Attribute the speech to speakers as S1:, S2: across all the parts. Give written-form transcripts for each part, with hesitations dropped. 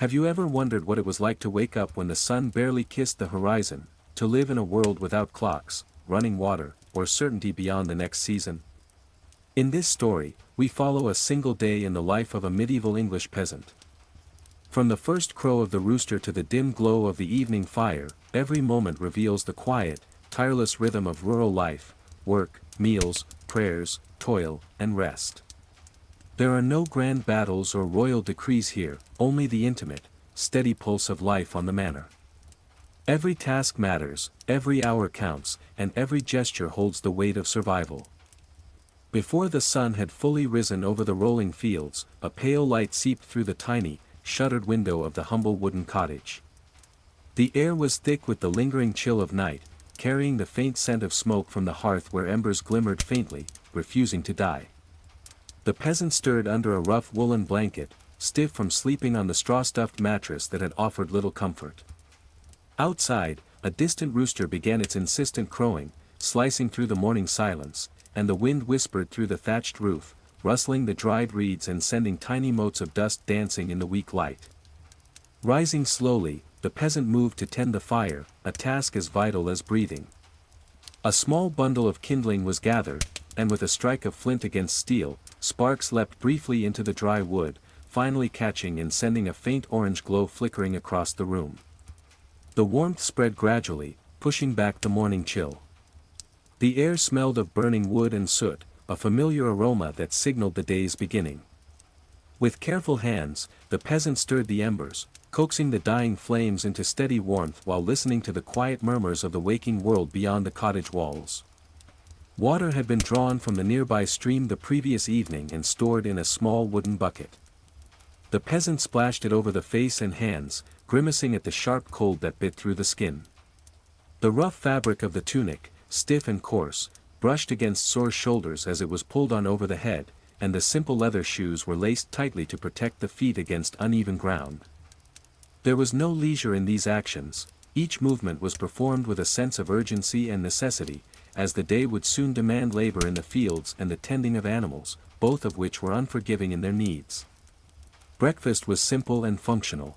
S1: Have you ever wondered what it was like to wake up when the sun barely kissed the horizon, to live in a world without clocks, running water, or certainty beyond the next season? In this story, we follow a single day in the life of a medieval English peasant. From the first crow of the rooster to the dim glow of the evening fire, every moment reveals the quiet, tireless rhythm of rural life: work, meals, prayers, toil, and rest. There are no grand battles or royal decrees here, only the intimate, steady pulse of life on the manor. Every task matters, every hour counts, and every gesture holds the weight of survival. Before the sun had fully risen over the rolling fields, a pale light seeped through the tiny, shuttered window of the humble wooden cottage. The air was thick with the lingering chill of night, carrying the faint scent of smoke from the hearth where embers glimmered faintly, refusing to die. The peasant stirred under a rough woolen blanket, stiff from sleeping on the straw-stuffed mattress that had offered little comfort. Outside, a distant rooster began its insistent crowing, slicing through the morning silence, and the wind whispered through the thatched roof, rustling the dried reeds and sending tiny motes of dust dancing in the weak light. Rising slowly, the peasant moved to tend the fire, a task as vital as breathing. A small bundle of kindling was gathered, and with a strike of flint against steel, sparks leapt briefly into the dry wood, finally catching and sending a faint orange glow flickering across the room. The warmth spread gradually, pushing back the morning chill. The air smelled of burning wood and soot, a familiar aroma that signaled the day's beginning. With careful hands, the peasant stirred the embers, coaxing the dying flames into steady warmth while listening to the quiet murmurs of the waking world beyond the cottage walls. Water had been drawn from the nearby stream the previous evening and stored in a small wooden bucket. The peasant splashed it over the face and hands, grimacing at the sharp cold that bit through the skin. The rough fabric of the tunic, stiff and coarse, brushed against sore shoulders as it was pulled on over the head, and the simple leather shoes were laced tightly to protect the feet against uneven ground. There was no leisure in these actions, each movement was performed with a sense of urgency and necessity, as the day would soon demand labor in the fields and the tending of animals, both of which were unforgiving in their needs. Breakfast was simple and functional.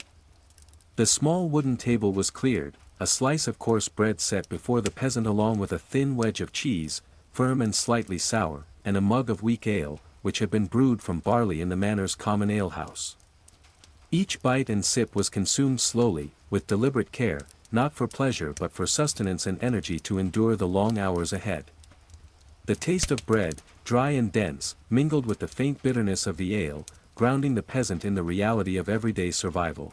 S1: The small wooden table was cleared, a slice of coarse bread set before the peasant along with a thin wedge of cheese, firm and slightly sour, and a mug of weak ale, which had been brewed from barley in the manor's common alehouse. Each bite and sip was consumed slowly, with deliberate care, not for pleasure but for sustenance and energy to endure the long hours ahead. The taste of bread, dry and dense, mingled with the faint bitterness of the ale, grounding the peasant in the reality of everyday survival.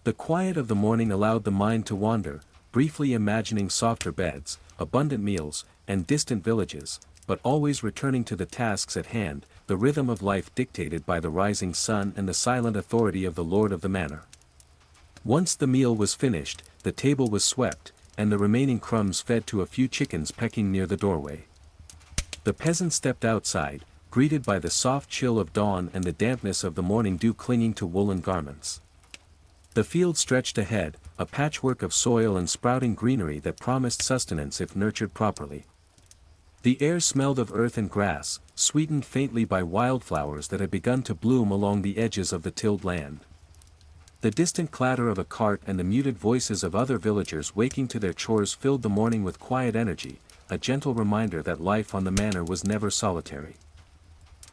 S1: The quiet of the morning allowed the mind to wander, briefly imagining softer beds, abundant meals, and distant villages, but always returning to the tasks at hand, the rhythm of life dictated by the rising sun and the silent authority of the lord of the manor. Once the meal was finished, the table was swept, and the remaining crumbs fed to a few chickens pecking near the doorway. The peasant stepped outside, greeted by the soft chill of dawn and the dampness of the morning dew clinging to woolen garments. The field stretched ahead, a patchwork of soil and sprouting greenery that promised sustenance if nurtured properly. The air smelled of earth and grass, sweetened faintly by wildflowers that had begun to bloom along the edges of the tilled land. The distant clatter of a cart and the muted voices of other villagers waking to their chores filled the morning with quiet energy, a gentle reminder that life on the manor was never solitary.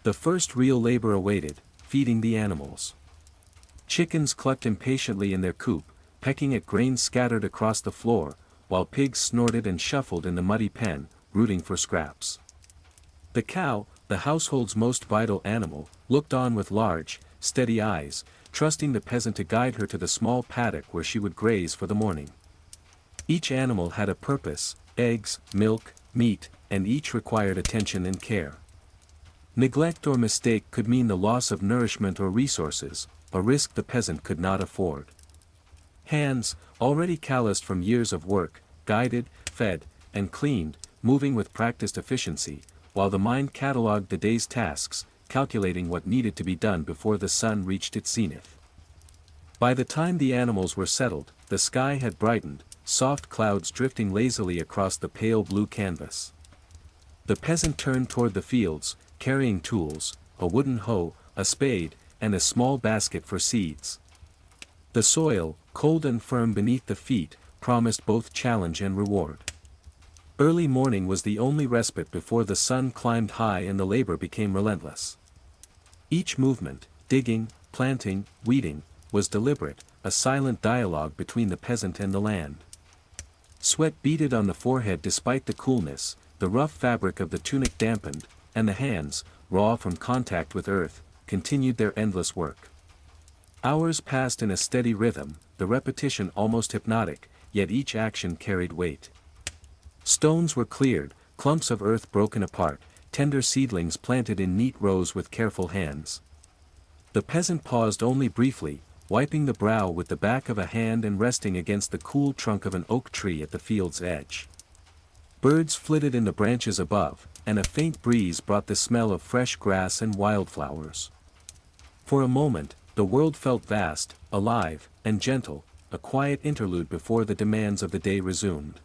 S1: The first real labor awaited, feeding the animals. Chickens clucked impatiently in their coop, pecking at grains scattered across the floor, while pigs snorted and shuffled in the muddy pen, rooting for scraps. The cow, the household's most vital animal, looked on with large, steady eyes, trusting the peasant to guide her to the small paddock where she would graze for the morning. Each animal had a purpose: eggs, milk, meat, and each required attention and care. Neglect or mistake could mean the loss of nourishment or resources, a risk the peasant could not afford. Hands, already calloused from years of work, guided, fed, and cleaned, moving with practiced efficiency, while the mind catalogued the day's tasks, calculating what needed to be done before the sun reached its zenith. By the time the animals were settled, the sky had brightened, soft clouds drifting lazily across the pale blue canvas. The peasant turned toward the fields, carrying tools, a wooden hoe, a spade, and a small basket for seeds. The soil, cold and firm beneath the feet, promised both challenge and reward. Early morning was the only respite before the sun climbed high and the labor became relentless. Each movement, digging, planting, weeding, was deliberate, a silent dialogue between the peasant and the land. Sweat beaded on the forehead despite the coolness, the rough fabric of the tunic dampened, and the hands, raw from contact with earth, continued their endless work. Hours passed in a steady rhythm, the repetition almost hypnotic, yet each action carried weight. Stones were cleared, clumps of earth broken apart, tender seedlings planted in neat rows with careful hands. The peasant paused only briefly, wiping the brow with the back of a hand and resting against the cool trunk of an oak tree at the field's edge. Birds flitted in the branches above, and a faint breeze brought the smell of fresh grass and wildflowers. For a moment, the world felt vast, alive, and gentle, a quiet interlude before the demands of the day resumed.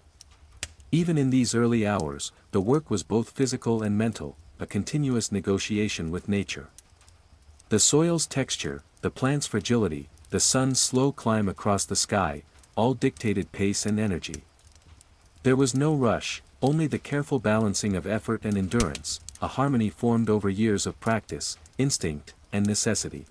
S1: Even in these early hours, the work was both physical and mental, a continuous negotiation with nature. The soil's texture, the plant's fragility, the sun's slow climb across the sky, all dictated pace and energy. There was no rush, only the careful balancing of effort and endurance, a harmony formed over years of practice, instinct, and necessity.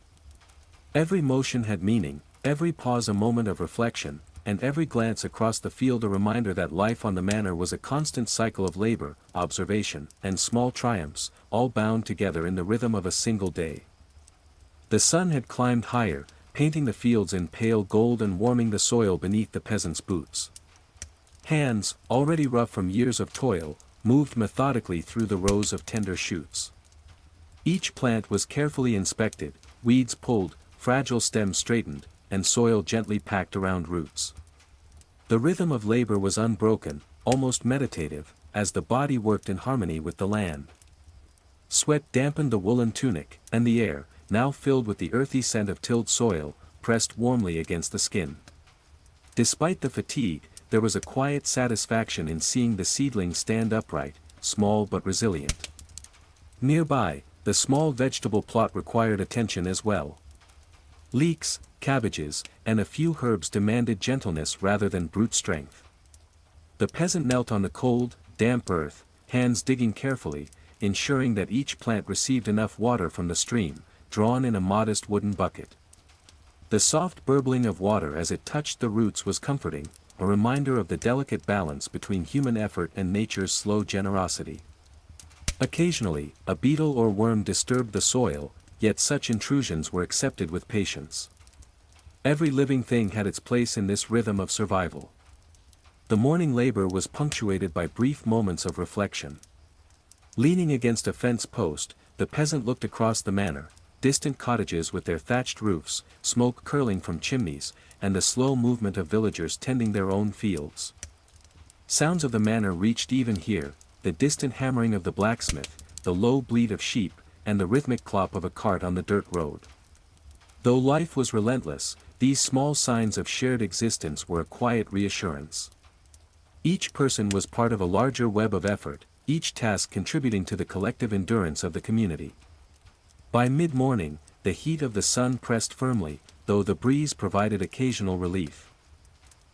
S1: Every motion had meaning, every pause a moment of reflection, and every glance across the field a reminder that life on the manor was a constant cycle of labor, observation, and small triumphs, all bound together in the rhythm of a single day. The sun had climbed higher, painting the fields in pale gold and warming the soil beneath the peasant's boots. Hands, already rough from years of toil, moved methodically through the rows of tender shoots. Each plant was carefully inspected, weeds pulled, fragile stems straightened, and soil gently packed around roots. The rhythm of labor was unbroken, almost meditative, as the body worked in harmony with the land. Sweat dampened the woolen tunic, and the air, now filled with the earthy scent of tilled soil, pressed warmly against the skin. Despite the fatigue, there was a quiet satisfaction in seeing the seedlings stand upright, small but resilient. Nearby, the small vegetable plot required attention as well. Leeks, cabbages, and a few herbs demanded gentleness rather than brute strength. The peasant knelt on the cold, damp earth, hands digging carefully, ensuring that each plant received enough water from the stream, drawn in a modest wooden bucket. The soft burbling of water as it touched the roots was comforting, a reminder of the delicate balance between human effort and nature's slow generosity. Occasionally, a beetle or worm disturbed the soil, yet such intrusions were accepted with patience. Every living thing had its place in this rhythm of survival. The morning labor was punctuated by brief moments of reflection. Leaning against a fence post, the peasant looked across the manor, distant cottages with their thatched roofs, smoke curling from chimneys, and the slow movement of villagers tending their own fields. Sounds of the manor reached even here, the distant hammering of the blacksmith, the low bleat of sheep, and the rhythmic clop of a cart on the dirt road. Though life was relentless, these small signs of shared existence were a quiet reassurance. Each person was part of a larger web of effort, each task contributing to the collective endurance of the community. By mid-morning, the heat of the sun pressed firmly, though the breeze provided occasional relief.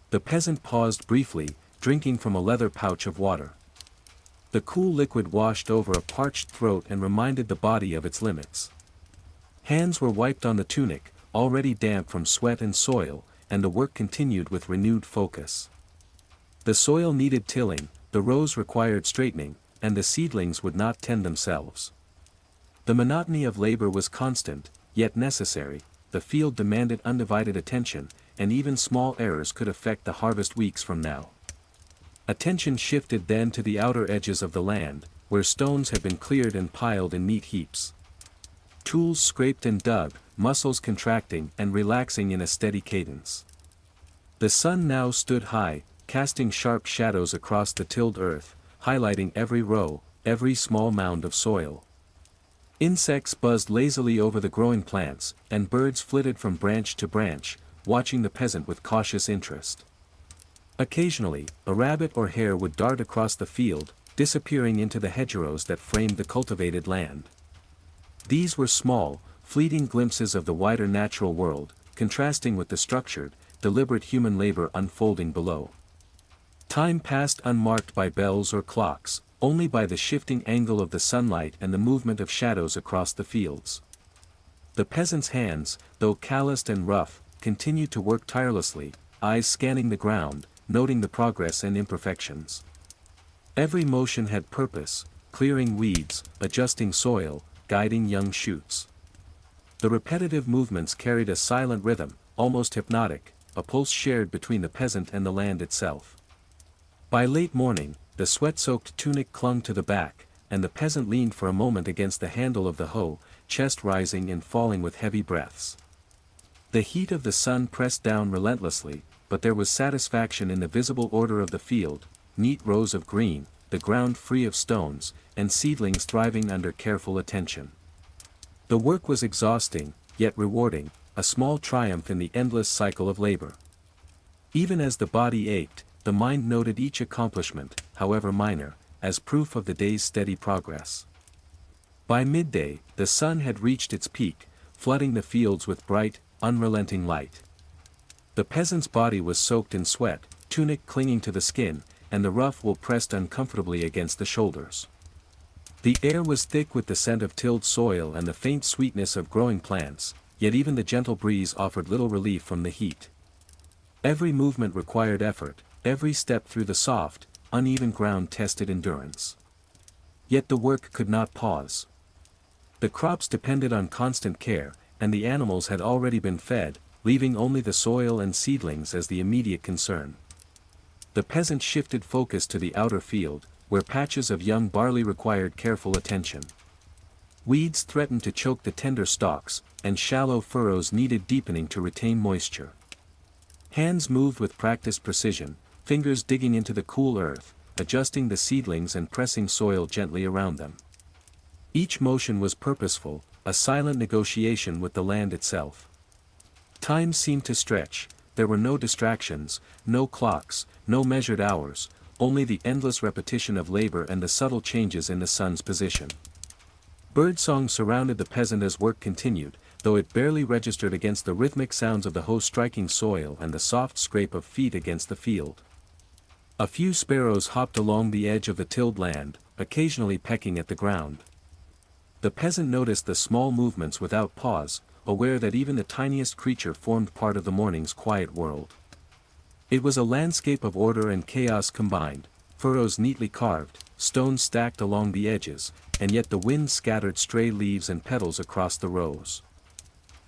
S1: The peasant paused briefly, drinking from a leather pouch of water. The cool liquid washed over a parched throat and reminded the body of its limits. Hands were wiped on the tunic, already damp from sweat and soil, and the work continued with renewed focus. The soil needed tilling, the rows required straightening, and the seedlings would not tend themselves. The monotony of labor was constant, yet necessary, the field demanded undivided attention, and even small errors could affect the harvest weeks from now. Attention shifted then to the outer edges of the land, where stones had been cleared and piled in neat heaps. Tools scraped and dug, muscles contracting and relaxing in a steady cadence. The sun now stood high, casting sharp shadows across the tilled earth, highlighting every row, every small mound of soil. Insects buzzed lazily over the growing plants, and birds flitted from branch to branch, watching the peasant with cautious interest. Occasionally, a rabbit or hare would dart across the field, disappearing into the hedgerows that framed the cultivated land. These were small, fleeting glimpses of the wider natural world, contrasting with the structured, deliberate human labor unfolding below. Time passed unmarked by bells or clocks, only by the shifting angle of the sunlight and the movement of shadows across the fields. The peasant's hands, though calloused and rough, continued to work tirelessly, eyes scanning the ground, noting the progress and imperfections. Every motion had purpose, clearing weeds, adjusting soil, guiding young shoots. The repetitive movements carried a silent rhythm, almost hypnotic, a pulse shared between the peasant and the land itself. By late morning, the sweat-soaked tunic clung to the back, and the peasant leaned for a moment against the handle of the hoe, chest rising and falling with heavy breaths. The heat of the sun pressed down relentlessly, but there was satisfaction in the visible order of the field, neat rows of green, the ground free of stones, and seedlings thriving under careful attention. The work was exhausting, yet rewarding, a small triumph in the endless cycle of labor. Even as the body ached, the mind noted each accomplishment, however minor, as proof of the day's steady progress. By midday, the sun had reached its peak, flooding the fields with bright, unrelenting light. The peasant's body was soaked in sweat, tunic clinging to the skin, and the rough wool pressed uncomfortably against the shoulders. The air was thick with the scent of tilled soil and the faint sweetness of growing plants, yet even the gentle breeze offered little relief from the heat. Every movement required effort, every step through the soft, uneven ground tested endurance. Yet the work could not pause. The crops depended on constant care, and the animals had already been fed, leaving only the soil and seedlings as the immediate concern. The peasant shifted focus to the outer field, where patches of young barley required careful attention. Weeds threatened to choke the tender stalks, and shallow furrows needed deepening to retain moisture. Hands moved with practiced precision, fingers digging into the cool earth, adjusting the seedlings and pressing soil gently around them. Each motion was purposeful, a silent negotiation with the land itself. Time seemed to stretch, there were no distractions, no clocks, no measured hours, only the endless repetition of labor and the subtle changes in the sun's position. Birdsong surrounded the peasant as work continued, though it barely registered against the rhythmic sounds of the hoe striking soil and the soft scrape of feet against the field. A few sparrows hopped along the edge of the tilled land, occasionally pecking at the ground. The peasant noticed the small movements without pause, aware that even the tiniest creature formed part of the morning's quiet world. It was a landscape of order and chaos combined, furrows neatly carved, stones stacked along the edges, and yet the wind scattered stray leaves and petals across the rows.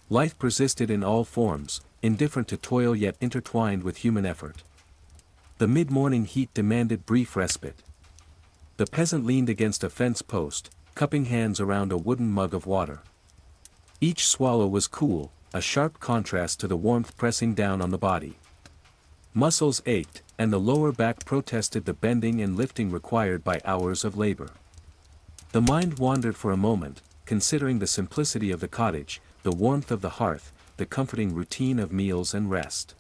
S1: Life persisted in all forms, indifferent to toil yet intertwined with human effort. The mid-morning heat demanded brief respite. The peasant leaned against a fence post, cupping hands around a wooden mug of water. Each swallow was cool, a sharp contrast to the warmth pressing down on the body. Muscles ached, and the lower back protested the bending and lifting required by hours of labor. The mind wandered for a moment, considering the simplicity of the cottage, the warmth of the hearth, the comforting routine of meals and rest.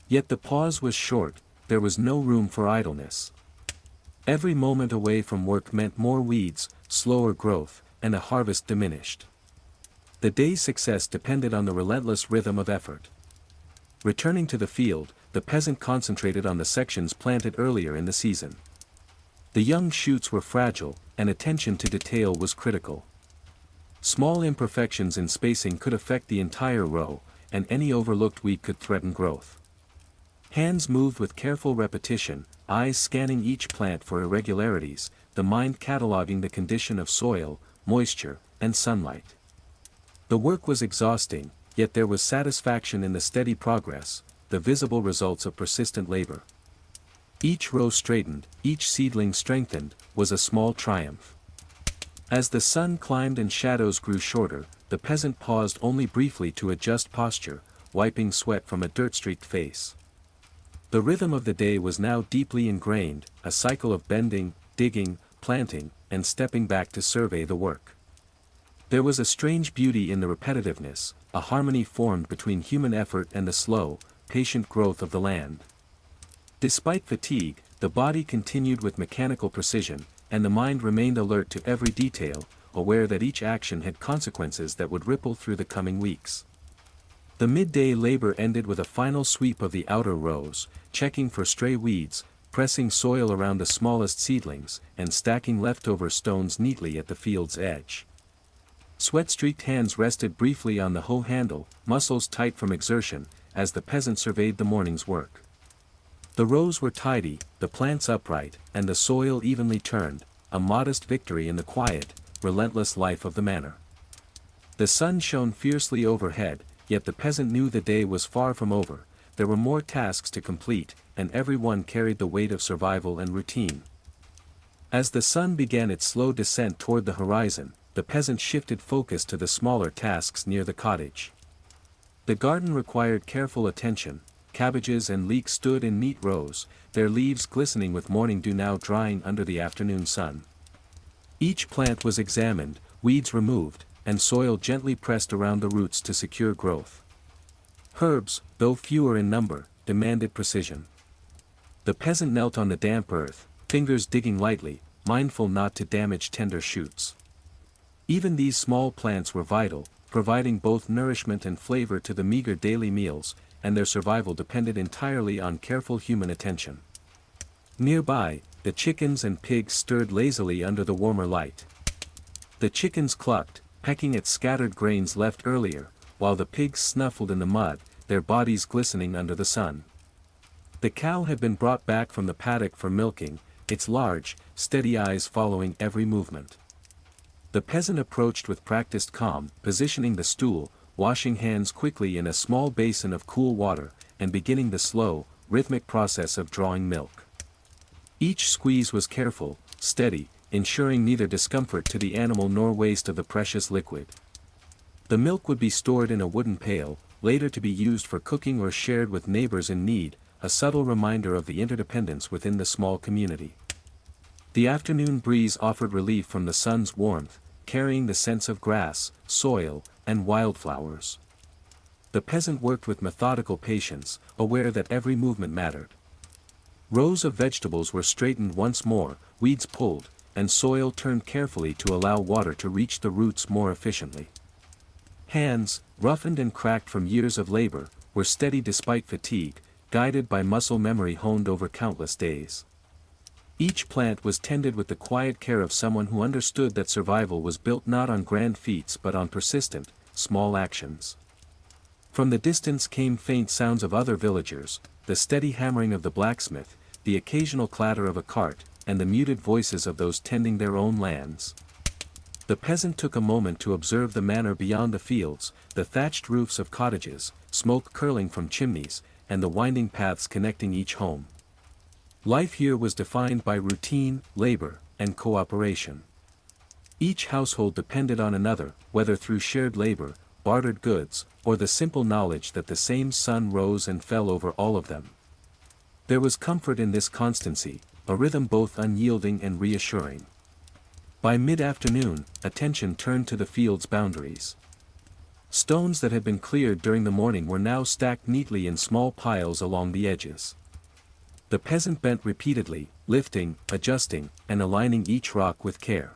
S1: Yet the pause was short, there was no room for idleness. Every moment away from work meant more weeds, slower growth, and a harvest diminished. The day's success depended on the relentless rhythm of effort. Returning to the field, the peasant concentrated on the sections planted earlier in the season. The young shoots were fragile, and attention to detail was critical. Small imperfections in spacing could affect the entire row, and any overlooked weed could threaten growth. Hands moved with careful repetition, eyes scanning each plant for irregularities, the mind cataloging the condition of soil, moisture, and sunlight. The work was exhausting, yet there was satisfaction in the steady progress, the visible results of persistent labor. Each row straightened, each seedling strengthened, was a small triumph. As the sun climbed and shadows grew shorter, the peasant paused only briefly to adjust posture, wiping sweat from a dirt-streaked face. The rhythm of the day was now deeply ingrained, a cycle of bending, digging, planting, and stepping back to survey the work. There was a strange beauty in the repetitiveness, a harmony formed between human effort and the slow, patient growth of the land. Despite fatigue, the body continued with mechanical precision, and the mind remained alert to every detail, aware that each action had consequences that would ripple through the coming weeks. The midday labor ended with a final sweep of the outer rows, checking for stray weeds, pressing soil around the smallest seedlings, and stacking leftover stones neatly at the field's edge. Sweat-streaked hands rested briefly on the hoe handle, muscles tight from exertion, as the peasant surveyed the morning's work. The rows were tidy, the plants upright, and the soil evenly turned, a modest victory in the quiet, relentless life of the manor. The sun shone fiercely overhead, yet the peasant knew the day was far from over. There were more tasks to complete, and every one carried the weight of survival and routine. As the sun began its slow descent toward the horizon, the peasant shifted focus to the smaller tasks near the cottage. The garden required careful attention. Cabbages and leeks stood in neat rows, their leaves glistening with morning dew now drying under the afternoon sun. Each plant was examined, weeds removed, and soil gently pressed around the roots to secure growth. Herbs, though fewer in number, demanded precision. The peasant knelt on the damp earth, fingers digging lightly, mindful not to damage tender shoots. Even these small plants were vital, providing both nourishment and flavor to the meager daily meals, and their survival depended entirely on careful human attention. Nearby, the chickens and pigs stirred lazily under the warmer light. The chickens clucked, pecking at scattered grains left earlier, while the pigs snuffled in the mud, their bodies glistening under the sun. The cow had been brought back from the paddock for milking, its large, steady eyes following every movement. The peasant approached with practiced calm, positioning the stool, washing hands quickly in a small basin of cool water, and beginning the slow, rhythmic process of drawing milk. Each squeeze was careful, steady, ensuring neither discomfort to the animal nor waste of the precious liquid. The milk would be stored in a wooden pail, later to be used for cooking or shared with neighbors in need, a subtle reminder of the interdependence within the small community. The afternoon breeze offered relief from the sun's warmth, carrying the scents of grass, soil, and wildflowers. The peasant worked with methodical patience, aware that every movement mattered. Rows of vegetables were straightened once more, weeds pulled, and soil turned carefully to allow water to reach the roots more efficiently. Hands, roughened and cracked from years of labor, were steady despite fatigue, guided by muscle memory honed over countless days. Each plant was tended with the quiet care of someone who understood that survival was built not on grand feats but on persistent, small actions. From the distance came faint sounds of other villagers, the steady hammering of the blacksmith, the occasional clatter of a cart, and the muted voices of those tending their own lands. The peasant took a moment to observe the manor beyond the fields, the thatched roofs of cottages, smoke curling from chimneys, and the winding paths connecting each home. Life here was defined by routine, labor, and cooperation. Each household depended on another, whether through shared labor, bartered goods, or the simple knowledge that the same sun rose and fell over all of them. There was comfort in this constancy, a rhythm both unyielding and reassuring. By mid-afternoon, attention turned to the field's boundaries. Stones that had been cleared during the morning were now stacked neatly in small piles along the edges. The peasant bent repeatedly, lifting, adjusting, and aligning each rock with care.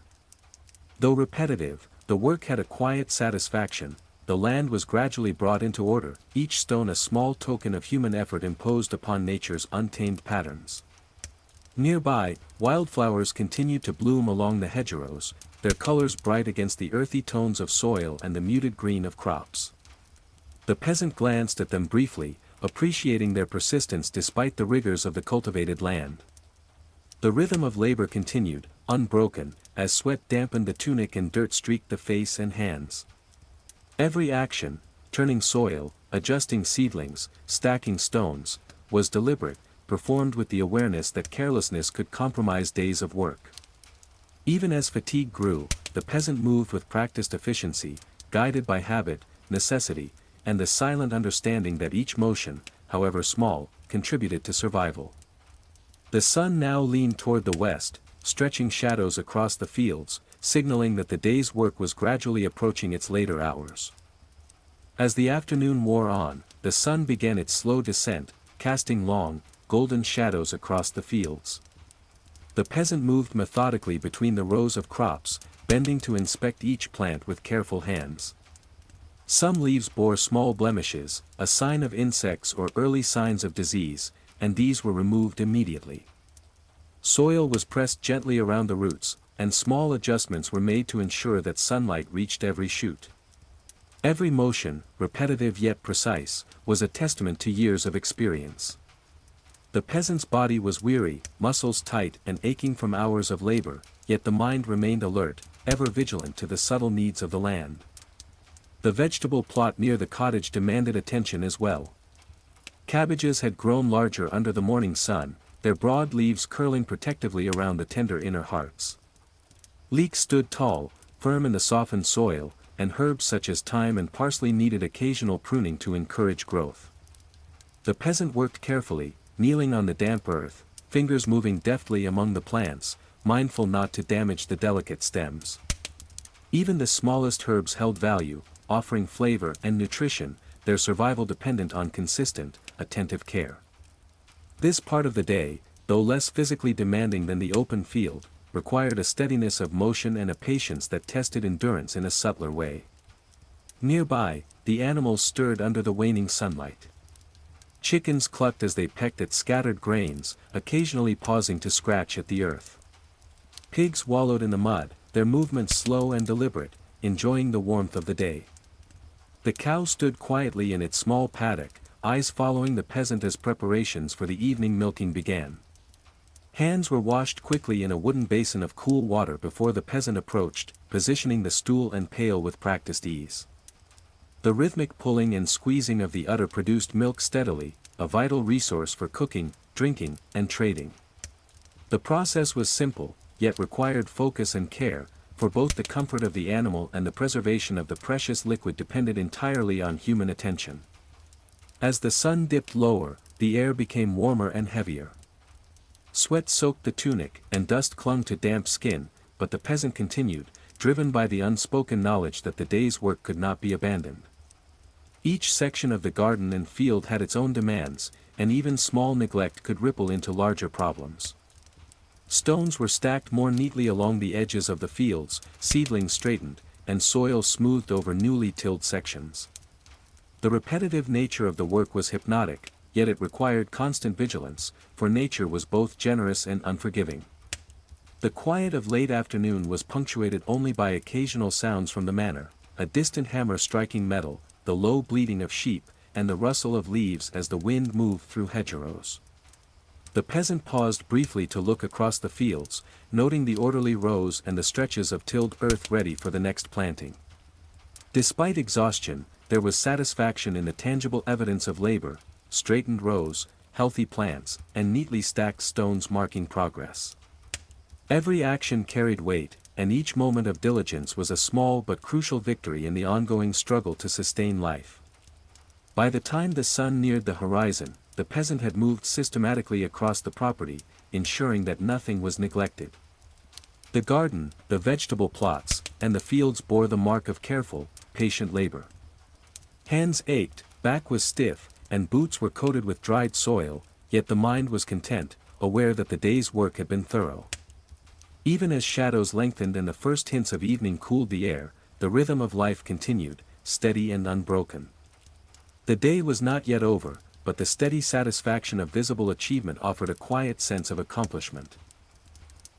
S1: Though repetitive, the work had a quiet satisfaction. The land was gradually brought into order, each stone a small token of human effort imposed upon nature's untamed patterns. Nearby, wildflowers continued to bloom along the hedgerows, their colors bright against the earthy tones of soil and the muted green of crops. The peasant glanced at them briefly, appreciating their persistence despite the rigors of the cultivated land. The rhythm of labor continued, unbroken, as sweat dampened the tunic and dirt streaked the face and hands. Every action, turning soil, adjusting seedlings, stacking stones, was deliberate, performed with the awareness that carelessness could compromise days of work. Even as fatigue grew, the peasant moved with practiced efficiency, guided by habit, necessity, and the silent understanding that each motion, however small, contributed to survival. The sun now leaned toward the west, stretching shadows across the fields, signaling that the day's work was gradually approaching its later hours. As the afternoon wore on, the sun began its slow descent, casting long, golden shadows across the fields. The peasant moved methodically between the rows of crops, bending to inspect each plant with careful hands. Some leaves bore small blemishes, a sign of insects or early signs of disease, and these were removed immediately. Soil was pressed gently around the roots, and small adjustments were made to ensure that sunlight reached every shoot. Every motion, repetitive yet precise, was a testament to years of experience. The peasant's body was weary, muscles tight and aching from hours of labor, yet the mind remained alert, ever vigilant to the subtle needs of the land. The vegetable plot near the cottage demanded attention as well. Cabbages had grown larger under the morning sun, their broad leaves curling protectively around the tender inner hearts. Leeks stood tall, firm in the softened soil, and herbs such as thyme and parsley needed occasional pruning to encourage growth. The peasant worked carefully, kneeling on the damp earth, fingers moving deftly among the plants, mindful not to damage the delicate stems. Even the smallest herbs held value, offering flavor and nutrition, their survival dependent on consistent, attentive care. This part of the day, though less physically demanding than the open field, required a steadiness of motion and a patience that tested endurance in a subtler way. Nearby, the animals stirred under the waning sunlight. Chickens clucked as they pecked at scattered grains, occasionally pausing to scratch at the earth. Pigs wallowed in the mud, their movements slow and deliberate, enjoying the warmth of the day. The cow stood quietly in its small paddock, eyes following the peasant as preparations for the evening milking began. Hands were washed quickly in a wooden basin of cool water before the peasant approached, positioning the stool and pail with practiced ease. The rhythmic pulling and squeezing of the udder produced milk steadily, a vital resource for cooking, drinking, and trading. The process was simple, yet required focus and care, for both the comfort of the animal and the preservation of the precious liquid depended entirely on human attention. As the sun dipped lower, the air became warmer and heavier. Sweat soaked the tunic, and dust clung to damp skin, but the peasant continued, driven by the unspoken knowledge that the day's work could not be abandoned. Each section of the garden and field had its own demands, and even small neglect could ripple into larger problems. Stones were stacked more neatly along the edges of the fields, seedlings straightened, and soil smoothed over newly tilled sections. The repetitive nature of the work was hypnotic, yet it required constant vigilance, for nature was both generous and unforgiving. The quiet of late afternoon was punctuated only by occasional sounds from the manor, a distant hammer striking metal, the low bleating of sheep, and the rustle of leaves as the wind moved through hedgerows. The peasant paused briefly to look across the fields, noting the orderly rows and the stretches of tilled earth ready for the next planting. Despite exhaustion, there was satisfaction in the tangible evidence of labor, straightened rows, healthy plants, and neatly stacked stones marking progress. Every action carried weight, and each moment of diligence was a small but crucial victory in the ongoing struggle to sustain life. By the time the sun neared the horizon, the peasant had moved systematically across the property, ensuring that nothing was neglected. The garden, the vegetable plots, and the fields bore the mark of careful, patient labor. Hands ached, back was stiff, and boots were coated with dried soil, yet the mind was content, aware that the day's work had been thorough. Even as shadows lengthened and the first hints of evening cooled the air, the rhythm of life continued, steady and unbroken. The day was not yet over, but the steady satisfaction of visible achievement offered a quiet sense of accomplishment.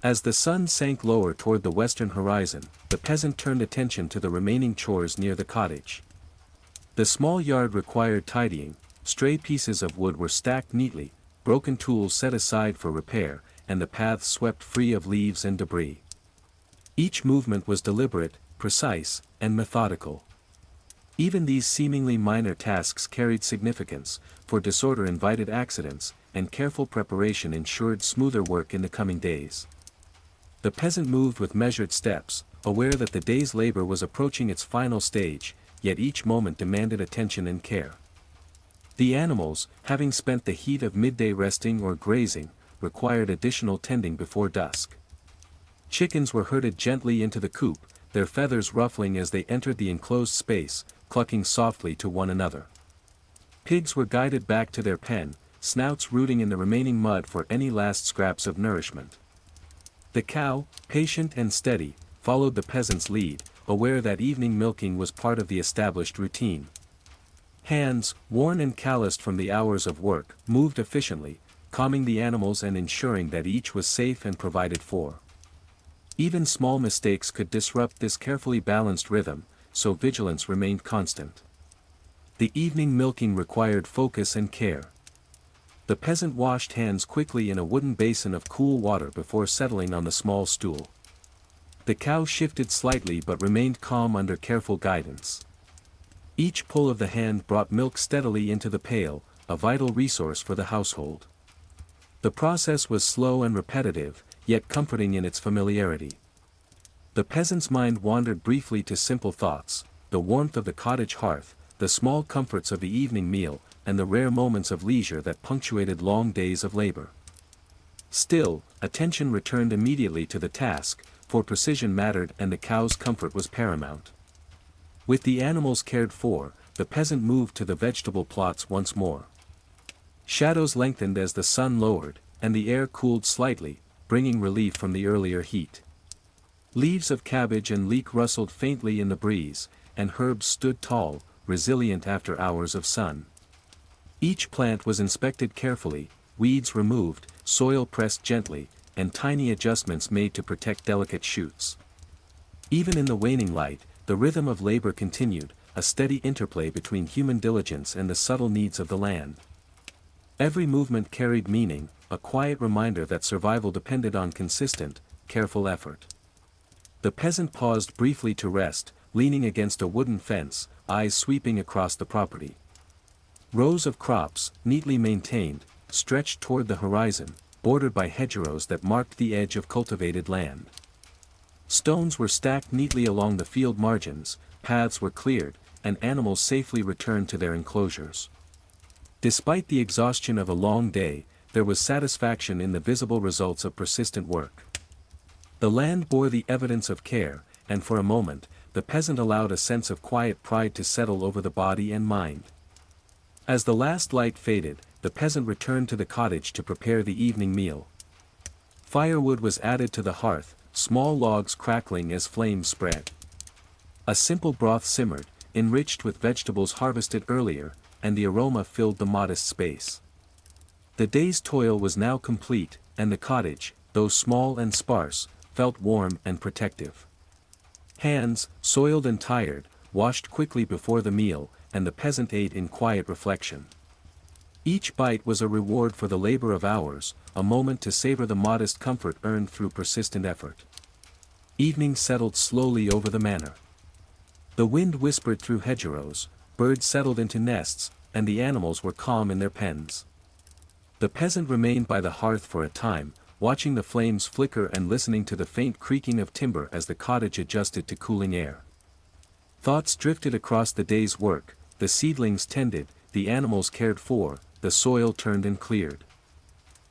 S1: As the sun sank lower toward the western horizon, the peasant turned attention to the remaining chores near the cottage. The small yard required tidying, stray pieces of wood were stacked neatly, broken tools set aside for repair, and the paths swept free of leaves and debris. Each movement was deliberate, precise, and methodical. Even these seemingly minor tasks carried significance, for disorder invited accidents, and careful preparation ensured smoother work in the coming days. The peasant moved with measured steps, aware that the day's labor was approaching its final stage, yet each moment demanded attention and care. The animals, having spent the heat of midday resting or grazing, required additional tending before dusk. Chickens were herded gently into the coop, their feathers ruffling as they entered the enclosed space, clucking softly to one another. Pigs were guided back to their pen, snouts rooting in the remaining mud for any last scraps of nourishment. The cow, patient and steady, followed the peasant's lead, aware that evening milking was part of the established routine. Hands, worn and calloused from the hours of work, moved efficiently, calming the animals and ensuring that each was safe and provided for. Even small mistakes could disrupt this carefully balanced rhythm, so vigilance remained constant. The evening milking required focus and care. The peasant washed hands quickly in a wooden basin of cool water before settling on the small stool. The cow shifted slightly but remained calm under careful guidance. Each pull of the hand brought milk steadily into the pail, a vital resource for the household. The process was slow and repetitive, yet comforting in its familiarity. The peasant's mind wandered briefly to simple thoughts: the warmth of the cottage hearth, the small comforts of the evening meal, and the rare moments of leisure that punctuated long days of labor. Still, attention returned immediately to the task, for precision mattered and the cow's comfort was paramount. With the animals cared for, the peasant moved to the vegetable plots once more. Shadows lengthened as the sun lowered, and the air cooled slightly, bringing relief from the earlier heat. Leaves of cabbage and leek rustled faintly in the breeze, and herbs stood tall, resilient after hours of sun. Each plant was inspected carefully, weeds removed, soil pressed gently, and tiny adjustments made to protect delicate shoots. Even in the waning light, the rhythm of labor continued, a steady interplay between human diligence and the subtle needs of the land. Every movement carried meaning, a quiet reminder that survival depended on consistent, careful effort. The peasant paused briefly to rest, leaning against a wooden fence, eyes sweeping across the property. Rows of crops, neatly maintained, stretched toward the horizon, bordered by hedgerows that marked the edge of cultivated land. Stones were stacked neatly along the field margins, paths were cleared, and animals safely returned to their enclosures. Despite the exhaustion of a long day, there was satisfaction in the visible results of persistent work. The land bore the evidence of care, and for a moment, the peasant allowed a sense of quiet pride to settle over the body and mind. As the last light faded, the peasant returned to the cottage to prepare the evening meal. Firewood was added to the hearth, small logs crackling as flames spread. A simple broth simmered, enriched with vegetables harvested earlier, and the aroma filled the modest space. The day's toil was now complete, and the cottage, though small and sparse, felt warm and protective. Hands, soiled and tired, washed quickly before the meal, and the peasant ate in quiet reflection. Each bite was a reward for the labor of hours, a moment to savor the modest comfort earned through persistent effort. Evening settled slowly over the manor. The wind whispered through hedgerows, birds settled into nests, and the animals were calm in their pens. The peasant remained by the hearth for a time, watching the flames flicker and listening to the faint creaking of timber as the cottage adjusted to cooling air. Thoughts drifted across the day's work: the seedlings tended, the animals cared for, the soil turned and cleared.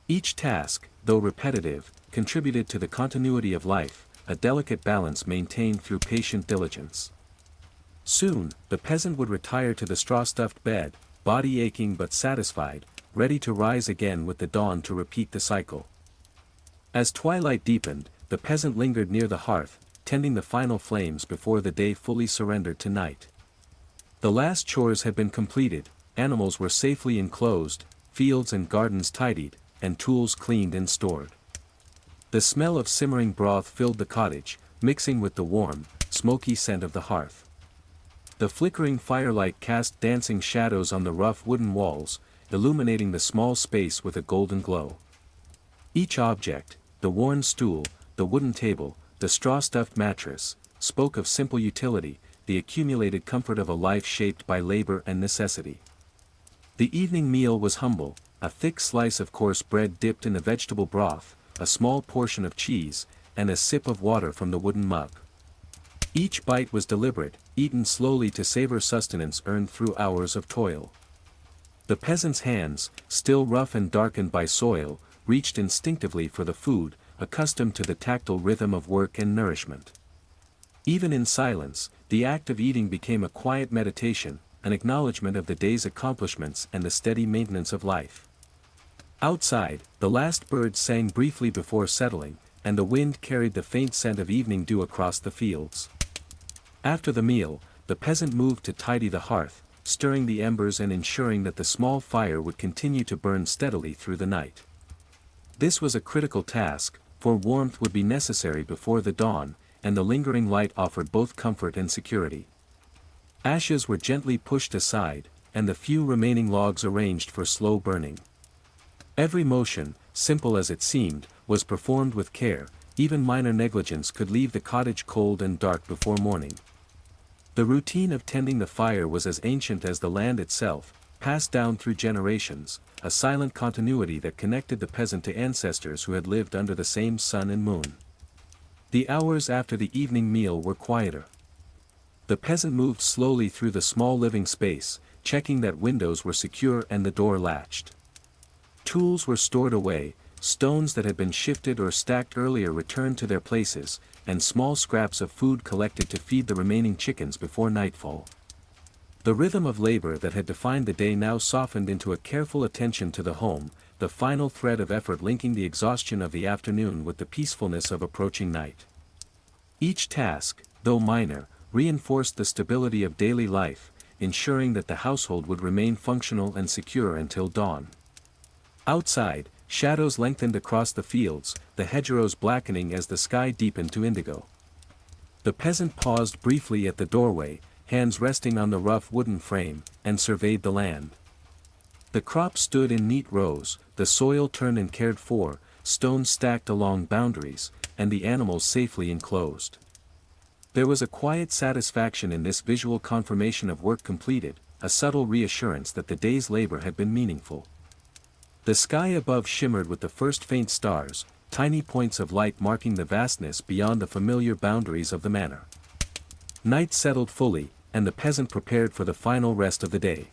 S1: Each task, though repetitive, contributed to the continuity of life, a delicate balance maintained through patient diligence. Soon, the peasant would retire to the straw-stuffed bed, body aching but satisfied, ready to rise again with the dawn to repeat the cycle. As twilight deepened, the peasant lingered near the hearth, tending the final flames before the day fully surrendered to night. The last chores had been completed, animals were safely enclosed, fields and gardens tidied, and tools cleaned and stored. The smell of simmering broth filled the cottage, mixing with the warm, smoky scent of the hearth. The flickering firelight cast dancing shadows on the rough wooden walls, illuminating the small space with a golden glow. Each object, the worn stool, the wooden table, the straw-stuffed mattress, spoke of simple utility, the accumulated comfort of a life shaped by labor and necessity. The evening meal was humble: a thick slice of coarse bread dipped in a vegetable broth, a small portion of cheese, and a sip of water from the wooden mug. Each bite was deliberate, eaten slowly to savor sustenance earned through hours of toil. The peasant's hands, still rough and darkened by soil, reached instinctively for the food, accustomed to the tactile rhythm of work and nourishment. Even in silence, the act of eating became a quiet meditation, an acknowledgement of the day's accomplishments and the steady maintenance of life. Outside, the last bird sang briefly before settling, and the wind carried the faint scent of evening dew across the fields. After the meal, the peasant moved to tidy the hearth, stirring the embers and ensuring that the small fire would continue to burn steadily through the night. This was a critical task, for warmth would be necessary before the dawn, and the lingering light offered both comfort and security. Ashes were gently pushed aside, and the few remaining logs arranged for slow burning. Every motion, simple as it seemed, was performed with care. Even minor negligence could leave the cottage cold and dark before morning. The routine of tending the fire was as ancient as the land itself, passed down through generations, a silent continuity that connected the peasant to ancestors who had lived under the same sun and moon. The hours after the evening meal were quieter. The peasant moved slowly through the small living space, checking that windows were secure and the door latched. Tools were stored away, stones that had been shifted or stacked earlier returned to their places, and small scraps of food collected to feed the remaining chickens before nightfall. The rhythm of labor that had defined the day now softened into a careful attention to the home, the final thread of effort linking the exhaustion of the afternoon with the peacefulness of approaching night. Each task, though minor, reinforced the stability of daily life, ensuring that the household would remain functional and secure until dawn. Outside, shadows lengthened across the fields, the hedgerows blackening as the sky deepened to indigo. The peasant paused briefly at the doorway, hands resting on the rough wooden frame, and surveyed the land. The crops stood in neat rows, the soil turned and cared for, stones stacked along boundaries, and the animals safely enclosed. There was a quiet satisfaction in this visual confirmation of work completed, a subtle reassurance that the day's labor had been meaningful. The sky above shimmered with the first faint stars, tiny points of light marking the vastness beyond the familiar boundaries of the manor. Night settled fully, and the peasant prepared for the final rest of the day.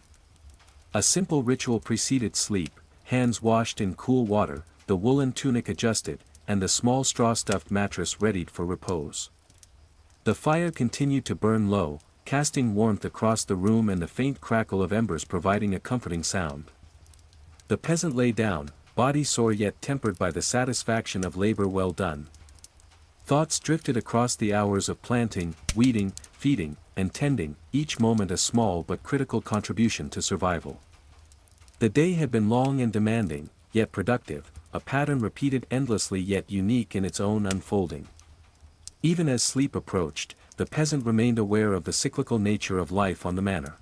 S1: A simple ritual preceded sleep, hands washed in cool water, the woolen tunic adjusted, and the small straw-stuffed mattress readied for repose. The fire continued to burn low, casting warmth across the room and the faint crackle of embers providing a comforting sound. The peasant lay down, body sore yet tempered by the satisfaction of labor well done. Thoughts drifted across the hours of planting, weeding, feeding, and tending, each moment a small but critical contribution to survival. The day had been long and demanding, yet productive, a pattern repeated endlessly yet unique in its own unfolding. Even as sleep approached, the peasant remained aware of the cyclical nature of life on the manor.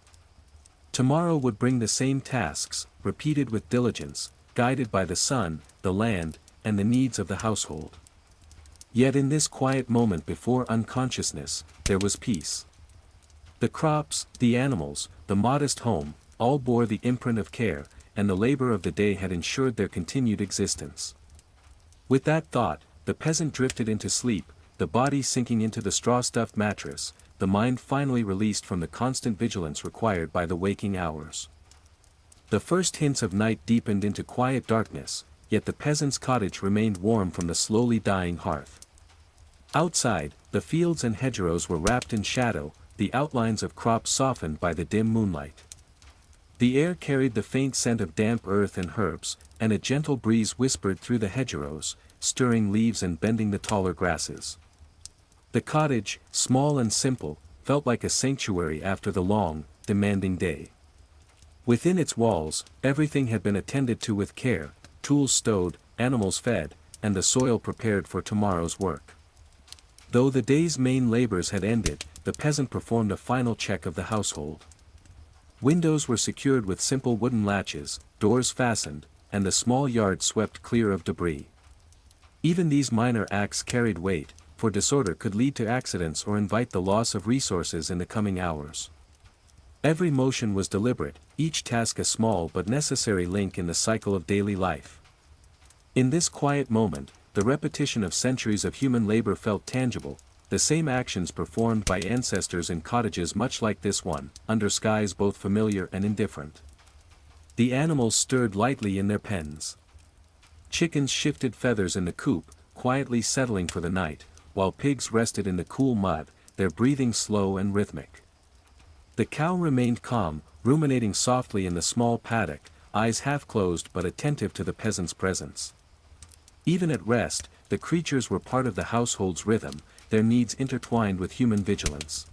S1: Tomorrow would bring the same tasks, repeated with diligence, guided by the sun, the land, and the needs of the household. Yet in this quiet moment before unconsciousness, there was peace. The crops, the animals, the modest home, all bore the imprint of care, and the labor of the day had ensured their continued existence. With that thought, the peasant drifted into sleep, the body sinking into the straw-stuffed mattress, the mind finally released from the constant vigilance required by the waking hours. The first hints of night deepened into quiet darkness, yet the peasant's cottage remained warm from the slowly dying hearth. Outside, the fields and hedgerows were wrapped in shadow, the outlines of crops softened by the dim moonlight. The air carried the faint scent of damp earth and herbs, and a gentle breeze whispered through the hedgerows, stirring leaves and bending the taller grasses. The cottage, small and simple, felt like a sanctuary after the long, demanding day. Within its walls, everything had been attended to with care, tools stowed, animals fed, and the soil prepared for tomorrow's work. Though the day's main labors had ended, the peasant performed a final check of the household. Windows were secured with simple wooden latches, doors fastened, and the small yard swept clear of debris. Even these minor acts carried weight, for disorder could lead to accidents or invite the loss of resources in the coming hours. Every motion was deliberate, each task a small but necessary link in the cycle of daily life. In this quiet moment, the repetition of centuries of human labor felt tangible, the same actions performed by ancestors in cottages much like this one, under skies both familiar and indifferent. The animals stirred lightly in their pens. Chickens shifted feathers in the coop, quietly settling for the night, while pigs rested in the cool mud, their breathing slow and rhythmic. The cow remained calm, ruminating softly in the small paddock, eyes half closed but attentive to the peasant's presence. Even at rest, the creatures were part of the household's rhythm, their needs intertwined with human vigilance.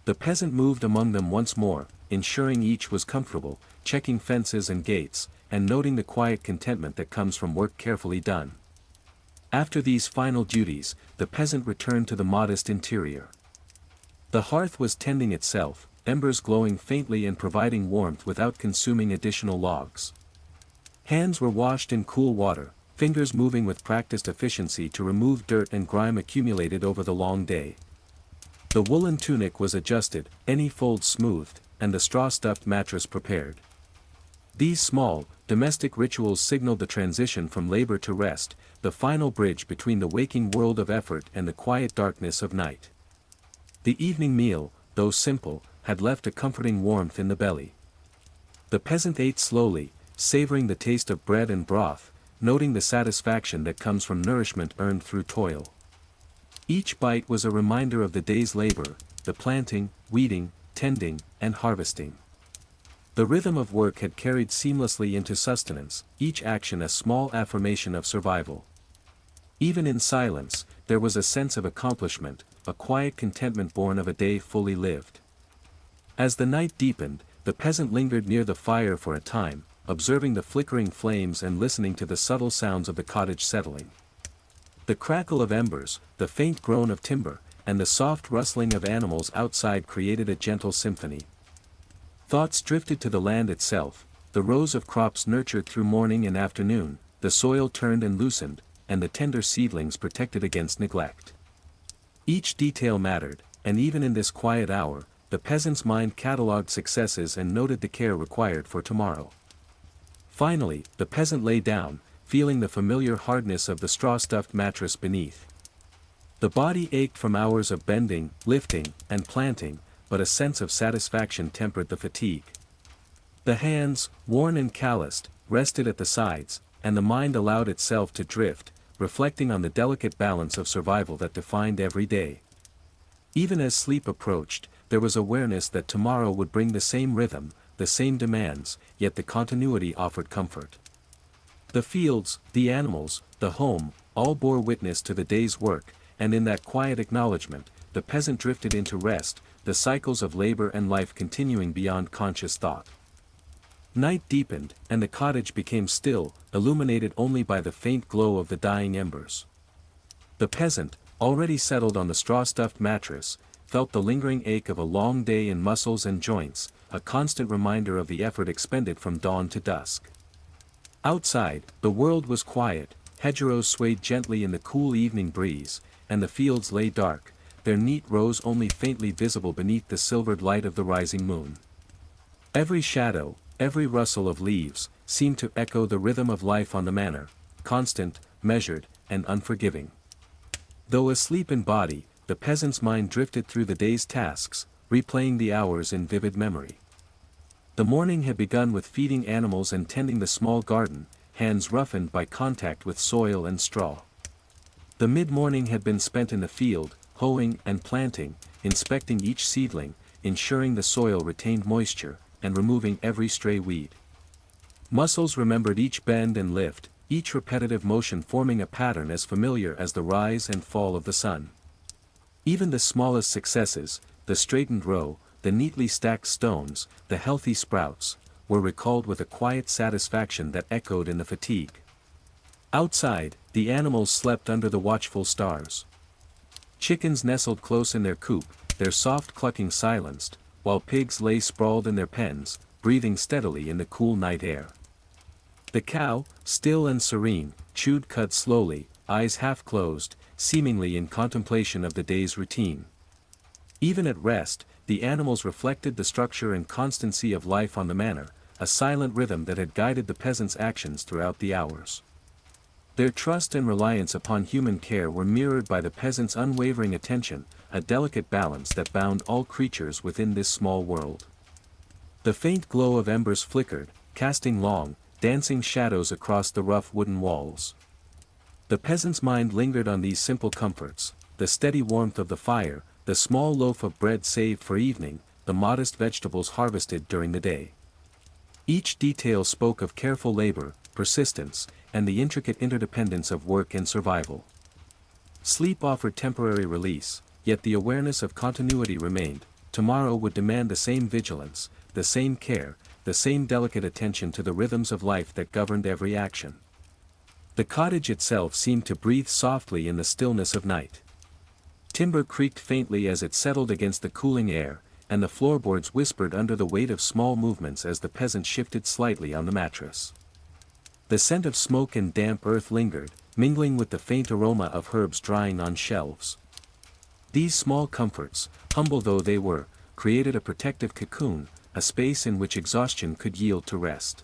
S1: The peasant moved among them once more, ensuring each was comfortable, checking fences and gates, and noting the quiet contentment that comes from work carefully done. After these final duties, the peasant returned to the modest interior. The hearth was tending itself, embers glowing faintly and providing warmth without consuming additional logs. Hands were washed in cool water, fingers moving with practiced efficiency to remove dirt and grime accumulated over the long day. The woolen tunic was adjusted, any folds smoothed, and the straw-stuffed mattress prepared. These small, domestic rituals signaled the transition from labor to rest, the final bridge between the waking world of effort and the quiet darkness of night. The evening meal, though simple, had left a comforting warmth in the belly. The peasant ate slowly, savoring the taste of bread and broth, noting the satisfaction that comes from nourishment earned through toil. Each bite was a reminder of the day's labor, the planting, weeding, tending, and harvesting. The rhythm of work had carried seamlessly into sustenance, each action a small affirmation of survival. Even in silence, there was a sense of accomplishment, a quiet contentment born of a day fully lived. As the night deepened, the peasant lingered near the fire for a time, observing the flickering flames and listening to the subtle sounds of the cottage settling. The crackle of embers, the faint groan of timber, and the soft rustling of animals outside created a gentle symphony. Thoughts drifted to the land itself, the rows of crops nurtured through morning and afternoon, the soil turned and loosened, and the tender seedlings protected against neglect. Each detail mattered, and even in this quiet hour, the peasant's mind catalogued successes and noted the care required for tomorrow. Finally, the peasant lay down, feeling the familiar hardness of the straw-stuffed mattress beneath. The body ached from hours of bending, lifting, and planting, but a sense of satisfaction tempered the fatigue. The hands, worn and calloused, rested at the sides, and the mind allowed itself to drift, reflecting on the delicate balance of survival that defined every day. Even as sleep approached, there was awareness that tomorrow would bring the same rhythm, the same demands, yet the continuity offered comfort. The fields, the animals, the home, all bore witness to the day's work, and in that quiet acknowledgement, the peasant drifted into rest, the cycles of labor and life continuing beyond conscious thought. Night deepened, and the cottage became still, illuminated only by the faint glow of the dying embers. The peasant, already settled on the straw-stuffed mattress, felt the lingering ache of a long day in muscles and joints, a constant reminder of the effort expended from dawn to dusk. Outside, the world was quiet, hedgerows swayed gently in the cool evening breeze, and the fields lay dark, their neat rows only faintly visible beneath the silvered light of the rising moon. Every shadow, every rustle of leaves, seemed to echo the rhythm of life on the manor, constant, measured, and unforgiving. Though asleep in body, the peasant's mind drifted through the day's tasks, replaying the hours in vivid memory. The morning had begun with feeding animals and tending the small garden, hands roughened by contact with soil and straw. The mid-morning had been spent in the field, hoeing and planting, inspecting each seedling, ensuring the soil retained moisture, and removing every stray weed. Muscles remembered each bend and lift, each repetitive motion forming a pattern as familiar as the rise and fall of the sun. Even the smallest successes, the straightened row, the neatly stacked stones, the healthy sprouts, were recalled with a quiet satisfaction that echoed in the fatigue. Outside, the animals slept under the watchful stars. Chickens nestled close in their coop, their soft clucking silenced, while pigs lay sprawled in their pens, breathing steadily in the cool night air. The cow, still and serene, chewed cud slowly, eyes half closed, seemingly in contemplation of the day's routine. Even at rest, the animals reflected the structure and constancy of life on the manor, a silent rhythm that had guided the peasant's actions throughout the hours. Their trust and reliance upon human care were mirrored by the peasant's unwavering attention, a delicate balance that bound all creatures within this small world. The faint glow of embers flickered, casting long, dancing shadows across the rough wooden walls. The peasant's mind lingered on these simple comforts, the steady warmth of the fire, the small loaf of bread saved for evening, the modest vegetables harvested during the day. Each detail spoke of careful labor, persistence, and the intricate interdependence of work and survival. Sleep offered temporary release, yet the awareness of continuity remained, tomorrow would demand the same vigilance, the same care, the same delicate attention to the rhythms of life that governed every action. The cottage itself seemed to breathe softly in the stillness of night. Timber creaked faintly as it settled against the cooling air, and the floorboards whispered under the weight of small movements as the peasant shifted slightly on the mattress. The scent of smoke and damp earth lingered, mingling with the faint aroma of herbs drying on shelves. These small comforts, humble though they were, created a protective cocoon, a space in which exhaustion could yield to rest.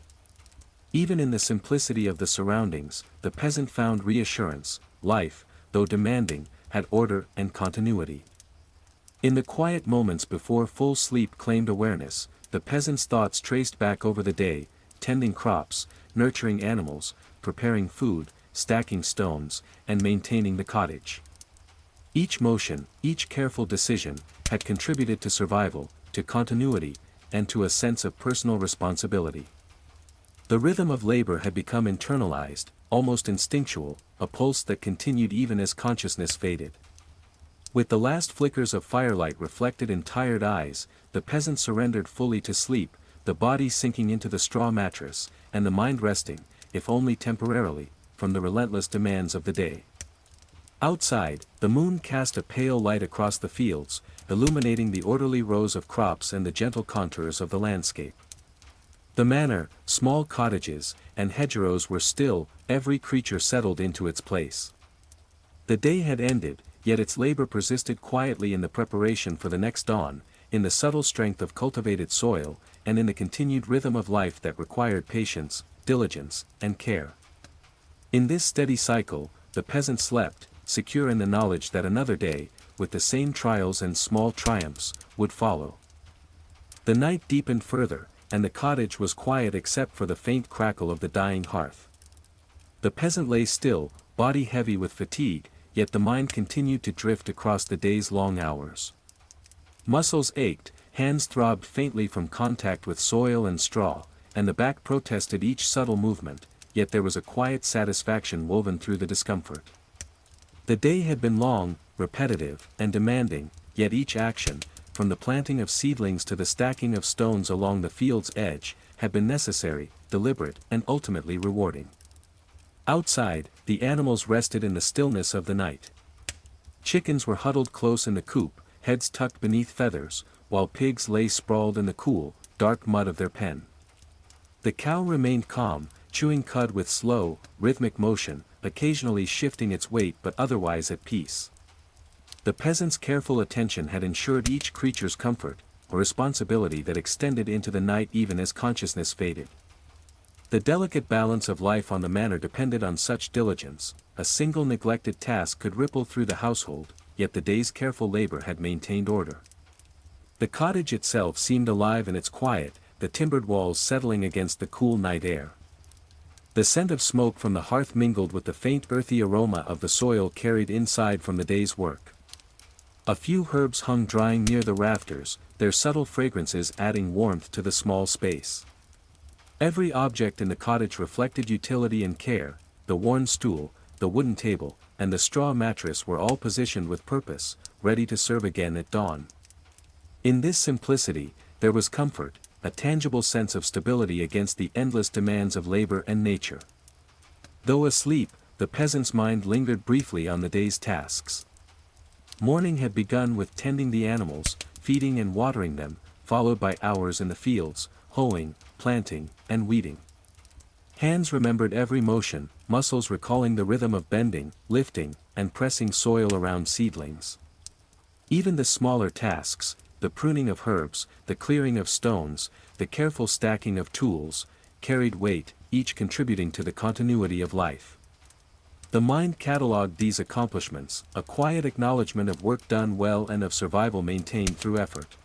S1: Even in the simplicity of the surroundings, the peasant found reassurance. Life, though demanding, had order and continuity. In the quiet moments before full sleep claimed awareness, the peasant's thoughts traced back over the day, tending crops, nurturing animals, preparing food, stacking stones, and maintaining the cottage. Each motion, each careful decision, had contributed to survival, to continuity, and to a sense of personal responsibility. The rhythm of labor had become internalized, almost instinctual, a pulse that continued even as consciousness faded. With the last flickers of firelight reflected in tired eyes, the peasant surrendered fully to sleep, the body sinking into the straw mattress, and the mind resting, if only temporarily, from the relentless demands of the day. Outside, the moon cast a pale light across the fields, illuminating the orderly rows of crops and the gentle contours of the landscape. The manor, small cottages, and hedgerows were still, every creature settled into its place. The day had ended, yet its labor persisted quietly in the preparation for the next dawn, in the subtle strength of cultivated soil, and in the continued rhythm of life that required patience, diligence, and care. In this steady cycle, the peasant slept, secure in the knowledge that another day, with the same trials and small triumphs, would follow. The night deepened further, and the cottage was quiet except for the faint crackle of the dying hearth. The peasant lay still, body heavy with fatigue, yet the mind continued to drift across the day's long hours. Muscles ached, hands throbbed faintly from contact with soil and straw, and the back protested each subtle movement, yet there was a quiet satisfaction woven through the discomfort. The day had been long, repetitive, and demanding, yet each action, from the planting of seedlings to the stacking of stones along the field's edge, had been necessary, deliberate, and ultimately rewarding. Outside, the animals rested in the stillness of the night. Chickens were huddled close in the coop, heads tucked beneath feathers, while pigs lay sprawled in the cool, dark mud of their pen. The cow remained calm, chewing cud with slow, rhythmic motion, occasionally shifting its weight but otherwise at peace. The peasant's careful attention had ensured each creature's comfort, a responsibility that extended into the night even as consciousness faded. The delicate balance of life on the manor depended on such diligence. A single neglected task could ripple through the household, yet the day's careful labor had maintained order. The cottage itself seemed alive in its quiet, the timbered walls settling against the cool night air. The scent of smoke from the hearth mingled with the faint earthy aroma of the soil carried inside from the day's work. A few herbs hung drying near the rafters, their subtle fragrances adding warmth to the small space. Every object in the cottage reflected utility and care. The worn stool, the wooden table, and the straw mattress were all positioned with purpose, ready to serve again at dawn. In this simplicity, there was comfort, a tangible sense of stability against the endless demands of labor and nature. Though asleep, the peasant's mind lingered briefly on the day's tasks. Morning had begun with tending the animals, feeding and watering them, followed by hours in the fields, hoeing, planting, and weeding. Hands remembered every motion, muscles recalling the rhythm of bending, lifting, and pressing soil around seedlings. Even the smaller tasks, the pruning of herbs, the clearing of stones, the careful stacking of tools, carried weight, each contributing to the continuity of life. The mind catalogued these accomplishments, a quiet acknowledgement of work done well and of survival maintained through effort.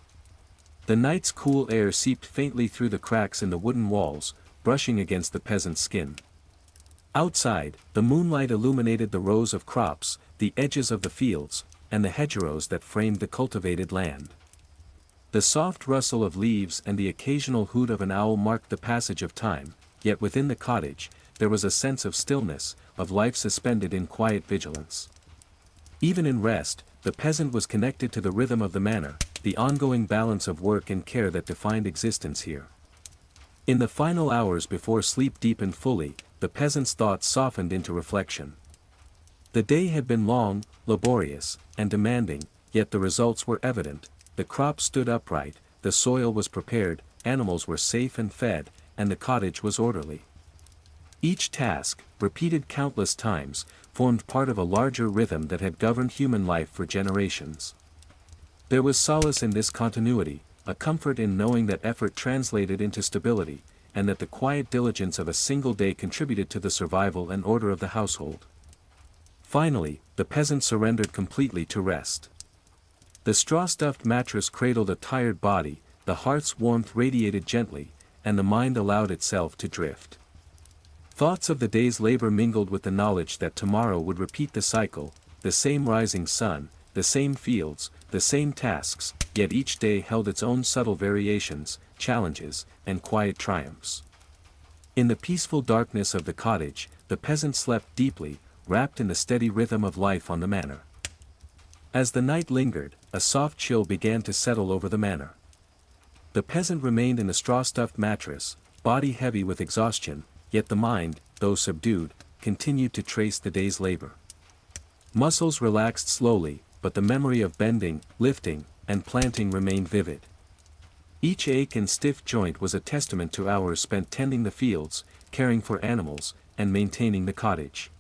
S1: The night's cool air seeped faintly through the cracks in the wooden walls, brushing against the peasant's skin. Outside, the moonlight illuminated the rows of crops, the edges of the fields, and the hedgerows that framed the cultivated land. The soft rustle of leaves and the occasional hoot of an owl marked the passage of time, yet within the cottage, there was a sense of stillness, of life suspended in quiet vigilance. Even in rest, the peasant was connected to the rhythm of the manor, the ongoing balance of work and care that defined existence here. In the final hours before sleep deepened fully, the peasant's thoughts softened into reflection. The day had been long, laborious, and demanding, yet the results were evident. The crops stood upright, the soil was prepared, animals were safe and fed, and the cottage was orderly. Each task, repeated countless times, formed part of a larger rhythm that had governed human life for generations. There was solace in this continuity, a comfort in knowing that effort translated into stability, and that the quiet diligence of a single day contributed to the survival and order of the household. Finally, the peasant surrendered completely to rest. The straw-stuffed mattress cradled a tired body, the hearth's warmth radiated gently, and the mind allowed itself to drift. Thoughts of the day's labor mingled with the knowledge that tomorrow would repeat the cycle, the same rising sun, the same fields, the same tasks, yet each day held its own subtle variations, challenges, and quiet triumphs. In the peaceful darkness of the cottage, the peasant slept deeply, wrapped in the steady rhythm of life on the manor. As the night lingered, a soft chill began to settle over the manor. The peasant remained in the straw-stuffed mattress, body heavy with exhaustion, yet the mind, though subdued, continued to trace the day's labor. Muscles relaxed slowly, but the memory of bending, lifting, and planting remained vivid. Each ache and stiff joint was a testament to hours spent tending the fields, caring for animals, and maintaining the cottage.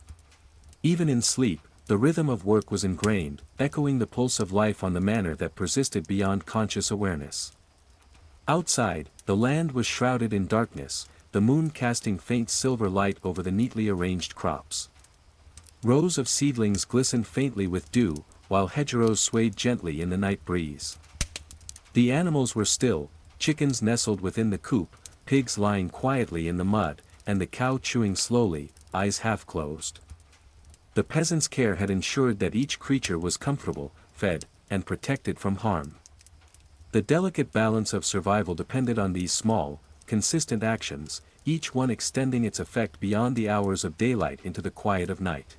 S1: Even in sleep, the rhythm of work was ingrained, echoing the pulse of life on the manor that persisted beyond conscious awareness. Outside, the land was shrouded in darkness, the moon casting faint silver light over the neatly arranged crops. Rows of seedlings glistened faintly with dew, while hedgerows swayed gently in the night breeze. The animals were still, chickens nestled within the coop, pigs lying quietly in the mud, and the cow chewing slowly, eyes half closed. The peasant's care had ensured that each creature was comfortable, fed, and protected from harm. The delicate balance of survival depended on these small, consistent actions, each one extending its effect beyond the hours of daylight into the quiet of night.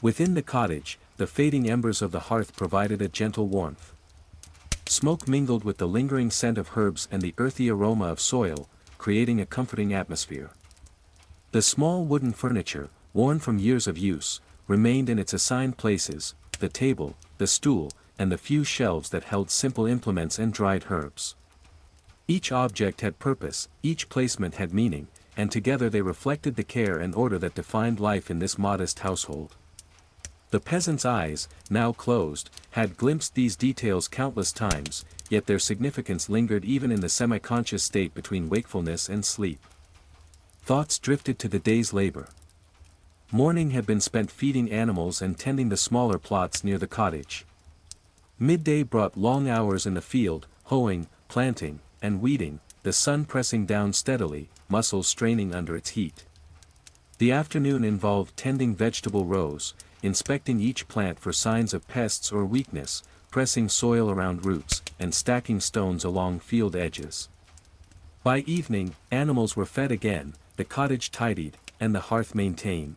S1: Within the cottage, the fading embers of the hearth provided a gentle warmth. Smoke mingled with the lingering scent of herbs and the earthy aroma of soil, creating a comforting atmosphere. The small wooden furniture, worn from years of use, remained in its assigned places, the table, the stool, and the few shelves that held simple implements and dried herbs. Each object had purpose, each placement had meaning, and together they reflected the care and order that defined life in this modest household. The peasant's eyes, now closed, had glimpsed these details countless times, yet their significance lingered even in the semi-conscious state between wakefulness and sleep. Thoughts drifted to the day's labor. Morning had been spent feeding animals and tending the smaller plots near the cottage. Midday brought long hours in the field, hoeing, planting, and weeding, the sun pressing down steadily, muscles straining under its heat. The afternoon involved tending vegetable rows, inspecting each plant for signs of pests or weakness, pressing soil around roots, and stacking stones along field edges. By evening, animals were fed again, the cottage tidied, and the hearth maintained.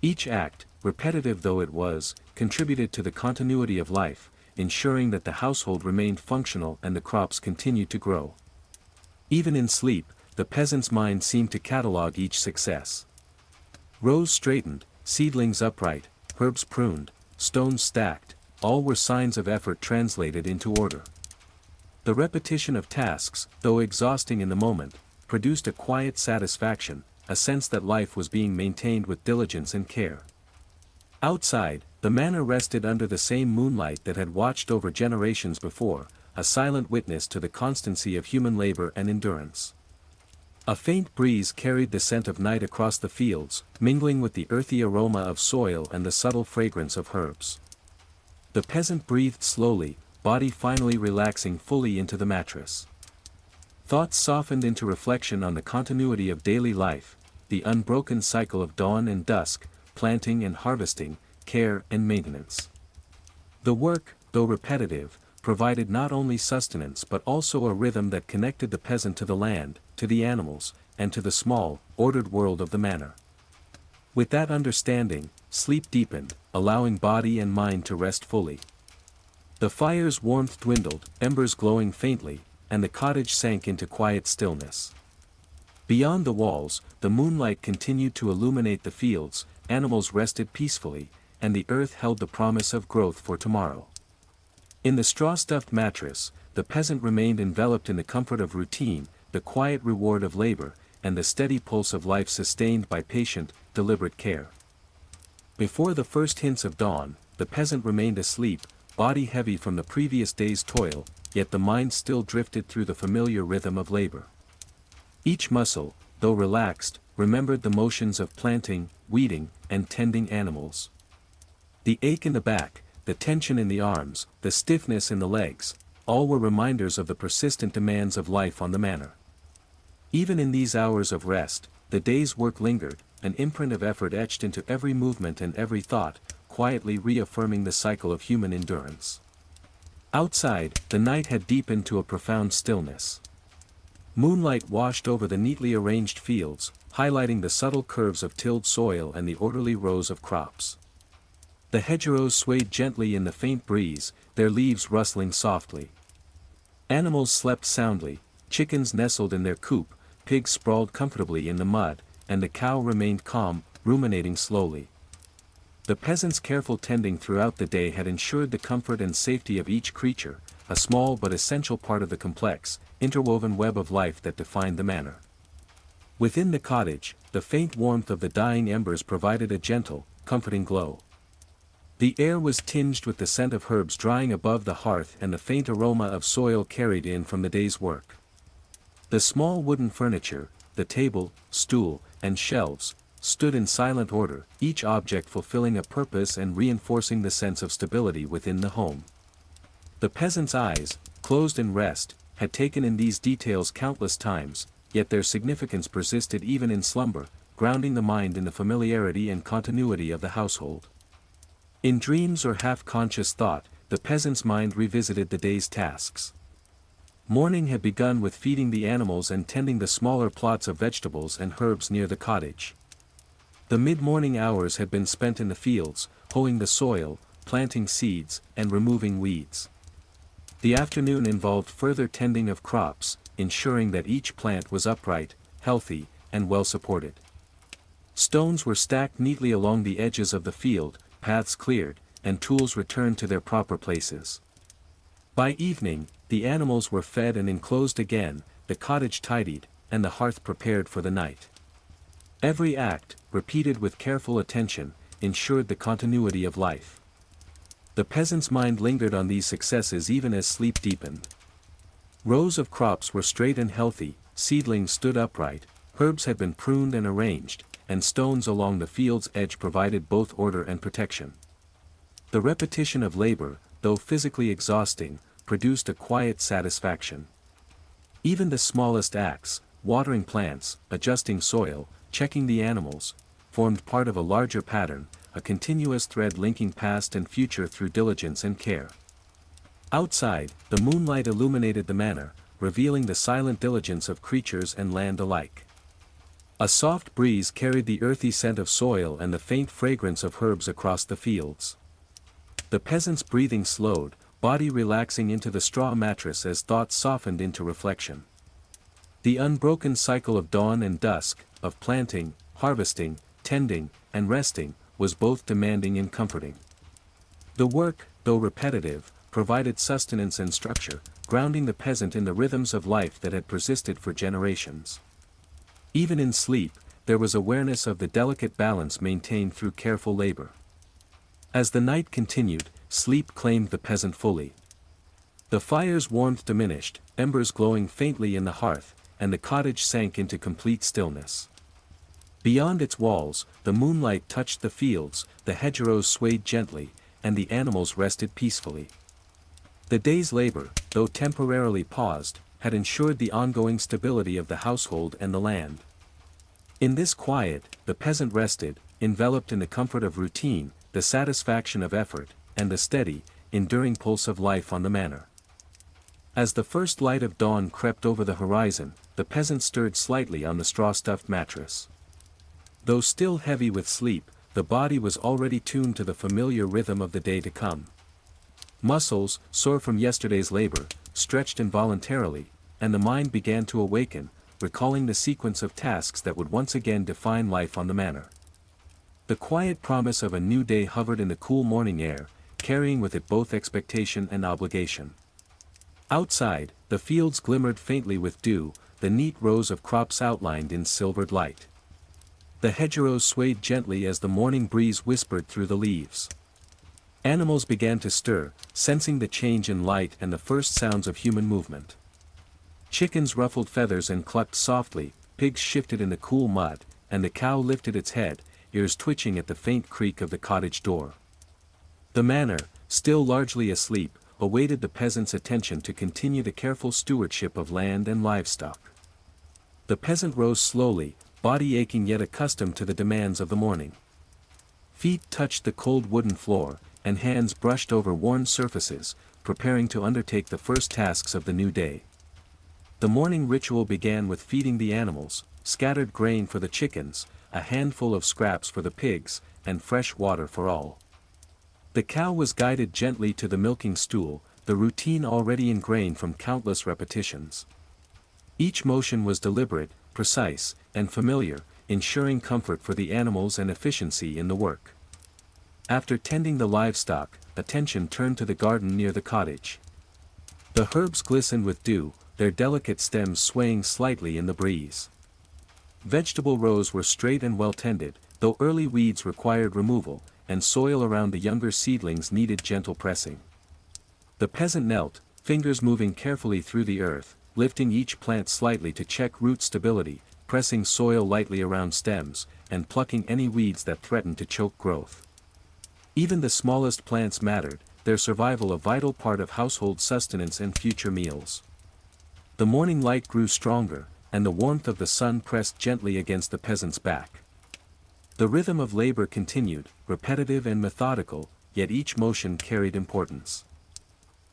S1: Each act, repetitive though it was, contributed to the continuity of life, ensuring that the household remained functional and the crops continued to grow. Even in sleep, the peasant's mind seemed to catalogue each success. Rows straightened, seedlings upright, herbs pruned, stones stacked, all were signs of effort translated into order. The repetition of tasks, though exhausting in the moment, produced a quiet satisfaction, a sense that life was being maintained with diligence and care. Outside, the manor rested under the same moonlight that had watched over generations before, a silent witness to the constancy of human labor and endurance. A faint breeze carried the scent of night across the fields, mingling with the earthy aroma of soil and the subtle fragrance of herbs. The peasant breathed slowly, body finally relaxing fully into the mattress. Thoughts softened into reflection on the continuity of daily life, the unbroken cycle of dawn and dusk, planting and harvesting, care and maintenance. The work, though repetitive, provided not only sustenance but also a rhythm that connected the peasant to the land, to the animals, and to the small, ordered world of the manor. With that understanding, sleep deepened, allowing body and mind to rest fully. The fire's warmth dwindled, embers glowing faintly, and the cottage sank into quiet stillness. Beyond the walls, the moonlight continued to illuminate the fields, animals rested peacefully, and the earth held the promise of growth for tomorrow. In the straw-stuffed mattress, the peasant remained enveloped in the comfort of routine, the quiet reward of labor, and the steady pulse of life sustained by patient, deliberate care. Before the first hints of dawn, the peasant remained asleep, body heavy from the previous day's toil, yet the mind still drifted through the familiar rhythm of labor. Each muscle, though relaxed, remembered the motions of planting, weeding, and tending animals. The ache in the back, the tension in the arms, the stiffness in the legs, all were reminders of the persistent demands of life on the manor. Even in these hours of rest, the day's work lingered, an imprint of effort etched into every movement and every thought, quietly reaffirming the cycle of human endurance. Outside, the night had deepened to a profound stillness. Moonlight washed over the neatly arranged fields, highlighting the subtle curves of tilled soil and the orderly rows of crops. The hedgerows swayed gently in the faint breeze, their leaves rustling softly. Animals slept soundly, chickens nestled in their coop, pigs sprawled comfortably in the mud, and the cow remained calm, ruminating slowly. The peasant's careful tending throughout the day had ensured the comfort and safety of each creature, a small but essential part of the complex, interwoven web of life that defined the manor. Within the cottage, the faint warmth of the dying embers provided a gentle, comforting glow. The air was tinged with the scent of herbs drying above the hearth and the faint aroma of soil carried in from the day's work. The small wooden furniture, the table, stool, and shelves, stood in silent order, each object fulfilling a purpose and reinforcing the sense of stability within the home. The peasant's eyes, closed in rest, had taken in these details countless times, yet their significance persisted even in slumber, grounding the mind in the familiarity and continuity of the household. In dreams or half-conscious thought, the peasant's mind revisited the day's tasks. Morning had begun with feeding the animals and tending the smaller plots of vegetables and herbs near the cottage. The mid-morning hours had been spent in the fields, hoeing the soil, planting seeds, and removing weeds. The afternoon involved further tending of crops, ensuring that each plant was upright, healthy, and well supported. Stones were stacked neatly along the edges of the field, paths cleared, and tools returned to their proper places. By evening, the animals were fed and enclosed again, the cottage tidied, and the hearth prepared for the night. Every act, repeated with careful attention, ensured the continuity of life. The peasant's mind lingered on these successes even as sleep deepened. Rows of crops were straight and healthy, seedlings stood upright, herbs had been pruned and arranged, and stones along the field's edge provided both order and protection. The repetition of labor, though physically exhausting, produced a quiet satisfaction. Even the smallest acts, watering plants, adjusting soil, checking the animals, formed part of a larger pattern, a continuous thread linking past and future through diligence and care. Outside, the moonlight illuminated the manor, revealing the silent diligence of creatures and land alike. A soft breeze carried the earthy scent of soil and the faint fragrance of herbs across the fields. The peasant's breathing slowed, body relaxing into the straw mattress as thoughts softened into reflection. The unbroken cycle of dawn and dusk, of planting, harvesting, tending, and resting, was both demanding and comforting. The work, though repetitive, provided sustenance and structure, grounding the peasant in the rhythms of life that had persisted for generations. Even in sleep, there was awareness of the delicate balance maintained through careful labor. As the night continued, sleep claimed the peasant fully. The fire's warmth diminished, embers glowing faintly in the hearth, and the cottage sank into complete stillness. Beyond its walls, the moonlight touched the fields, the hedgerows swayed gently, and the animals rested peacefully. The day's labor, though temporarily paused, had ensured the ongoing stability of the household and the land. In this quiet, the peasant rested, enveloped in the comfort of routine, the satisfaction of effort, and the steady, enduring pulse of life on the manor. As the first light of dawn crept over the horizon, the peasant stirred slightly on the straw-stuffed mattress. Though still heavy with sleep, the body was already tuned to the familiar rhythm of the day to come. Muscles, sore from yesterday's labor, stretched involuntarily, and the mind began to awaken, recalling the sequence of tasks that would once again define life on the manor. The quiet promise of a new day hovered in the cool morning air, carrying with it both expectation and obligation. Outside, the fields glimmered faintly with dew, the neat rows of crops outlined in silvered light. The hedgerows swayed gently as the morning breeze whispered through the leaves. Animals began to stir, sensing the change in light and the first sounds of human movement. Chickens ruffled feathers and clucked softly, pigs shifted in the cool mud, and the cow lifted its head, ears twitching at the faint creak of the cottage door. The manor, still largely asleep, awaited the peasant's attention to continue the careful stewardship of land and livestock. The peasant rose slowly, body aching yet accustomed to the demands of the morning. Feet touched the cold wooden floor, and hands brushed over worn surfaces, preparing to undertake the first tasks of the new day. The morning ritual began with feeding the animals, scattered grain for the chickens, a handful of scraps for the pigs, and fresh water for all. The cow was guided gently to the milking stool, the routine already ingrained from countless repetitions. Each motion was deliberate, precise, and familiar, ensuring comfort for the animals and efficiency in the work. After tending the livestock, attention turned to the garden near the cottage. The herbs glistened with dew, their delicate stems swaying slightly in the breeze. Vegetable rows were straight and well tended, though early weeds required removal, and soil around the younger seedlings needed gentle pressing. The peasant knelt, fingers moving carefully through the earth, lifting each plant slightly to check root stability, pressing soil lightly around stems, and plucking any weeds that threatened to choke growth. Even the smallest plants mattered, their survival a vital part of household sustenance and future meals. The morning light grew stronger, and the warmth of the sun pressed gently against the peasant's back. The rhythm of labor continued, repetitive and methodical, yet each motion carried importance.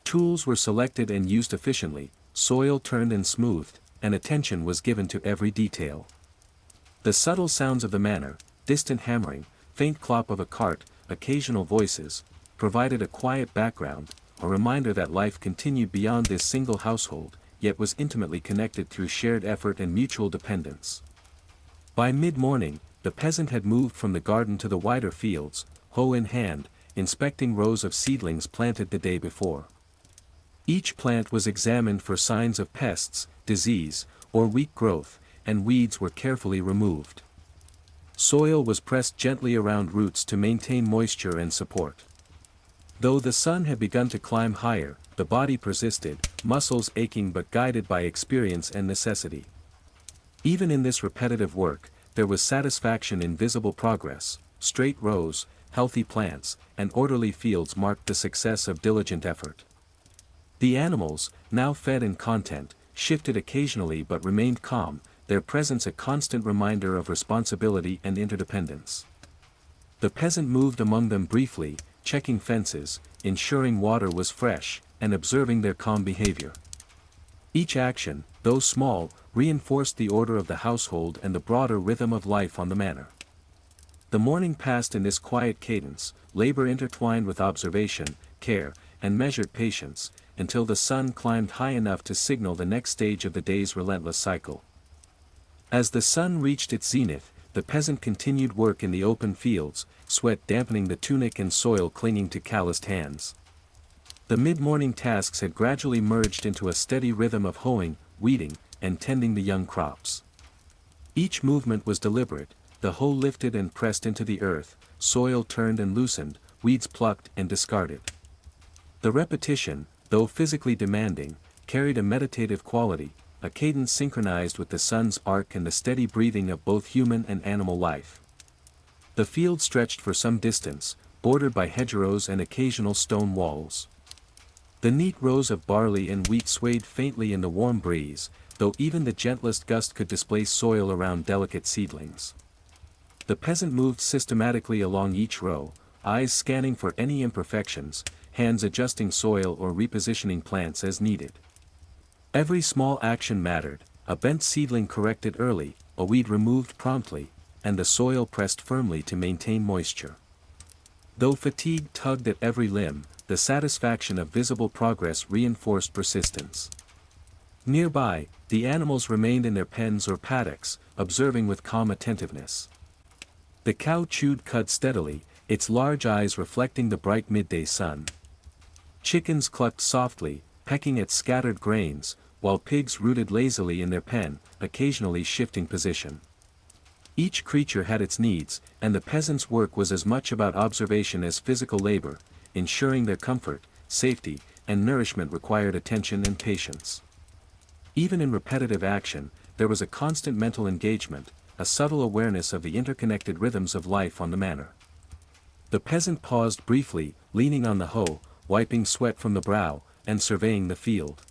S1: Tools were selected and used efficiently, soil turned and smoothed, and attention was given to every detail. The subtle sounds of the manor, distant hammering, faint clop of a cart, occasional voices, provided a quiet background, a reminder that life continued beyond this single household, yet was intimately connected through shared effort and mutual dependence. By mid-morning, the peasant had moved from the garden to the wider fields, hoe in hand, inspecting rows of seedlings planted the day before. Each plant was examined for signs of pests, disease, or weak growth, and weeds were carefully removed. Soil was pressed gently around roots to maintain moisture and support. Though the sun had begun to climb higher, the body persisted, muscles aching but guided by experience and necessity. Even in this repetitive work, there was satisfaction in visible progress. Straight rows, healthy plants, and orderly fields marked the success of diligent effort. The animals, now fed and content, shifted occasionally but remained calm, their presence a constant reminder of responsibility and interdependence. The peasant moved among them briefly, checking fences, ensuring water was fresh, and observing their calm behavior. Each action, though small, reinforced the order of the household and the broader rhythm of life on the manor. The morning passed in this quiet cadence, labor intertwined with observation, care, and measured patience, until the sun climbed high enough to signal the next stage of the day's relentless cycle. As the sun reached its zenith, the peasant continued work in the open fields, sweat dampening the tunic and soil clinging to calloused hands. The mid-morning tasks had gradually merged into a steady rhythm of hoeing, weeding, and tending the young crops. Each movement was deliberate, the hoe lifted and pressed into the earth, soil turned and loosened, weeds plucked and discarded. The repetition, though physically demanding, carried a meditative quality, a cadence synchronized with the sun's arc and the steady breathing of both human and animal life. The field stretched for some distance, bordered by hedgerows and occasional stone walls. The neat rows of barley and wheat swayed faintly in the warm breeze, though even the gentlest gust could displace soil around delicate seedlings. The peasant moved systematically along each row, eyes scanning for any imperfections, hands adjusting soil or repositioning plants as needed. Every small action mattered, a bent seedling corrected early, a weed removed promptly, and the soil pressed firmly to maintain moisture. Though fatigue tugged at every limb, the satisfaction of visible progress reinforced persistence. Nearby, the animals remained in their pens or paddocks, observing with calm attentiveness. The cow chewed cud steadily, its large eyes reflecting the bright midday sun. Chickens clucked softly, pecking at scattered grains, while pigs rooted lazily in their pen, occasionally shifting position. Each creature had its needs, and the peasant's work was as much about observation as physical labor, ensuring their comfort, safety, and nourishment required attention and patience. Even in repetitive action, there was a constant mental engagement, a subtle awareness of the interconnected rhythms of life on the manor. The peasant paused briefly, leaning on the hoe, wiping sweat from the brow, and surveying the field.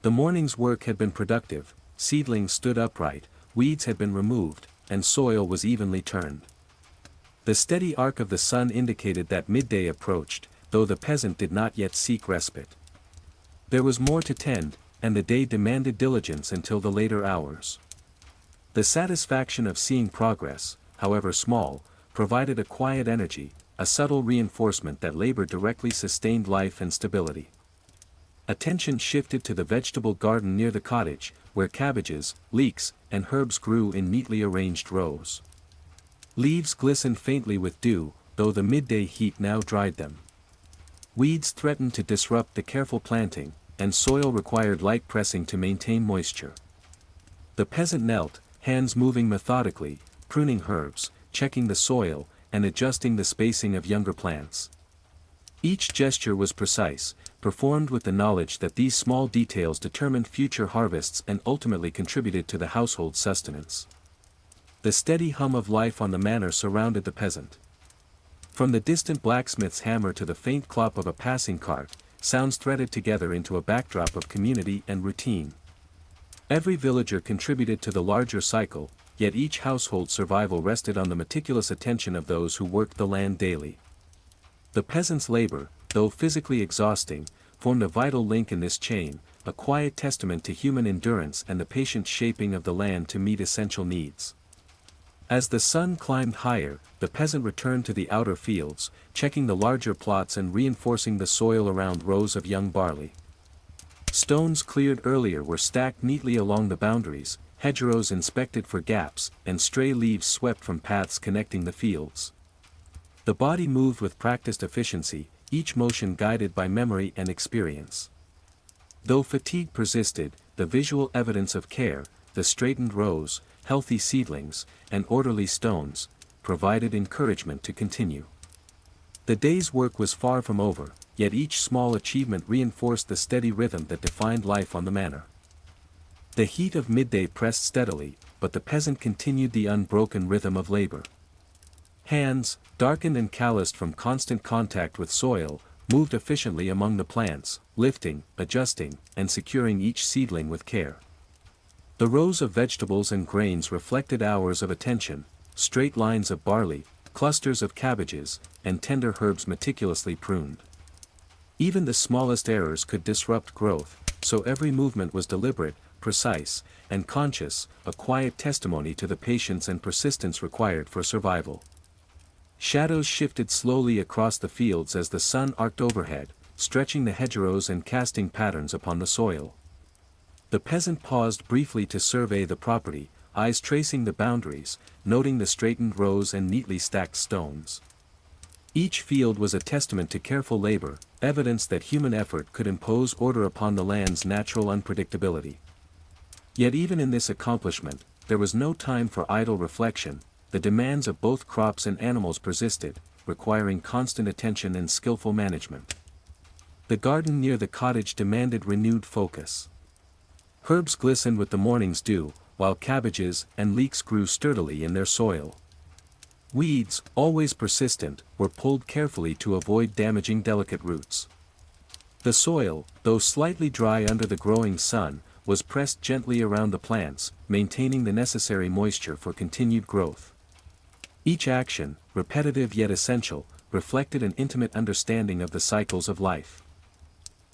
S1: The morning's work had been productive, seedlings stood upright, weeds had been removed, and soil was evenly turned. The steady arc of the sun indicated that midday approached, though the peasant did not yet seek respite. There was more to tend, and the day demanded diligence until the later hours. The satisfaction of seeing progress, however small, provided a quiet energy, a subtle reinforcement that labor directly sustained life and stability. Attention shifted to the vegetable garden near the cottage, where cabbages, leeks, and herbs grew in neatly arranged rows. Leaves glistened faintly with dew, though the midday heat now dried them. Weeds threatened to disrupt the careful planting, and soil required light pressing to maintain moisture. The peasant knelt, hands moving methodically, pruning herbs, checking the soil, and adjusting the spacing of younger plants. Each gesture was precise, performed with the knowledge that these small details determined future harvests and ultimately contributed to the household's sustenance. The steady hum of life on the manor surrounded the peasant. From the distant blacksmith's hammer to the faint clop of a passing cart, sounds threaded together into a backdrop of community and routine. Every villager contributed to the larger cycle, yet each household's survival rested on the meticulous attention of those who worked the land daily. The peasant's labor, though physically exhausting, formed a vital link in this chain, a quiet testament to human endurance and the patient shaping of the land to meet essential needs. As the sun climbed higher, the peasant returned to the outer fields, checking the larger plots and reinforcing the soil around rows of young barley. Stones cleared earlier were stacked neatly along the boundaries, hedgerows inspected for gaps, and stray leaves swept from paths connecting the fields. The body moved with practiced efficiency, each motion guided by memory and experience. Though fatigue persisted, the visual evidence of care, the straightened rows, healthy seedlings, and orderly stones, provided encouragement to continue. The day's work was far from over, yet each small achievement reinforced the steady rhythm that defined life on the manor. The heat of midday pressed steadily, but the peasant continued the unbroken rhythm of labor. Hands, darkened and calloused from constant contact with soil, moved efficiently among the plants, lifting, adjusting, and securing each seedling with care. The rows of vegetables and grains reflected hours of attention, straight lines of barley, clusters of cabbages, and tender herbs meticulously pruned. Even the smallest errors could disrupt growth, so every movement was deliberate, precise, and conscious, a quiet testimony to the patience and persistence required for survival. Shadows shifted slowly across the fields as the sun arced overhead, stretching the hedgerows and casting patterns upon the soil. The peasant paused briefly to survey the property, eyes tracing the boundaries, noting the straightened rows and neatly stacked stones. Each field was a testament to careful labor, evidence that human effort could impose order upon the land's natural unpredictability. Yet even in this accomplishment, there was no time for idle reflection. The demands of both crops and animals persisted, requiring constant attention and skillful management. The garden near the cottage demanded renewed focus. Herbs glistened with the morning's dew, while cabbages and leeks grew sturdily in their soil. Weeds, always persistent, were pulled carefully to avoid damaging delicate roots. The soil, though slightly dry under the growing sun, was pressed gently around the plants, maintaining the necessary moisture for continued growth. Each action, repetitive yet essential, reflected an intimate understanding of the cycles of life.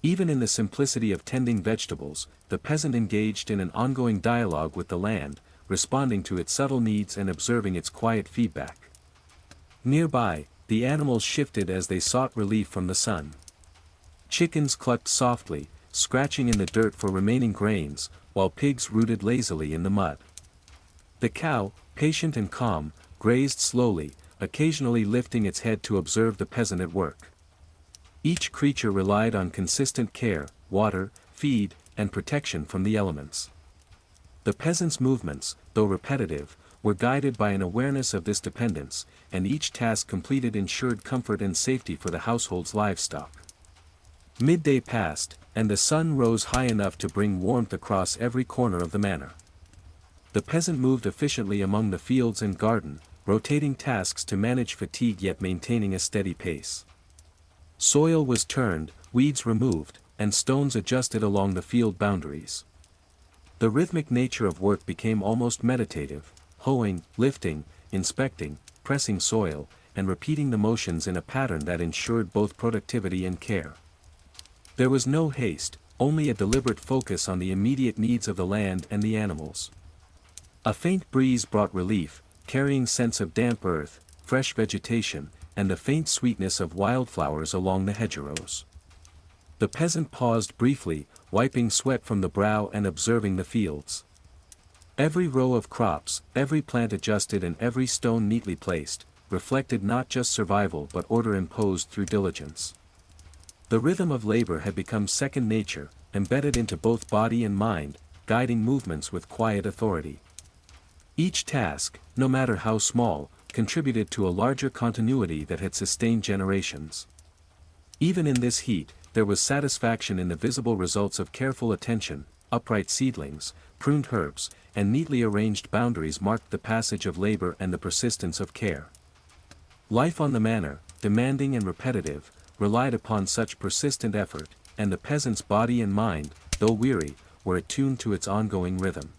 S1: Even in the simplicity of tending vegetables, the peasant engaged in an ongoing dialogue with the land, responding to its subtle needs and observing its quiet feedback. Nearby, the animals shifted as they sought relief from the sun. Chickens clucked softly, scratching in the dirt for remaining grains, while pigs rooted lazily in the mud. The cow, patient and calm, grazed slowly, occasionally lifting its head to observe the peasant at work. Each creature relied on consistent care, water, feed, and protection from the elements. The peasant's movements, though repetitive, were guided by an awareness of this dependence, and each task completed ensured comfort and safety for the household's livestock. Midday passed, and the sun rose high enough to bring warmth across every corner of the manor. The peasant moved efficiently among the fields and garden, rotating tasks to manage fatigue yet maintaining a steady pace. Soil was turned, weeds removed, and stones adjusted along the field boundaries. The rhythmic nature of work became almost meditative, hoeing, lifting, inspecting, pressing soil, and repeating the motions in a pattern that ensured both productivity and care. There was no haste, only a deliberate focus on the immediate needs of the land and the animals. A faint breeze brought relief, carrying scents of damp earth, fresh vegetation, and the faint sweetness of wildflowers along the hedgerows. The peasant paused briefly, wiping sweat from the brow and observing the fields. Every row of crops, every plant adjusted and every stone neatly placed, reflected not just survival but order imposed through diligence. The rhythm of labor had become second nature, embedded into both body and mind, guiding movements with quiet authority. Each task, no matter how small, contributed to a larger continuity that had sustained generations. Even in this heat, there was satisfaction in the visible results of careful attention. Upright seedlings, pruned herbs, and neatly arranged boundaries marked the passage of labor and the persistence of care. Life on the manor, demanding and repetitive, relied upon such persistent effort, and the peasant's body and mind, though weary, were attuned to its ongoing rhythm.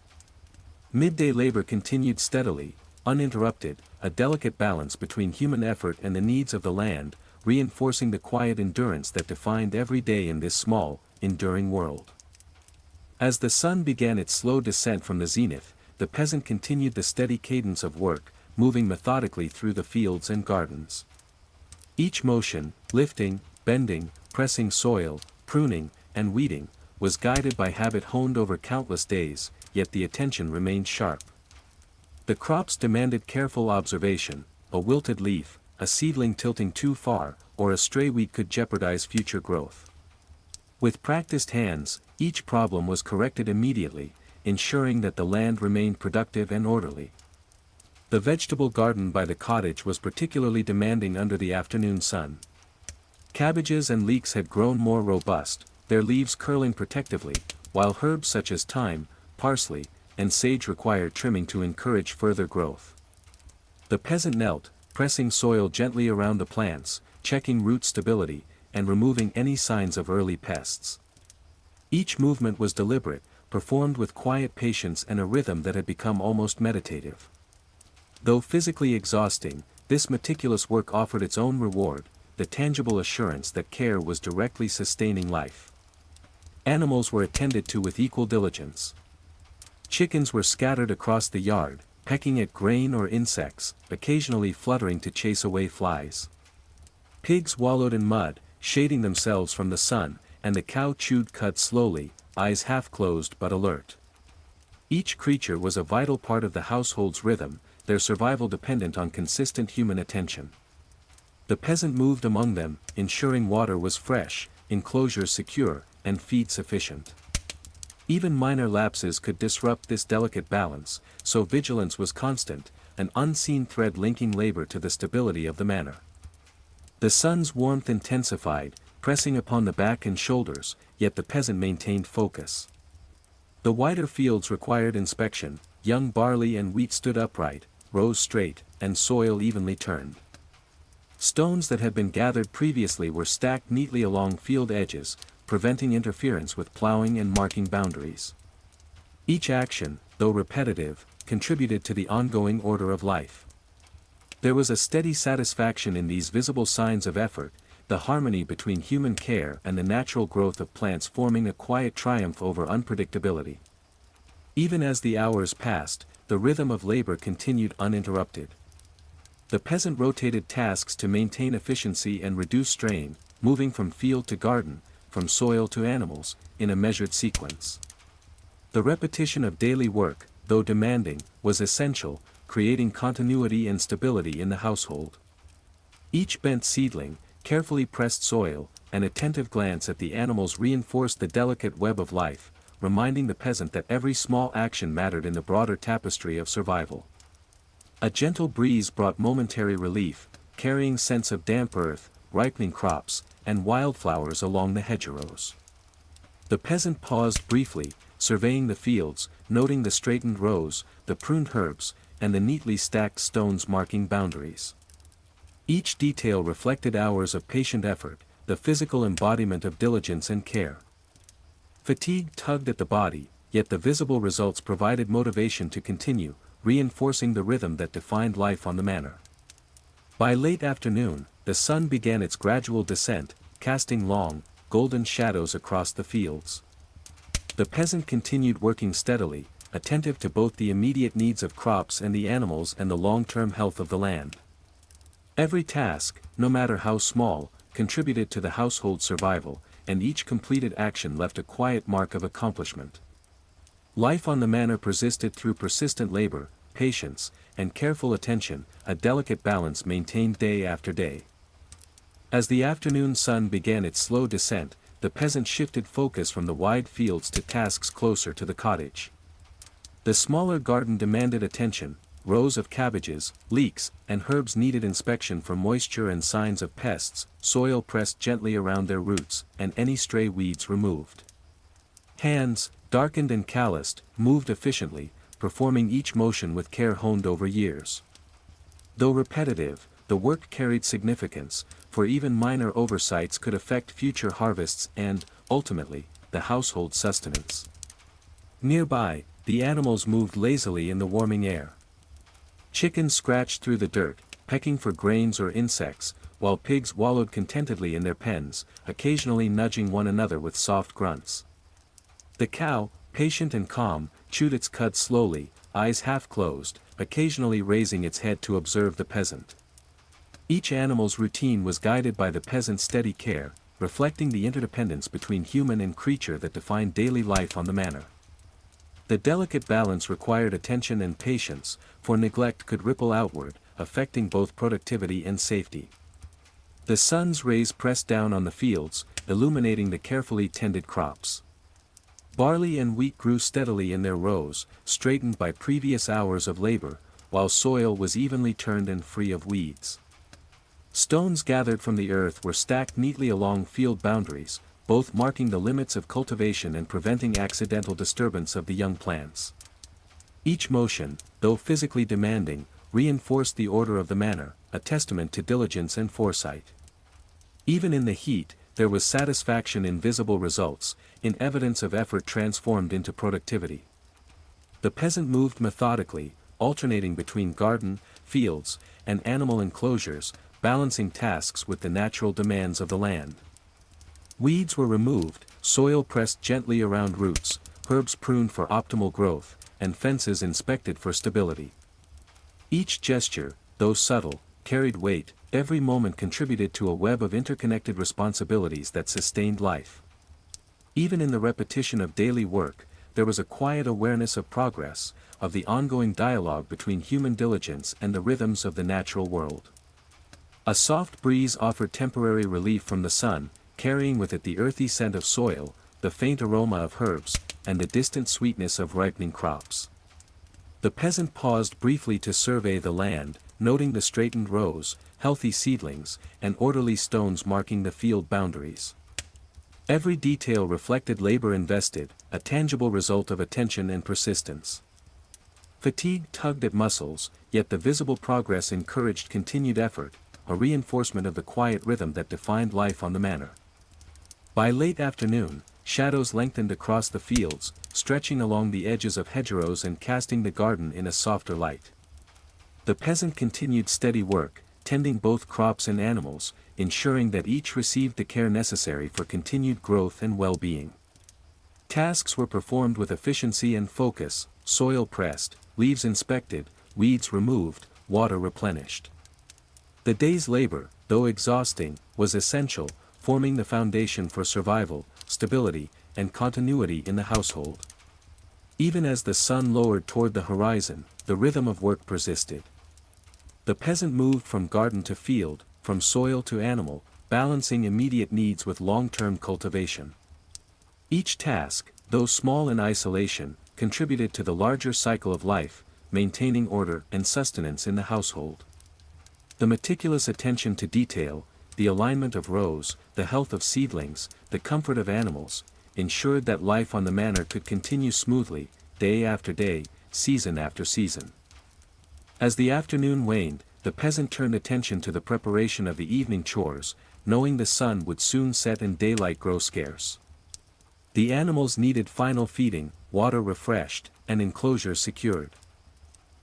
S1: Midday labor continued steadily, uninterrupted, a delicate balance between human effort and the needs of the land, reinforcing the quiet endurance that defined every day in this small, enduring world. As the sun began its slow descent from the zenith, the peasant continued the steady cadence of work, moving methodically through the fields and gardens. Each motion, lifting, bending, pressing soil, pruning, and weeding, was guided by habit honed over countless days, yet the attention remained sharp. The crops demanded careful observation. A wilted leaf, a seedling tilting too far, or a stray weed could jeopardize future growth. With practiced hands, each problem was corrected immediately, ensuring that the land remained productive and orderly. The vegetable garden by the cottage was particularly demanding under the afternoon sun. Cabbages and leeks had grown more robust, their leaves curling protectively, while herbs such as thyme, parsley, and sage required trimming to encourage further growth. The peasant knelt, pressing soil gently around the plants, checking root stability, and removing any signs of early pests. Each movement was deliberate, performed with quiet patience and a rhythm that had become almost meditative. Though physically exhausting, this meticulous work offered its own reward, the tangible assurance that care was directly sustaining life. Animals were attended to with equal diligence. Chickens were scattered across the yard, pecking at grain or insects, occasionally fluttering to chase away flies. Pigs wallowed in mud, shading themselves from the sun, and the cow chewed cud slowly, eyes half closed but alert. Each creature was a vital part of the household's rhythm, their survival dependent on consistent human attention. The peasant moved among them, ensuring water was fresh, enclosures secure, and feed sufficient. Even minor lapses could disrupt this delicate balance, so vigilance was constant, an unseen thread linking labor to the stability of the manor. The sun's warmth intensified, pressing upon the back and shoulders, yet the peasant maintained focus. The wider fields required inspection. Young barley and wheat stood upright, rows straight, and soil evenly turned. Stones that had been gathered previously were stacked neatly along field edges, preventing interference with plowing and marking boundaries. Each action, though repetitive, contributed to the ongoing order of life. There was a steady satisfaction in these visible signs of effort, the harmony between human care and the natural growth of plants forming a quiet triumph over unpredictability. Even as the hours passed, the rhythm of labor continued uninterrupted. The peasant rotated tasks to maintain efficiency and reduce strain, moving from field to garden, from soil to animals, in a measured sequence. The repetition of daily work, though demanding, was essential, creating continuity and stability in the household. Each bent seedling, carefully pressed soil, and attentive glance at the animals reinforced the delicate web of life, reminding the peasant that every small action mattered in the broader tapestry of survival. A gentle breeze brought momentary relief, carrying scents of damp earth, ripening crops, and wildflowers along the hedgerows. The peasant paused briefly, surveying the fields, noting the straightened rows, the pruned herbs, and the neatly stacked stones marking boundaries. Each detail reflected hours of patient effort, the physical embodiment of diligence and care. Fatigue tugged at the body, yet the visible results provided motivation to continue, reinforcing the rhythm that defined life on the manor. By late afternoon, the sun began its gradual descent, casting long, golden shadows across the fields. The peasant continued working steadily, attentive to both the immediate needs of crops and the animals and the long-term health of the land. Every task, no matter how small, contributed to the household's survival, and each completed action left a quiet mark of accomplishment. Life on the manor persisted through persistent labor, patience, and careful attention, a delicate balance maintained day after day. As the afternoon sun began its slow descent, the peasant shifted focus from the wide fields to tasks closer to the cottage. The smaller garden demanded attention, rows of cabbages, leeks, and herbs needed inspection for moisture and signs of pests, soil pressed gently around their roots, and any stray weeds removed. Hands, darkened and calloused, moved efficiently, performing each motion with care honed over years. Though repetitive, the work carried significance, for even minor oversights could affect future harvests and, ultimately, the household's sustenance. Nearby, the animals moved lazily in the warming air. Chickens scratched through the dirt, pecking for grains or insects, while pigs wallowed contentedly in their pens, occasionally nudging one another with soft grunts. The cow, patient and calm, chewed its cud slowly, eyes half closed, occasionally raising its head to observe the peasant. Each animal's routine was guided by the peasant's steady care, reflecting the interdependence between human and creature that defined daily life on the manor. The delicate balance required attention and patience, for neglect could ripple outward, affecting both productivity and safety. The sun's rays pressed down on the fields, illuminating the carefully tended crops. Barley and wheat grew steadily in their rows, straightened by previous hours of labor, while soil was evenly turned and free of weeds. Stones gathered from the earth were stacked neatly along field boundaries, both marking the limits of cultivation and preventing accidental disturbance of the young plants. Each motion, though physically demanding, reinforced the order of the manor, a testament to diligence and foresight. Even in the heat, there was satisfaction in visible results, in evidence of effort transformed into productivity. The peasant moved methodically, alternating between garden, fields, and animal enclosures, balancing tasks with the natural demands of the land. Weeds were removed, soil pressed gently around roots, herbs pruned for optimal growth, and fences inspected for stability. Each gesture, though subtle, carried weight, every moment contributed to a web of interconnected responsibilities that sustained life. Even in the repetition of daily work, there was a quiet awareness of progress, of the ongoing dialogue between human diligence and the rhythms of the natural world. A soft breeze offered temporary relief from the sun, carrying with it the earthy scent of soil, the faint aroma of herbs, and the distant sweetness of ripening crops. The peasant paused briefly to survey the land, noting the straightened rows, healthy seedlings, and orderly stones marking the field boundaries. Every detail reflected labor invested, a tangible result of attention and persistence. Fatigue tugged at muscles, yet the visible progress encouraged continued effort, a reinforcement of the quiet rhythm that defined life on the manor. By late afternoon, shadows lengthened across the fields, stretching along the edges of hedgerows and casting the garden in a softer light. The peasant continued steady work, tending both crops and animals, ensuring that each received the care necessary for continued growth and well-being. Tasks were performed with efficiency and focus, soil pressed, leaves inspected, weeds removed, water replenished. The day's labor, though exhausting, was essential, forming the foundation for survival, stability, and continuity in the household. Even as the sun lowered toward the horizon, the rhythm of work persisted. The peasant moved from garden to field, from soil to animal, balancing immediate needs with long-term cultivation. Each task, though small in isolation, contributed to the larger cycle of life, maintaining order and sustenance in the household. The meticulous attention to detail, the alignment of rows, the health of seedlings, the comfort of animals, ensured that life on the manor could continue smoothly, day after day, season after season. As the afternoon waned, the peasant turned attention to the preparation of the evening chores, knowing the sun would soon set and daylight grow scarce. The animals needed final feeding, water refreshed, and enclosures secured.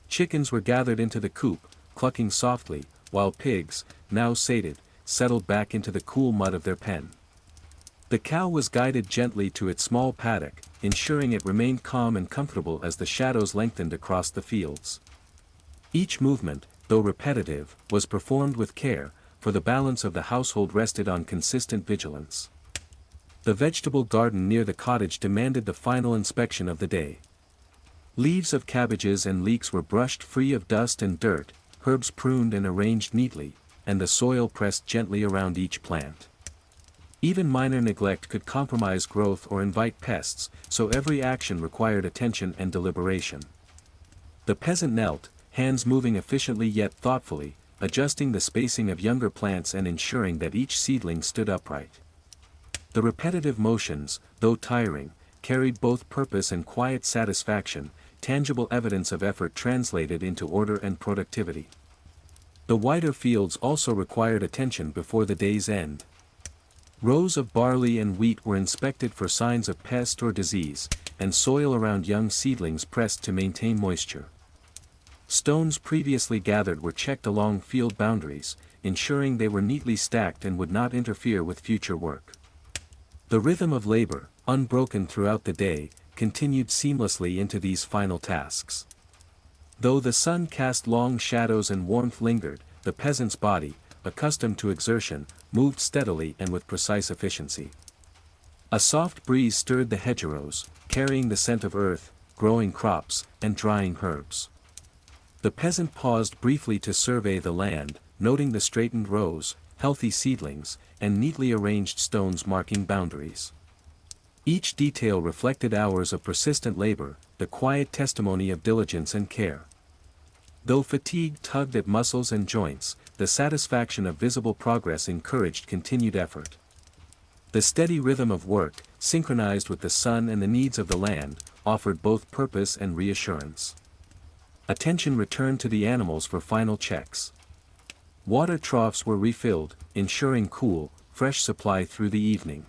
S1: Chickens were gathered into the coop, clucking softly, while pigs, now sated, settled back into the cool mud of their pen. The cow was guided gently to its small paddock, ensuring it remained calm and comfortable as the shadows lengthened across the fields. Each movement, though repetitive, was performed with care, for the balance of the household rested on consistent vigilance. The vegetable garden near the cottage demanded the final inspection of the day. Leaves of cabbages and leeks were brushed free of dust and dirt, herbs pruned and arranged neatly, and the soil pressed gently around each plant. Even minor neglect could compromise growth or invite pests, so every action required attention and deliberation. The peasant knelt, hands moving efficiently yet thoughtfully, adjusting the spacing of younger plants and ensuring that each seedling stood upright. The repetitive motions, though tiring, carried both purpose and quiet satisfaction, tangible evidence of effort translated into order and productivity. The wider fields also required attention before the day's end. Rows of barley and wheat were inspected for signs of pest or disease, and soil around young seedlings pressed to maintain moisture. Stones previously gathered were checked along field boundaries, ensuring they were neatly stacked and would not interfere with future work. The rhythm of labor, unbroken throughout the day, continued seamlessly into these final tasks. Though the sun cast long shadows and warmth lingered, the peasant's body, accustomed to exertion, moved steadily and with precise efficiency. A soft breeze stirred the hedgerows, carrying the scent of earth, growing crops, and drying herbs. The peasant paused briefly to survey the land, noting the straightened rows, healthy seedlings, and neatly arranged stones marking boundaries. Each detail reflected hours of persistent labor, the quiet testimony of diligence and care. Though fatigue tugged at muscles and joints, the satisfaction of visible progress encouraged continued effort. The steady rhythm of work, synchronized with the sun and the needs of the land, offered both purpose and reassurance. Attention returned to the animals for final checks. Water troughs were refilled, ensuring cool, fresh supply through the evening.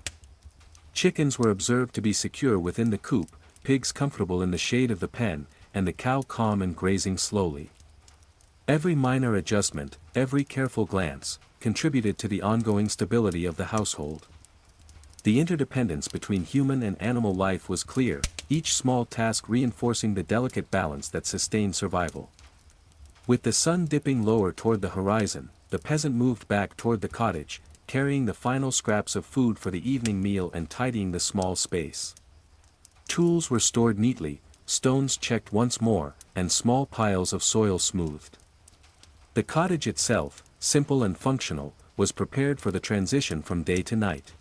S1: Chickens were observed to be secure within the coop, pigs comfortable in the shade of the pen, and the cow calm and grazing slowly. Every minor adjustment, every careful glance, contributed to the ongoing stability of the household. The interdependence between human and animal life was clear, each small task reinforcing the delicate balance that sustained survival. With the sun dipping lower toward the horizon, the peasant moved back toward the cottage, carrying the final scraps of food for the evening meal and tidying the small space. Tools were stored neatly, stones checked once more, and small piles of soil smoothed. The cottage itself, simple and functional, was prepared for the transition from day to night.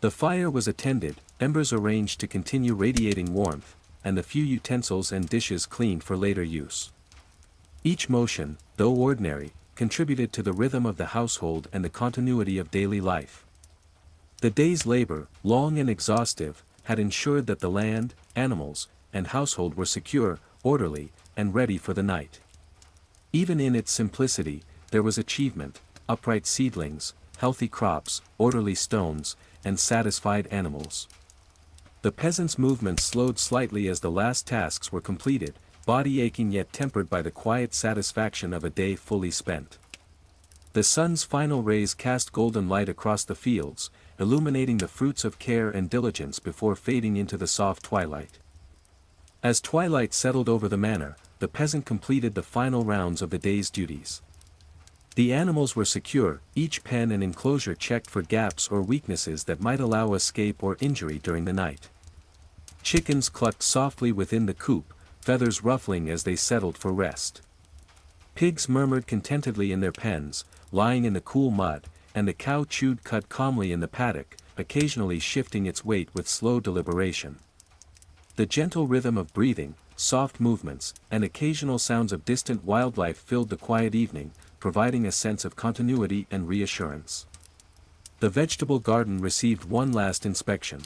S1: The fire was attended, embers arranged to continue radiating warmth, and the few utensils and dishes cleaned for later use. Each motion, though ordinary, contributed to the rhythm of the household and the continuity of daily life. The day's labor, long and exhaustive, had ensured that the land, animals, and household were secure, orderly, and ready for the night. Even in its simplicity, there was achievement: upright seedlings, healthy crops, orderly stones, and satisfied animals. The peasant's movements slowed slightly as the last tasks were completed, body aching yet tempered by the quiet satisfaction of a day fully spent. The sun's final rays cast golden light across the fields, illuminating the fruits of care and diligence before fading into the soft twilight. As twilight settled over the manor, the peasant completed the final rounds of the day's duties. The animals were secure, each pen and enclosure checked for gaps or weaknesses that might allow escape or injury during the night. Chickens clucked softly within the coop, feathers ruffling as they settled for rest. Pigs murmured contentedly in their pens, lying in the cool mud, and the cow chewed cud calmly in the paddock, occasionally shifting its weight with slow deliberation. The gentle rhythm of breathing, soft movements, and occasional sounds of distant wildlife filled the quiet evening, providing a sense of continuity and reassurance. The vegetable garden received one last inspection.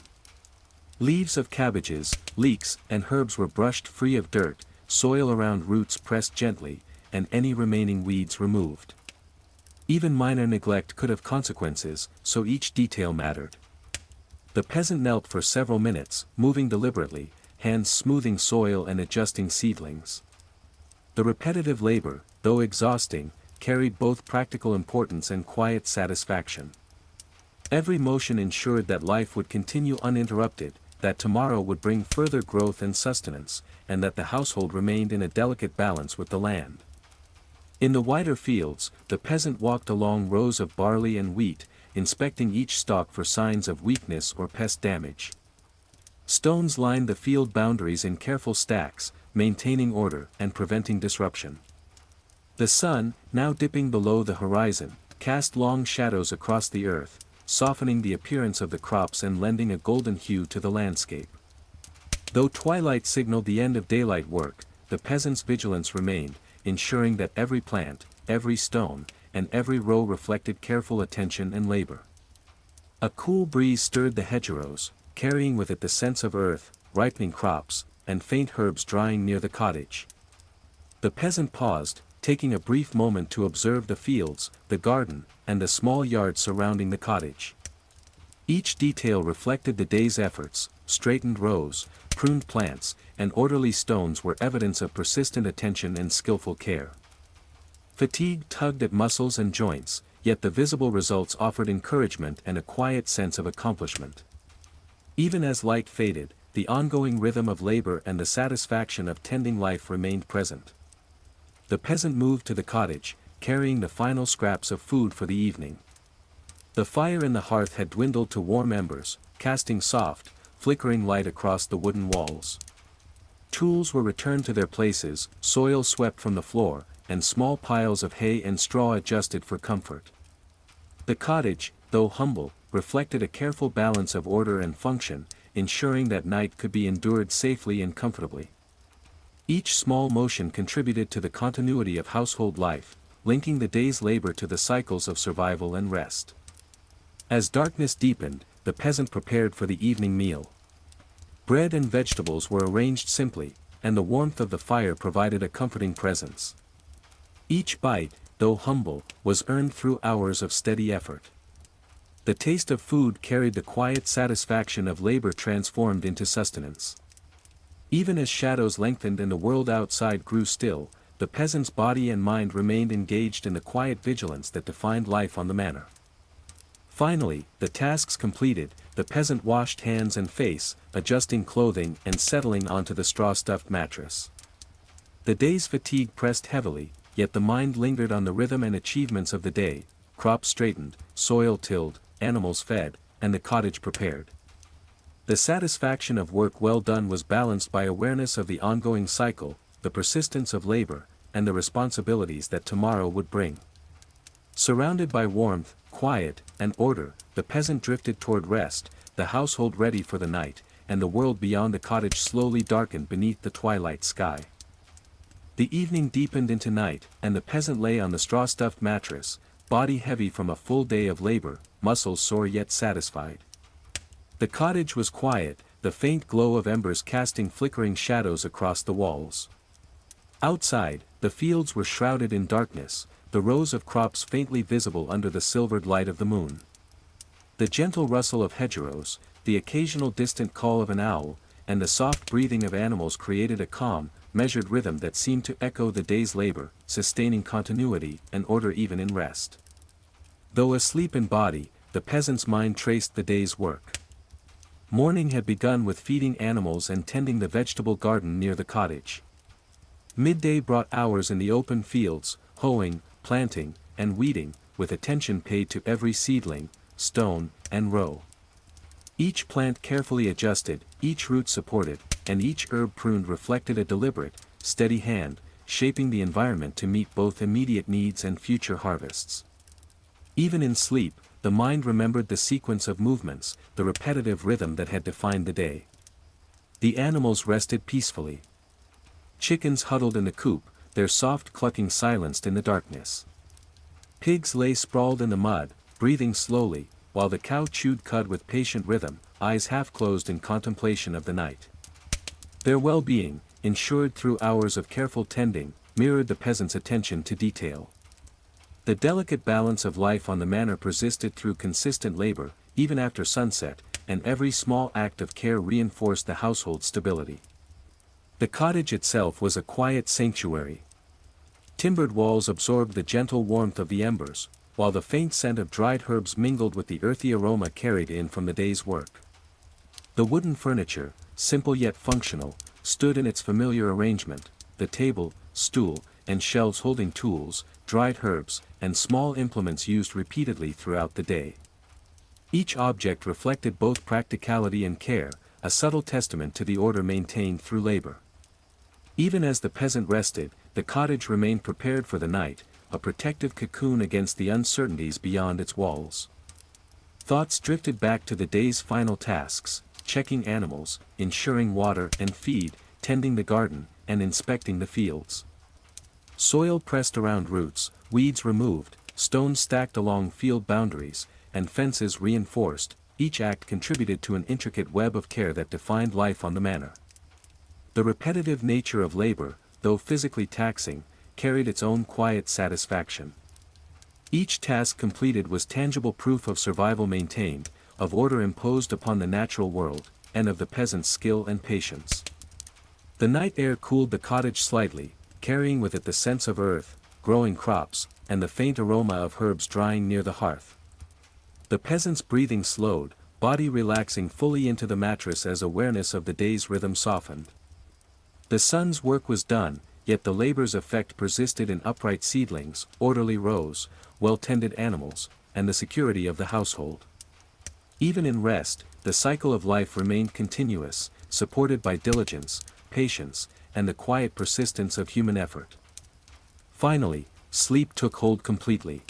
S1: Leaves of cabbages, leeks, and herbs were brushed free of dirt, soil around roots pressed gently, and any remaining weeds removed. Even minor neglect could have consequences, so each detail mattered. The peasant knelt for several minutes, moving deliberately, hands smoothing soil and adjusting seedlings. The repetitive labor, though exhausting, carried both practical importance and quiet satisfaction. Every motion ensured that life would continue uninterrupted, that tomorrow would bring further growth and sustenance, and that the household remained in a delicate balance with the land. In the wider fields, the peasant walked along rows of barley and wheat, inspecting each stalk for signs of weakness or pest damage. Stones lined the field boundaries in careful stacks, maintaining order and preventing disruption. The sun, now dipping below the horizon, cast long shadows across the earth, softening the appearance of the crops and lending a golden hue to the landscape. Though twilight signaled the end of daylight work, the peasant's vigilance remained, ensuring that every plant, every stone, and every row reflected careful attention and labor. A cool breeze stirred the hedgerows, carrying with it the scents of earth, ripening crops, and faint herbs drying near the cottage. The peasant paused, taking a brief moment to observe the fields, the garden, and the small yard surrounding the cottage. Each detail reflected the day's efforts: straightened rows, pruned plants, and orderly stones were evidence of persistent attention and skillful care. Fatigue tugged at muscles and joints, yet the visible results offered encouragement and a quiet sense of accomplishment. Even as light faded, the ongoing rhythm of labor and the satisfaction of tending life remained present. The peasant moved to the cottage, carrying the final scraps of food for the evening. The fire in the hearth had dwindled to warm embers, casting soft, flickering light across the wooden walls. Tools were returned to their places, soil swept from the floor, and small piles of hay and straw adjusted for comfort. The cottage, though humble, reflected a careful balance of order and function, ensuring that night could be endured safely and comfortably. Each small motion contributed to the continuity of household life, linking the day's labor to the cycles of survival and rest. As darkness deepened, the peasant prepared for the evening meal. Bread and vegetables were arranged simply, and the warmth of the fire provided a comforting presence. Each bite, though humble, was earned through hours of steady effort. The taste of food carried the quiet satisfaction of labor transformed into sustenance. Even as shadows lengthened and the world outside grew still, the peasant's body and mind remained engaged in the quiet vigilance that defined life on the manor. Finally, the tasks completed, the peasant washed hands and face, adjusting clothing and settling onto the straw-stuffed mattress. The day's fatigue pressed heavily, yet the mind lingered on the rhythm and achievements of the day: crops straightened, soil tilled, animals fed, and the cottage prepared. The satisfaction of work well done was balanced by awareness of the ongoing cycle, the persistence of labor, and the responsibilities that tomorrow would bring. Surrounded by warmth, quiet, and order, the peasant drifted toward rest, the household ready for the night, and the world beyond the cottage slowly darkened beneath the twilight sky. The evening deepened into night, and the peasant lay on the straw-stuffed mattress, body heavy from a full day of labor, muscles sore yet satisfied. The cottage was quiet, the faint glow of embers casting flickering shadows across the walls. Outside, the fields were shrouded in darkness, the rows of crops faintly visible under the silvered light of the moon. The gentle rustle of hedgerows, the occasional distant call of an owl, and the soft breathing of animals created a calm, measured rhythm that seemed to echo the day's labor, sustaining continuity and order even in rest. Though asleep in body, the peasant's mind traced the day's work. Morning had begun with feeding animals and tending the vegetable garden near the cottage. Midday brought hours in the open fields, hoeing, planting, and weeding, with attention paid to every seedling, stone, and row. Each plant carefully adjusted, each root supported, and each herb pruned reflected a deliberate, steady hand, shaping the environment to meet both immediate needs and future harvests. Even in sleep, the mind remembered the sequence of movements, the repetitive rhythm that had defined the day. The animals rested peacefully. Chickens huddled in the coop, their soft clucking silenced in the darkness. Pigs lay sprawled in the mud, breathing slowly, while the cow chewed cud with patient rhythm, eyes half closed in contemplation of the night. Their well-being, ensured through hours of careful tending, mirrored the peasant's attention to detail. The delicate balance of life on the manor persisted through consistent labor, even after sunset, and every small act of care reinforced the household's stability. The cottage itself was a quiet sanctuary. Timbered walls absorbed the gentle warmth of the embers, while the faint scent of dried herbs mingled with the earthy aroma carried in from the day's work. The wooden furniture, simple yet functional, stood in its familiar arrangement, the table, stool, and shelves holding tools, dried herbs, and small implements used repeatedly throughout the day. Each object reflected both practicality and care, a subtle testament to the order maintained through labor. Even as the peasant rested, the cottage remained prepared for the night, a protective cocoon against the uncertainties beyond its walls. Thoughts drifted back to the day's final tasks, checking animals, ensuring water and feed, tending the garden, and inspecting the fields. Soil pressed around roots, weeds removed, stones stacked along field boundaries, and fences reinforced, each act contributed to an intricate web of care that defined life on the manor. The repetitive nature of labor, though physically taxing, carried its own quiet satisfaction. Each task completed was tangible proof of survival maintained, of order imposed upon the natural world, and of the peasant's skill and patience. The night air cooled the cottage slightly, carrying with it the scents of earth, growing crops, and the faint aroma of herbs drying near the hearth. The peasant's breathing slowed, body relaxing fully into the mattress as awareness of the day's rhythm softened. The sun's work was done, yet the labor's effect persisted in upright seedlings, orderly rows, well-tended animals, and the security of the household. Even in rest, the cycle of life remained continuous, supported by diligence, patience, and the quiet persistence of human effort. Finally, sleep took hold completely.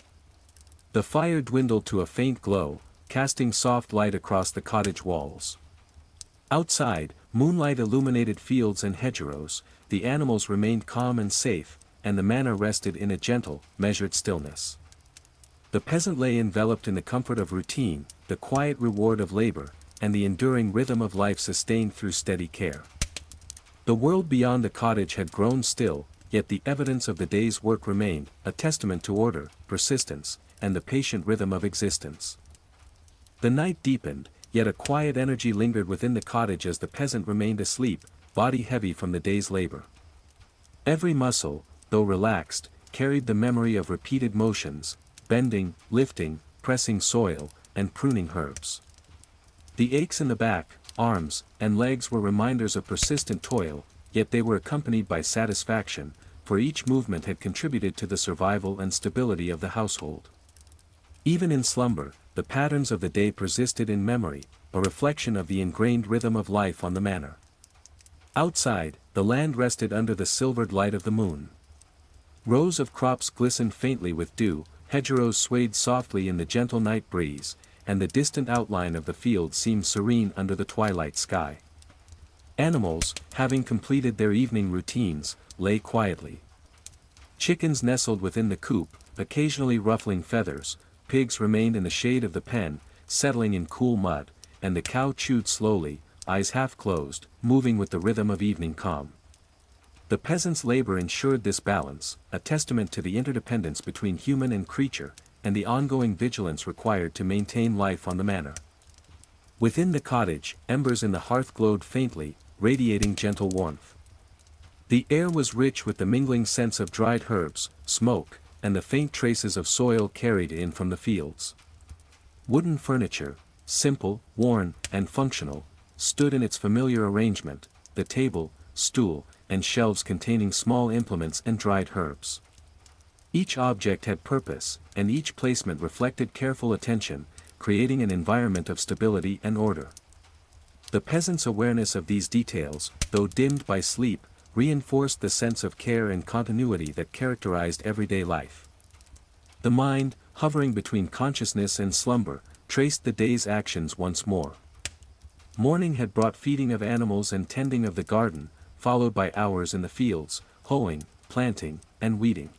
S1: The fire dwindled to a faint glow, casting soft light across the cottage walls. Outside, moonlight illuminated fields and hedgerows, the animals remained calm and safe, and the manor rested in a gentle, measured stillness. The peasant lay enveloped in the comfort of routine, the quiet reward of labor, and the enduring rhythm of life sustained through steady care. The world beyond the cottage had grown still, yet the evidence of the day's work remained, a testament to order, persistence, and the patient rhythm of existence. The night deepened, yet a quiet energy lingered within the cottage as the peasant remained asleep, body heavy from the day's labor. Every muscle, though relaxed, carried the memory of repeated motions, bending, lifting, pressing soil, and pruning herbs. The aches in the back, arms, and legs were reminders of persistent toil, yet they were accompanied by satisfaction, for each movement had contributed to the survival and stability of the household. Even in slumber, the patterns of the day persisted in memory, a reflection of the ingrained rhythm of life on the manor. Outside, the land rested under the silvered light of the moon. Rows of crops glistened faintly with dew, hedgerows swayed softly in the gentle night breeze, and the distant outline of the field seemed serene under the twilight sky. Animals, having completed their evening routines, lay quietly. Chickens nestled within the coop, occasionally ruffling feathers, pigs remained in the shade of the pen, settling in cool mud, and the cow chewed slowly, eyes half closed, moving with the rhythm of evening calm. The peasant's labor ensured this balance, a testament to the interdependence between human and creature, and the ongoing vigilance required to maintain life on the manor. Within the cottage, embers in the hearth glowed faintly, radiating gentle warmth. The air was rich with the mingling scents of dried herbs, smoke, and the faint traces of soil carried in from the fields. Wooden furniture, simple, worn, and functional, stood in its familiar arrangement, the table, stool, and shelves containing small implements and dried herbs. Each object had purpose, and each placement reflected careful attention, creating an environment of stability and order. The peasant's awareness of these details, though dimmed by sleep, reinforced the sense of care and continuity that characterized everyday life. The mind, hovering between consciousness and slumber, traced the day's actions once more. Morning had brought feeding of animals and tending of the garden, followed by hours in the fields, hoeing, planting, and weeding.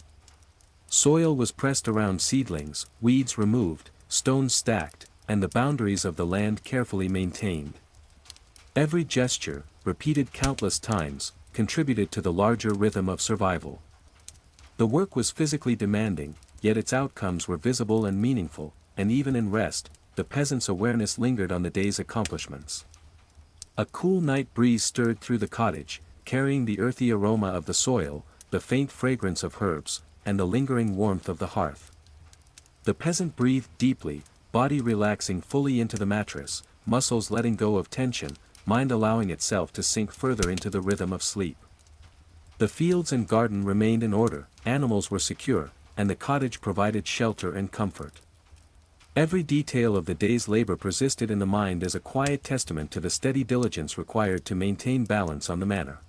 S1: Soil was pressed around seedlings, weeds removed, stones stacked, and the boundaries of the land carefully maintained. Every gesture, repeated countless times, contributed to the larger rhythm of survival. The work was physically demanding, yet its outcomes were visible and meaningful, and even in rest, the peasant's awareness lingered on the day's accomplishments. A cool night breeze stirred through the cottage, carrying the earthy aroma of the soil, the faint fragrance of herbs, and the lingering warmth of the hearth. The peasant breathed deeply, body relaxing fully into the mattress, muscles letting go of tension, mind allowing itself to sink further into the rhythm of sleep. The fields and garden remained in order, animals were secure, and the cottage provided shelter and comfort. Every detail of the day's labor persisted in the mind as a quiet testament to the steady diligence required to maintain balance on the manor.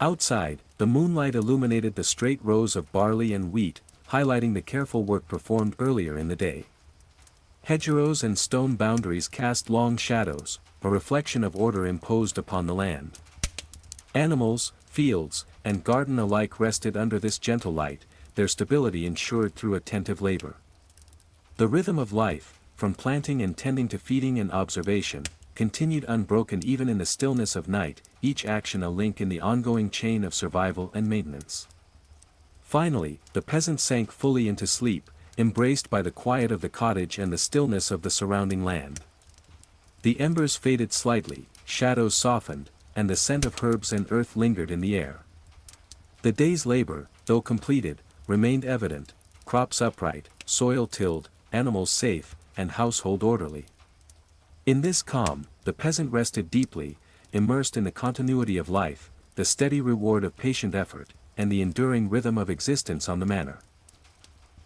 S1: Outside, the moonlight illuminated the straight rows of barley and wheat, highlighting the careful work performed earlier in the day. Hedgerows and stone boundaries cast long shadows, a reflection of order imposed upon the land. Animals, fields, and garden alike rested under this gentle light, their stability ensured through attentive labor. The rhythm of life, from planting and tending to feeding and observation, continued unbroken even in the stillness of night, each action a link in the ongoing chain of survival and maintenance. Finally, the peasant sank fully into sleep, embraced by the quiet of the cottage and the stillness of the surrounding land. The embers faded slightly, shadows softened, and the scent of herbs and earth lingered in the air. The day's labor, though completed, remained evident, crops upright, soil tilled, animals safe, and household orderly. In this calm, the peasant rested deeply, immersed in the continuity of life, the steady reward of patient effort, and the enduring rhythm of existence on the manor.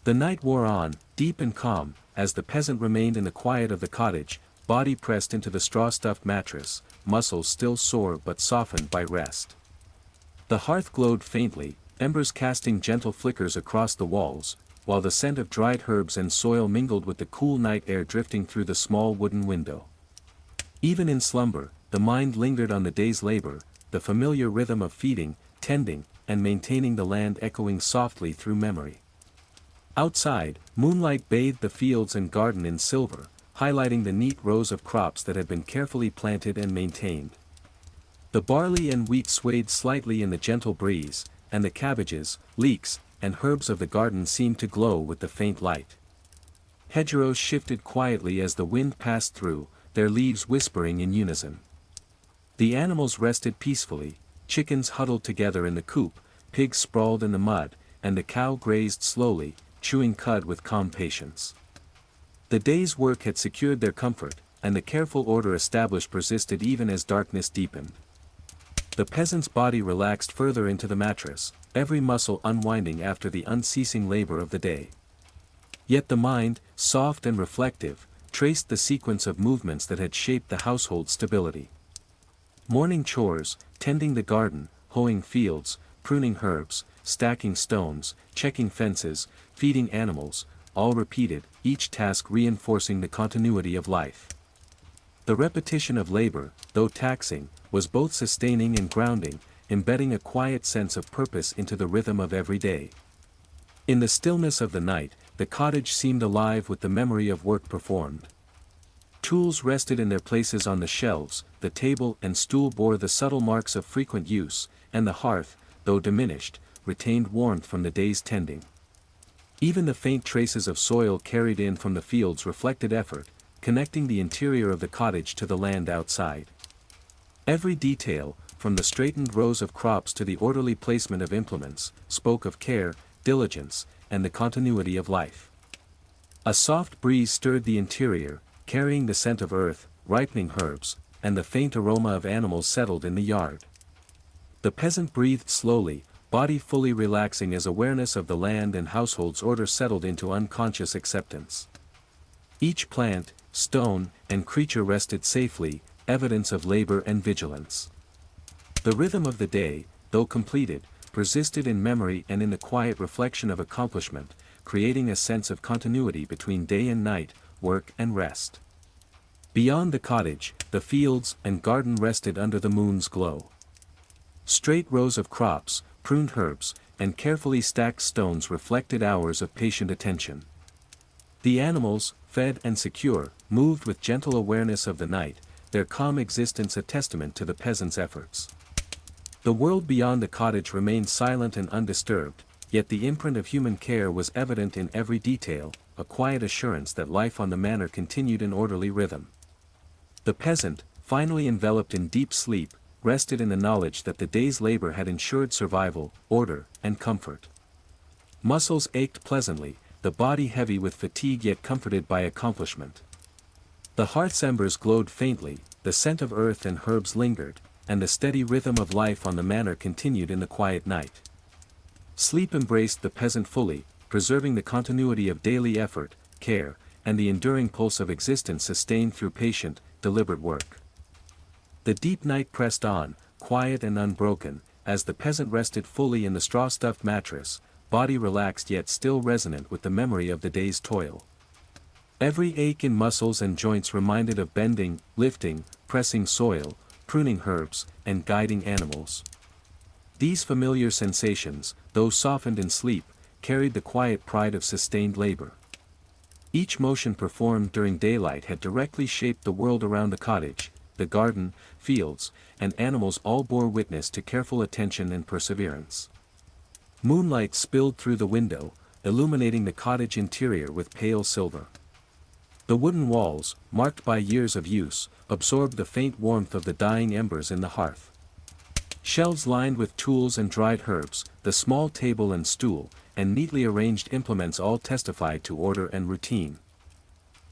S1: The night wore on, deep and calm, as the peasant remained in the quiet of the cottage, body pressed into the straw-stuffed mattress, muscles still sore but softened by rest. The hearth glowed faintly, embers casting gentle flickers across the walls, while the scent of dried herbs and soil mingled with the cool night air drifting through the small wooden window. Even in slumber, the mind lingered on the day's labor, the familiar rhythm of feeding, tending, and maintaining the land echoing softly through memory. Outside, moonlight bathed the fields and garden in silver, highlighting the neat rows of crops that had been carefully planted and maintained. The barley and wheat swayed slightly in the gentle breeze, and the cabbages, leeks, and herbs of the garden seemed to glow with the faint light. Hedgerows shifted quietly as the wind passed through, their leaves whispering in unison. The animals rested peacefully, chickens huddled together in the coop, pigs sprawled in the mud, and the cow grazed slowly, chewing cud with calm patience. The day's work had secured their comfort, and the careful order established persisted even as darkness deepened. The peasant's body relaxed further into the mattress, every muscle unwinding after the unceasing labor of the day. Yet the mind, soft and reflective, traced the sequence of movements that had shaped the household's stability. Morning chores, tending the garden, hoeing fields, pruning herbs, stacking stones, checking fences, feeding animals, all repeated, each task reinforcing the continuity of life. The repetition of labor, though taxing, was both sustaining and grounding, embedding a quiet sense of purpose into the rhythm of every day. In the stillness of the night, the cottage seemed alive with the memory of work performed. Tools rested in their places on the shelves, the table and stool bore the subtle marks of frequent use, and the hearth, though diminished, retained warmth from the day's tending. Even the faint traces of soil carried in from the fields reflected effort, connecting the interior of the cottage to the land outside. Every detail, from the straightened rows of crops to the orderly placement of implements, spoke of care, diligence, and the continuity of life. A soft breeze stirred the interior, carrying the scent of earth, ripening herbs, and the faint aroma of animals settled in the yard. The peasant breathed slowly, body fully relaxing as awareness of the land and household's order settled into unconscious acceptance. Each plant, stone, and creature rested safely, evidence of labor and vigilance. The rhythm of the day, though completed, persisted in memory and in the quiet reflection of accomplishment, creating a sense of continuity between day and night, work and rest. Beyond the cottage, the fields and garden rested under the moon's glow. Straight rows of crops, pruned herbs, and carefully stacked stones reflected hours of patient attention. The animals, fed and secure, moved with gentle awareness of the night, their calm existence a testament to the peasants' efforts. The world beyond the cottage remained silent and undisturbed, yet the imprint of human care was evident in every detail, a quiet assurance that life on the manor continued in orderly rhythm. The peasant, finally enveloped in deep sleep, rested in the knowledge that the day's labor had ensured survival, order, and comfort. Muscles ached pleasantly, the body heavy with fatigue yet comforted by accomplishment. The hearth's embers glowed faintly, the scent of earth and herbs lingered, and the steady rhythm of life on the manor continued in the quiet night. Sleep embraced the peasant fully, preserving the continuity of daily effort, care, and the enduring pulse of existence sustained through patient, deliberate work. The deep night pressed on, quiet and unbroken, as the peasant rested fully in the straw-stuffed mattress, body relaxed yet still resonant with the memory of the day's toil. Every ache in muscles and joints reminded of bending, lifting, pressing soil, pruning herbs, and guiding animals. These familiar sensations, though softened in sleep, carried the quiet pride of sustained labor. Each motion performed during daylight had directly shaped the world around the cottage, the garden, fields, and animals all bore witness to careful attention and perseverance. Moonlight spilled through the window, illuminating the cottage interior with pale silver. The wooden walls, marked by years of use, absorbed the faint warmth of the dying embers in the hearth. Shelves lined with tools and dried herbs, the small table and stool, and neatly arranged implements all testified to order and routine.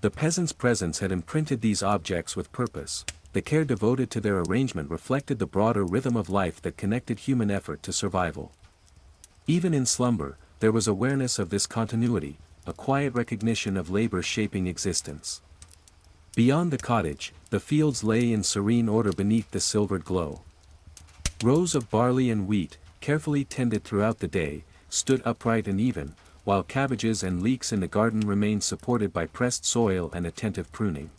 S1: The peasant's presence had imprinted these objects with purpose. The care devoted to their arrangement reflected the broader rhythm of life that connected human effort to survival. Even in slumber, there was awareness of this continuity, a quiet recognition of labor shaping existence. Beyond the cottage, the fields lay in serene order beneath the silvered glow. Rows of barley and wheat, carefully tended throughout the day, stood upright and even, while cabbages and leeks in the garden remained supported by pressed soil and attentive pruning.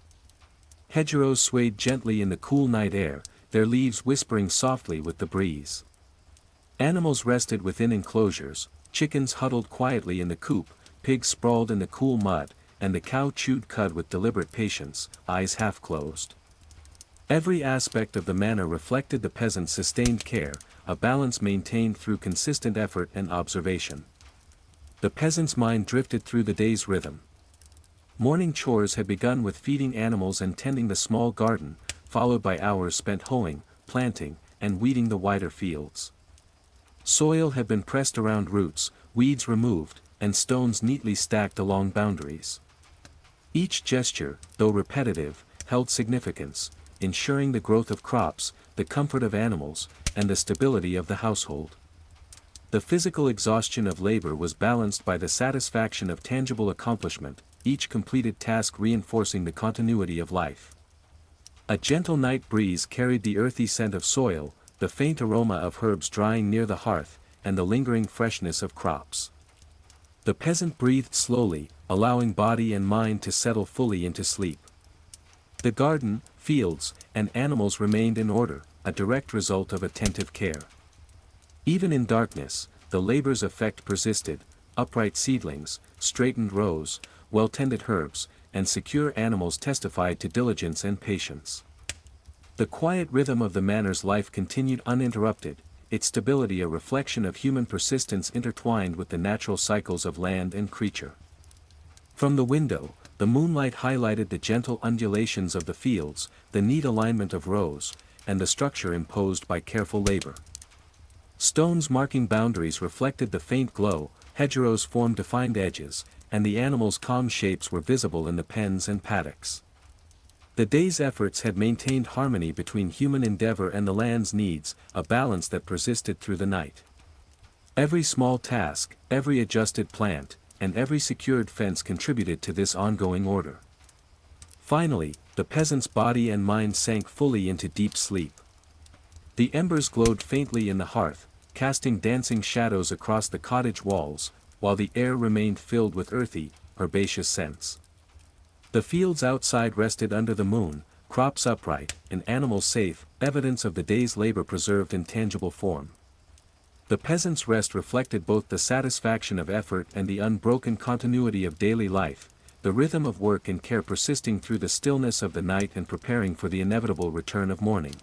S1: Hedgerows swayed gently in the cool night air, their leaves whispering softly with the breeze. Animals rested within enclosures, chickens huddled quietly in the coop, pigs sprawled in the cool mud, and the cow chewed cud with deliberate patience, eyes half closed. Every aspect of the manor reflected the peasant's sustained care, a balance maintained through consistent effort and observation. The peasant's mind drifted through the day's rhythm. Morning chores had begun with feeding animals and tending the small garden, followed by hours spent hoeing, planting, and weeding the wider fields. Soil had been pressed around roots, weeds removed, and stones neatly stacked along boundaries. Each gesture, though repetitive, held significance, ensuring the growth of crops, the comfort of animals, and the stability of the household. The physical exhaustion of labor was balanced by the satisfaction of tangible accomplishment, each completed task reinforcing the continuity of life. A gentle night breeze carried the earthy scent of soil, the faint aroma of herbs drying near the hearth, and the lingering freshness of crops. The peasant breathed slowly, allowing body and mind to settle fully into sleep. The garden, fields, and animals remained in order, a direct result of attentive care. Even in darkness, the labor's effect persisted, upright seedlings, straightened rows, well-tended herbs, and secure animals testified to diligence and patience. The quiet rhythm of the manor's life continued uninterrupted, its stability a reflection of human persistence intertwined with the natural cycles of land and creature. From the window, the moonlight highlighted the gentle undulations of the fields, the neat alignment of rows, and the structure imposed by careful labor. Stones marking boundaries reflected the faint glow, hedgerows formed defined edges, and the animals' calm shapes were visible in the pens and paddocks. The day's efforts had maintained harmony between human endeavor and the land's needs, a balance that persisted through the night. Every small task, every adjusted plant, and every secured fence contributed to this ongoing order. Finally, the peasant's body and mind sank fully into deep sleep. The embers glowed faintly in the hearth, casting dancing shadows across the cottage walls, while the air remained filled with earthy, herbaceous scents. The fields outside rested under the moon, crops upright, and animals safe, evidence of the day's labor preserved in tangible form. The peasant's rest reflected both the satisfaction of effort and the unbroken continuity of daily life, the rhythm of work and care persisting through the stillness of the night and preparing for the inevitable return of morning.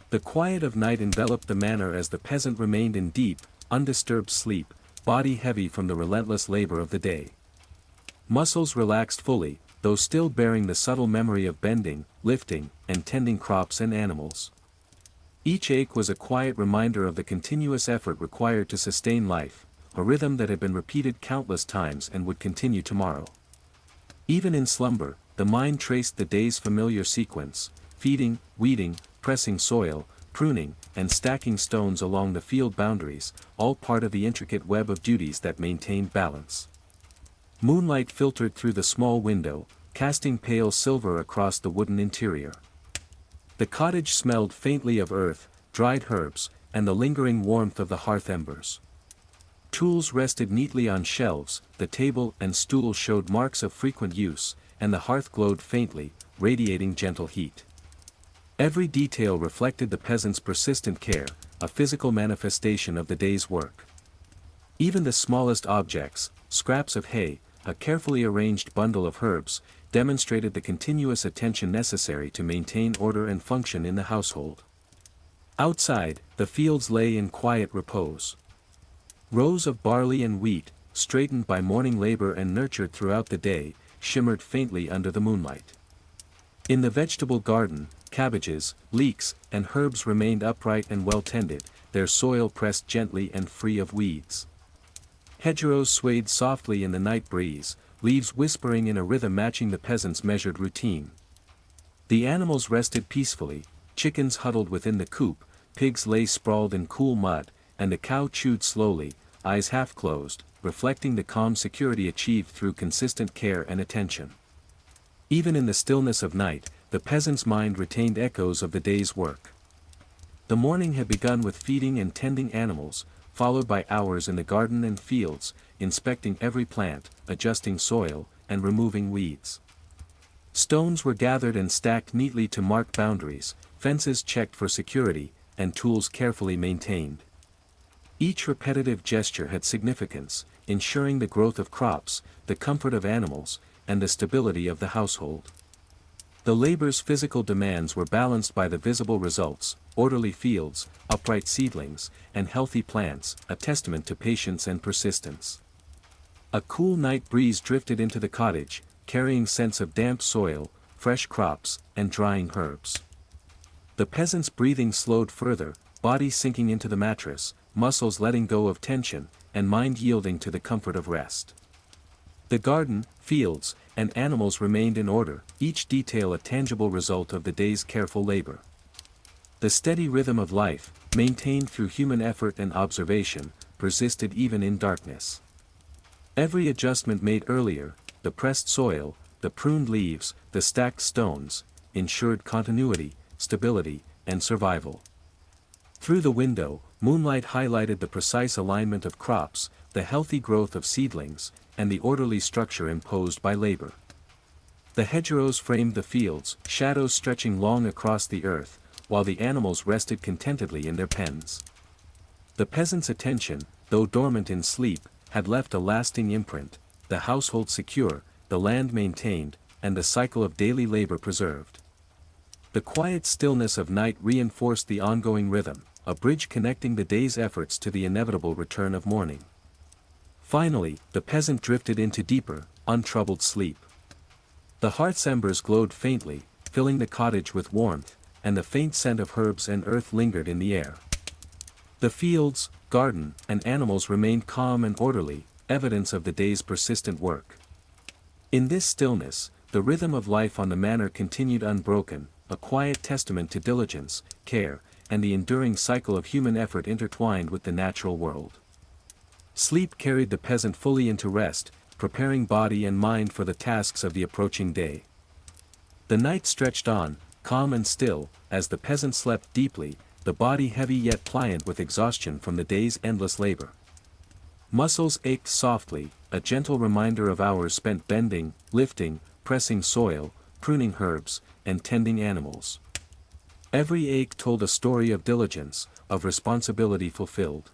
S1: The quiet of night enveloped the manor as the peasant remained in deep, undisturbed sleep, body heavy from the relentless labor of the day. Muscles relaxed fully, though still bearing the subtle memory of bending, lifting, and tending crops and animals. Each ache was a quiet reminder of the continuous effort required to sustain life, a rhythm that had been repeated countless times and would continue tomorrow. Even in slumber, the mind traced the day's familiar sequence: feeding, weeding, pressing soil, pruning, and stacking stones along the field boundaries, all part of the intricate web of duties that maintained balance. Moonlight filtered through the small window, casting pale silver across the wooden interior. The cottage smelled faintly of earth, dried herbs, and the lingering warmth of the hearth embers. Tools rested neatly on shelves, the table and stool showed marks of frequent use, and the hearth glowed faintly, radiating gentle heat. Every detail reflected the peasant's persistent care, a physical manifestation of the day's work. Even the smallest objects, scraps of hay, a carefully arranged bundle of herbs, demonstrated the continuous attention necessary to maintain order and function in the household. Outside, the fields lay in quiet repose. Rows of barley and wheat, straightened by morning labor and nurtured throughout the day, shimmered faintly under the moonlight. In the vegetable garden, cabbages, leeks, and herbs remained upright and well tended, their soil pressed gently and free of weeds. Hedgerows swayed softly in the night breeze, leaves whispering in a rhythm matching the peasant's measured routine. The animals rested peacefully, chickens huddled within the coop, pigs lay sprawled in cool mud, and the cow chewed slowly, eyes half closed, reflecting the calm security achieved through consistent care and attention. Even in the stillness of night, the peasant's mind retained echoes of the day's work. The morning had begun with feeding and tending animals, followed by hours in the garden and fields, inspecting every plant, adjusting soil, and removing weeds. Stones were gathered and stacked neatly to mark boundaries, fences checked for security, and tools carefully maintained. Each repetitive gesture had significance, ensuring the growth of crops, the comfort of animals, and the stability of the household. The labor's physical demands were balanced by the visible results: orderly fields, upright seedlings, and healthy plants, a testament to patience and persistence. A cool night breeze drifted into the cottage, carrying scents of damp soil, fresh crops, and drying herbs. The peasant's breathing slowed further, body sinking into the mattress, muscles letting go of tension, and mind yielding to the comfort of rest. The garden, fields, and animals remained in order, each detail a tangible result of the day's careful labor. The steady rhythm of life, maintained through human effort and observation, persisted even in darkness. Every adjustment made earlier, the pressed soil, the pruned leaves, the stacked stones, ensured continuity, stability, and survival. Through the window, moonlight highlighted the precise alignment of crops, the healthy growth of seedlings, and the orderly structure imposed by labor. The hedgerows framed the fields, shadows stretching long across the earth, while the animals rested contentedly in their pens. The peasant's attention, though dormant in sleep, had left a lasting imprint, the household secure, the land maintained, and the cycle of daily labor preserved. The quiet stillness of night reinforced the ongoing rhythm, a bridge connecting the day's efforts to the inevitable return of morning. Finally, the peasant drifted into deeper, untroubled sleep. The hearth's embers glowed faintly, filling the cottage with warmth, and the faint scent of herbs and earth lingered in the air. The fields, garden, and animals remained calm and orderly, evidence of the day's persistent work. In this stillness, the rhythm of life on the manor continued unbroken, a quiet testament to diligence, care, and the enduring cycle of human effort intertwined with the natural world. Sleep carried the peasant fully into rest, preparing body and mind for the tasks of the approaching day. The night stretched on, calm and still, as the peasant slept deeply, the body heavy yet pliant with exhaustion from the day's endless labor. Muscles ached softly, a gentle reminder of hours spent bending, lifting, pressing soil, pruning herbs, and tending animals. Every ache told a story of diligence, of responsibility fulfilled.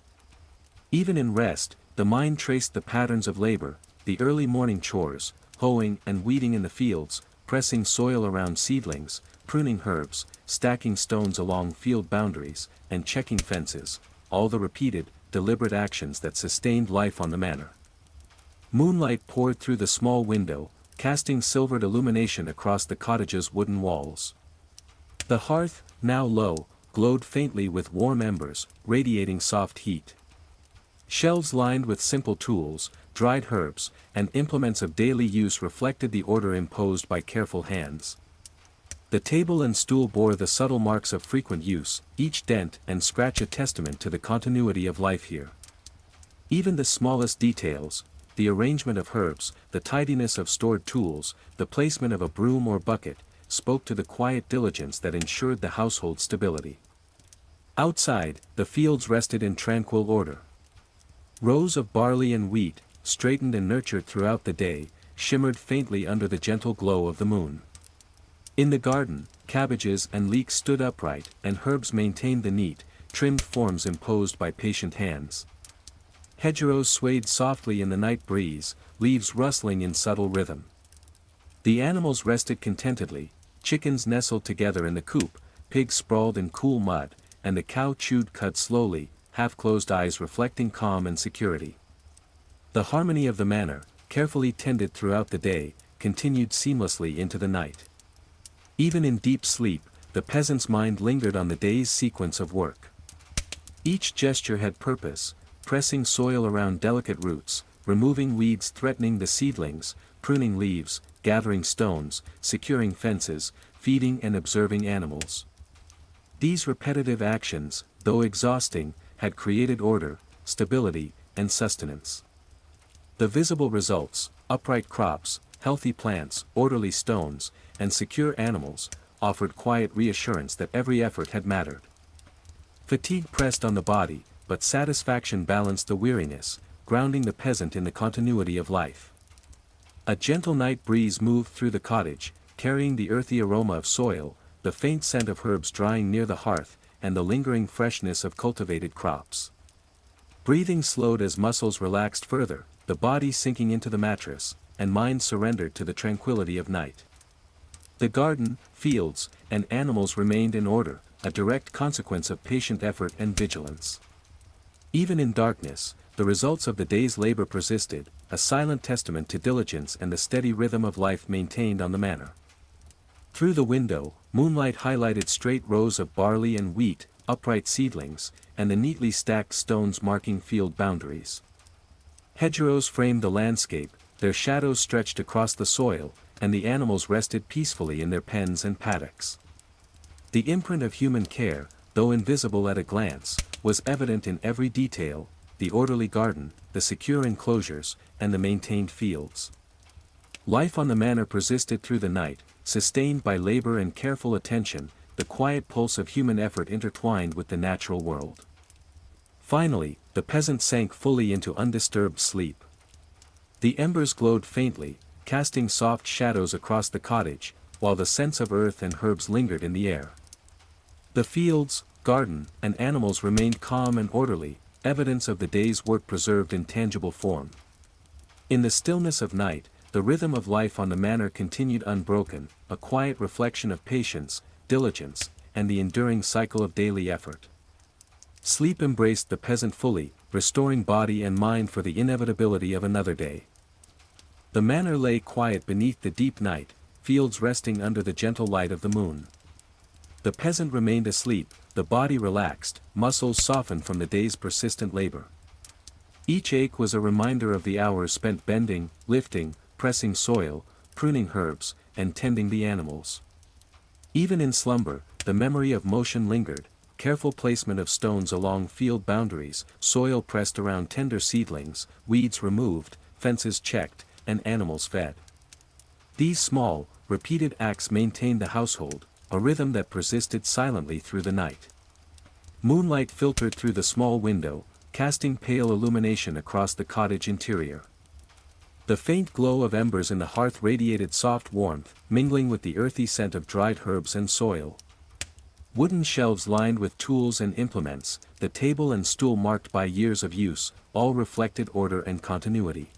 S1: Even in rest, the mind traced the patterns of labor, the early morning chores, hoeing and weeding in the fields, pressing soil around seedlings, pruning herbs, stacking stones along field boundaries, and checking fences, all the repeated, deliberate actions that sustained life on the manor. Moonlight poured through the small window, casting silvered illumination across the cottage's wooden walls. The hearth, now low, glowed faintly with warm embers, radiating soft heat. Shelves lined with simple tools, dried herbs, and implements of daily use reflected the order imposed by careful hands. The table and stool bore the subtle marks of frequent use, each dent and scratch a testament to the continuity of life here. Even the smallest details, the arrangement of herbs, the tidiness of stored tools, the placement of a broom or bucket, spoke to the quiet diligence that ensured the household's stability. Outside, the fields rested in tranquil order. Rows of barley and wheat, straightened and nurtured throughout the day, shimmered faintly under the gentle glow of the moon. In the garden, cabbages and leeks stood upright, and herbs maintained the neat, trimmed forms imposed by patient hands. Hedgerows swayed softly in the night breeze, leaves rustling in subtle rhythm. The animals rested contentedly, chickens nestled together in the coop, pigs sprawled in cool mud, and the cow chewed cud slowly, half-closed eyes reflecting calm and security. The harmony of the manor, carefully tended throughout the day, continued seamlessly into the night. Even in deep sleep, the peasant's mind lingered on the day's sequence of work. Each gesture had purpose, pressing soil around delicate roots, removing weeds threatening the seedlings, pruning leaves, gathering stones, securing fences, feeding and observing animals. These repetitive actions, though exhausting, had created order, stability, and sustenance. The visible results, upright crops, healthy plants, orderly stones, and secure animals, offered quiet reassurance that every effort had mattered. Fatigue pressed on the body, but satisfaction balanced the weariness, grounding the peasant in the continuity of life. A gentle night breeze moved through the cottage, carrying the earthy aroma of soil, the faint scent of herbs drying near the hearth, and the lingering freshness of cultivated crops. Breathing slowed as muscles relaxed further, the body sinking into the mattress, and mind surrendered to the tranquility of night. The garden, fields, and animals remained in order, a direct consequence of patient effort and vigilance. Even in darkness, the results of the day's labor persisted, a silent testament to diligence and the steady rhythm of life maintained on the manor. Through the window, moonlight highlighted straight rows of barley and wheat, upright seedlings, and the neatly stacked stones marking field boundaries. Hedgerows framed the landscape, their shadows stretched across the soil, and the animals rested peacefully in their pens and paddocks. The imprint of human care, though invisible at a glance, was evident in every detail: the orderly garden, the secure enclosures, and the maintained fields. Life on the manor persisted through the night, sustained by labor and careful attention, the quiet pulse of human effort intertwined with the natural world. Finally, the peasant sank fully into undisturbed sleep. The embers glowed faintly, casting soft shadows across the cottage, while the scents of earth and herbs lingered in the air. The fields, garden, and animals remained calm and orderly, evidence of the day's work preserved in tangible form. In the stillness of night, the rhythm of life on the manor continued unbroken, a quiet reflection of patience, diligence, and the enduring cycle of daily effort. Sleep embraced the peasant fully, restoring body and mind for the inevitability of another day. The manor lay quiet beneath the deep night, fields resting under the gentle light of the moon. The peasant remained asleep, the body relaxed, muscles softened from the day's persistent labor. Each ache was a reminder of the hours spent bending, lifting, pressing soil, pruning herbs, and tending the animals. Even in slumber, the memory of motion lingered, careful placement of stones along field boundaries, soil pressed around tender seedlings, weeds removed, fences checked, and animals fed. These small, repeated acts maintained the household, a rhythm that persisted silently through the night. Moonlight filtered through the small window, casting pale illumination across the cottage interior. The faint glow of embers in the hearth radiated soft warmth, mingling with the earthy scent of dried herbs and soil. Wooden shelves lined with tools and implements, the table and stool marked by years of use, all reflected order and continuity.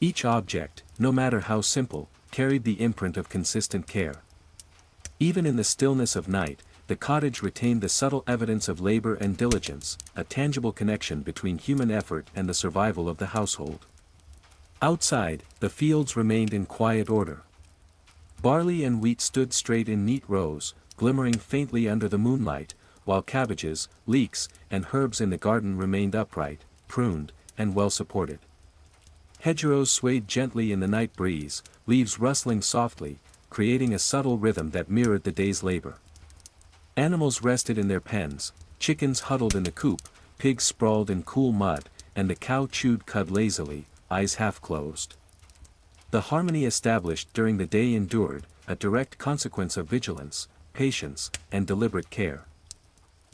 S1: Each object, no matter how simple, carried the imprint of consistent care. Even in the stillness of night, the cottage retained the subtle evidence of labor and diligence, a tangible connection between human effort and the survival of the household. Outside, the fields remained in quiet order. Barley and wheat stood straight in neat rows, glimmering faintly under the moonlight, while cabbages, leeks, and herbs in the garden remained upright, pruned, and well supported. Hedgerows swayed gently in the night breeze, leaves rustling softly, creating a subtle rhythm that mirrored the day's labor. Animals rested in their pens, chickens huddled in the coop, pigs sprawled in cool mud, and the cow chewed cud lazily, eyes half closed. The harmony established during the day endured, a direct consequence of vigilance, patience, and deliberate care.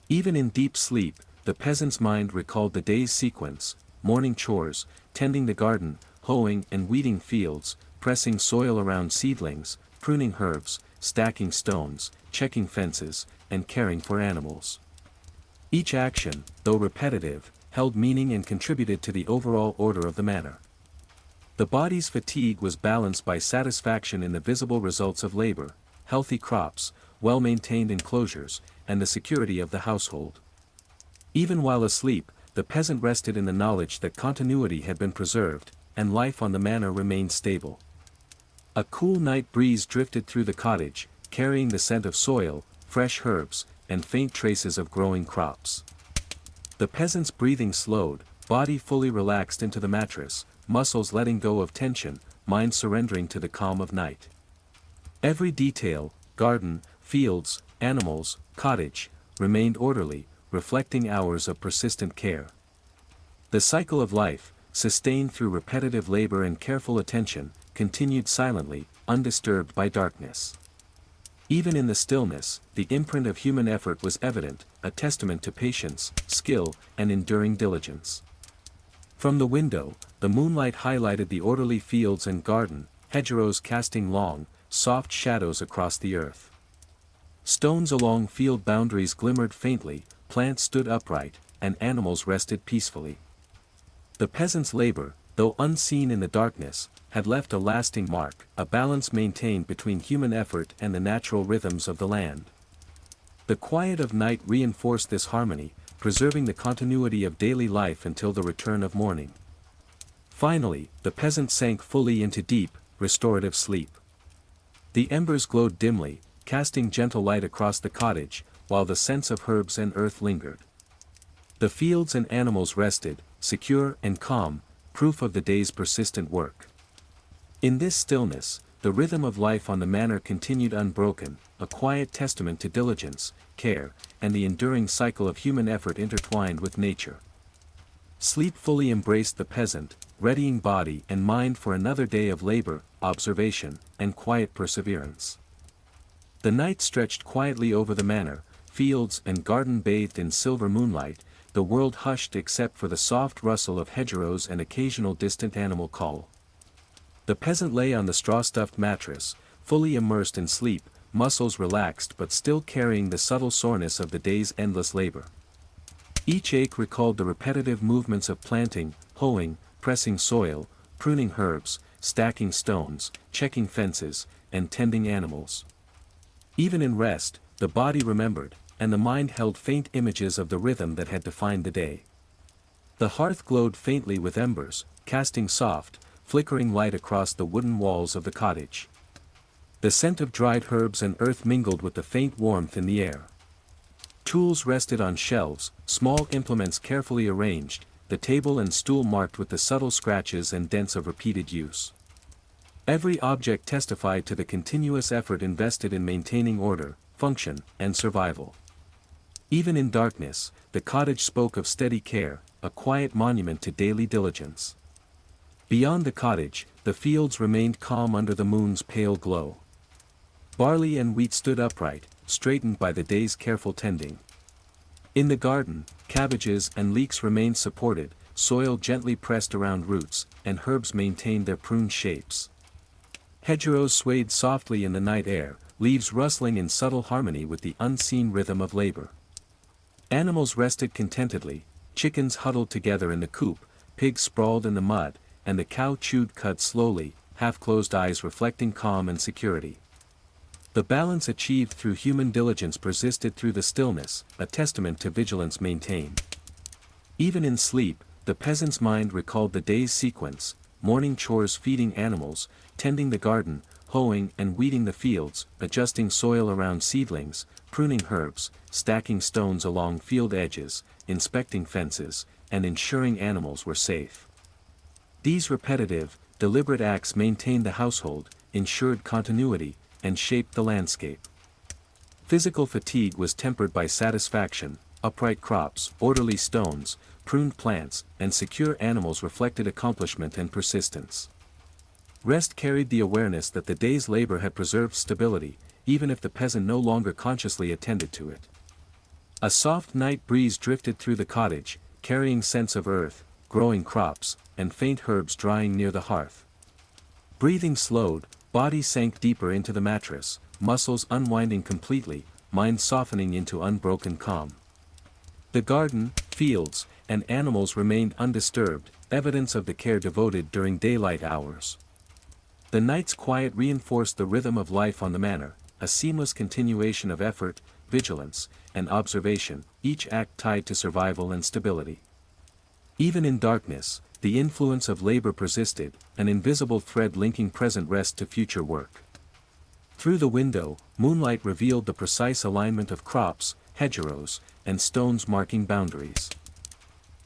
S1: Even in deep sleep, the peasant's mind recalled the day's sequence: morning chores, tending the garden, hoeing and weeding fields, pressing soil around seedlings, pruning herbs, stacking stones, checking fences, and caring for animals. Each action, though repetitive, held meaning and contributed to the overall order of the manor. The body's fatigue was balanced by satisfaction in the visible results of labor, healthy crops, well-maintained enclosures, and the security of the household. Even while asleep, the peasant rested in the knowledge that continuity had been preserved, and life on the manor remained stable. A cool night breeze drifted through the cottage, carrying the scent of soil, fresh herbs, and faint traces of growing crops. The peasant's breathing slowed, body fully relaxed into the mattress, muscles letting go of tension, mind surrendering to the calm of night. Every detail, garden, fields, animals, cottage, remained orderly, reflecting hours of persistent care. The cycle of life, sustained through repetitive labor and careful attention, continued silently, undisturbed by darkness. Even in the stillness, the imprint of human effort was evident, a testament to patience, skill, and enduring diligence. From the window, the moonlight highlighted the orderly fields and garden, hedgerows casting long, soft shadows across the earth. Stones along field boundaries glimmered faintly, plants stood upright, and animals rested peacefully. The peasant's labor, though unseen in the darkness, had left a lasting mark, a balance maintained between human effort and the natural rhythms of the land. The quiet of night reinforced this harmony, preserving the continuity of daily life until the return of morning. Finally, the peasant sank fully into deep, restorative sleep. The embers glowed dimly, casting gentle light across the cottage, while the scents of herbs and earth lingered. The fields and animals rested, secure and calm, proof of the day's persistent work. In this stillness, the rhythm of life on the manor continued unbroken, a quiet testament to diligence, care, and the enduring cycle of human effort intertwined with nature. Sleep fully embraced the peasant, readying body and mind for another day of labor, observation, and quiet perseverance. The night stretched quietly over the manor, fields and garden bathed in silver moonlight, the world hushed except for the soft rustle of hedgerows and occasional distant animal call. The peasant lay on the straw-stuffed mattress, fully immersed in sleep, muscles relaxed but still carrying the subtle soreness of the day's endless labor. Each ache recalled the repetitive movements of planting, hoeing, pressing soil, pruning herbs, stacking stones, checking fences, and tending animals. Even in rest, the body remembered, and the mind held faint images of the rhythm that had defined the day. The hearth glowed faintly with embers, casting soft, flickering light across the wooden walls of the cottage. The scent of dried herbs and earth mingled with the faint warmth in the air. Tools rested on shelves, small implements carefully arranged, the table and stool marked with the subtle scratches and dents of repeated use. Every object testified to the continuous effort invested in maintaining order, function, and survival. Even in darkness, the cottage spoke of steady care, a quiet monument to daily diligence. Beyond the cottage, the fields remained calm under the moon's pale glow. Barley and wheat stood upright, straightened by the day's careful tending. In the garden, cabbages and leeks remained supported, soil gently pressed around roots, and herbs maintained their pruned shapes. Hedgerows swayed softly in the night air, leaves rustling in subtle harmony with the unseen rhythm of labor. Animals rested contentedly, chickens huddled together in the coop, pigs sprawled in the mud, and the cow chewed cud slowly, half-closed eyes reflecting calm and security. The balance achieved through human diligence persisted through the stillness, a testament to vigilance maintained. Even in sleep, the peasant's mind recalled the day's sequence: morning chores, feeding animals, tending the garden, hoeing and weeding the fields, adjusting soil around seedlings, pruning herbs, stacking stones along field edges, inspecting fences, and ensuring animals were safe. These repetitive, deliberate acts maintained the household, ensured continuity, and shaped the landscape. Physical fatigue was tempered by satisfaction: upright crops, orderly stones, pruned plants, and secure animals reflected accomplishment and persistence. Rest carried the awareness that the day's labor had preserved stability, even if the peasant no longer consciously attended to it. A soft night breeze drifted through the cottage, carrying scents of earth, growing crops, and faint herbs drying near the hearth. Breathing slowed, body sank deeper into the mattress, muscles unwinding completely, mind softening into unbroken calm. The garden, fields, and animals remained undisturbed, evidence of the care devoted during daylight hours. The night's quiet reinforced the rhythm of life on the manor, a seamless continuation of effort, vigilance, and observation, each act tied to survival and stability. Even in darkness, the influence of labor persisted, an invisible thread linking present rest to future work. Through the window, moonlight revealed the precise alignment of crops, hedgerows, and stones marking boundaries.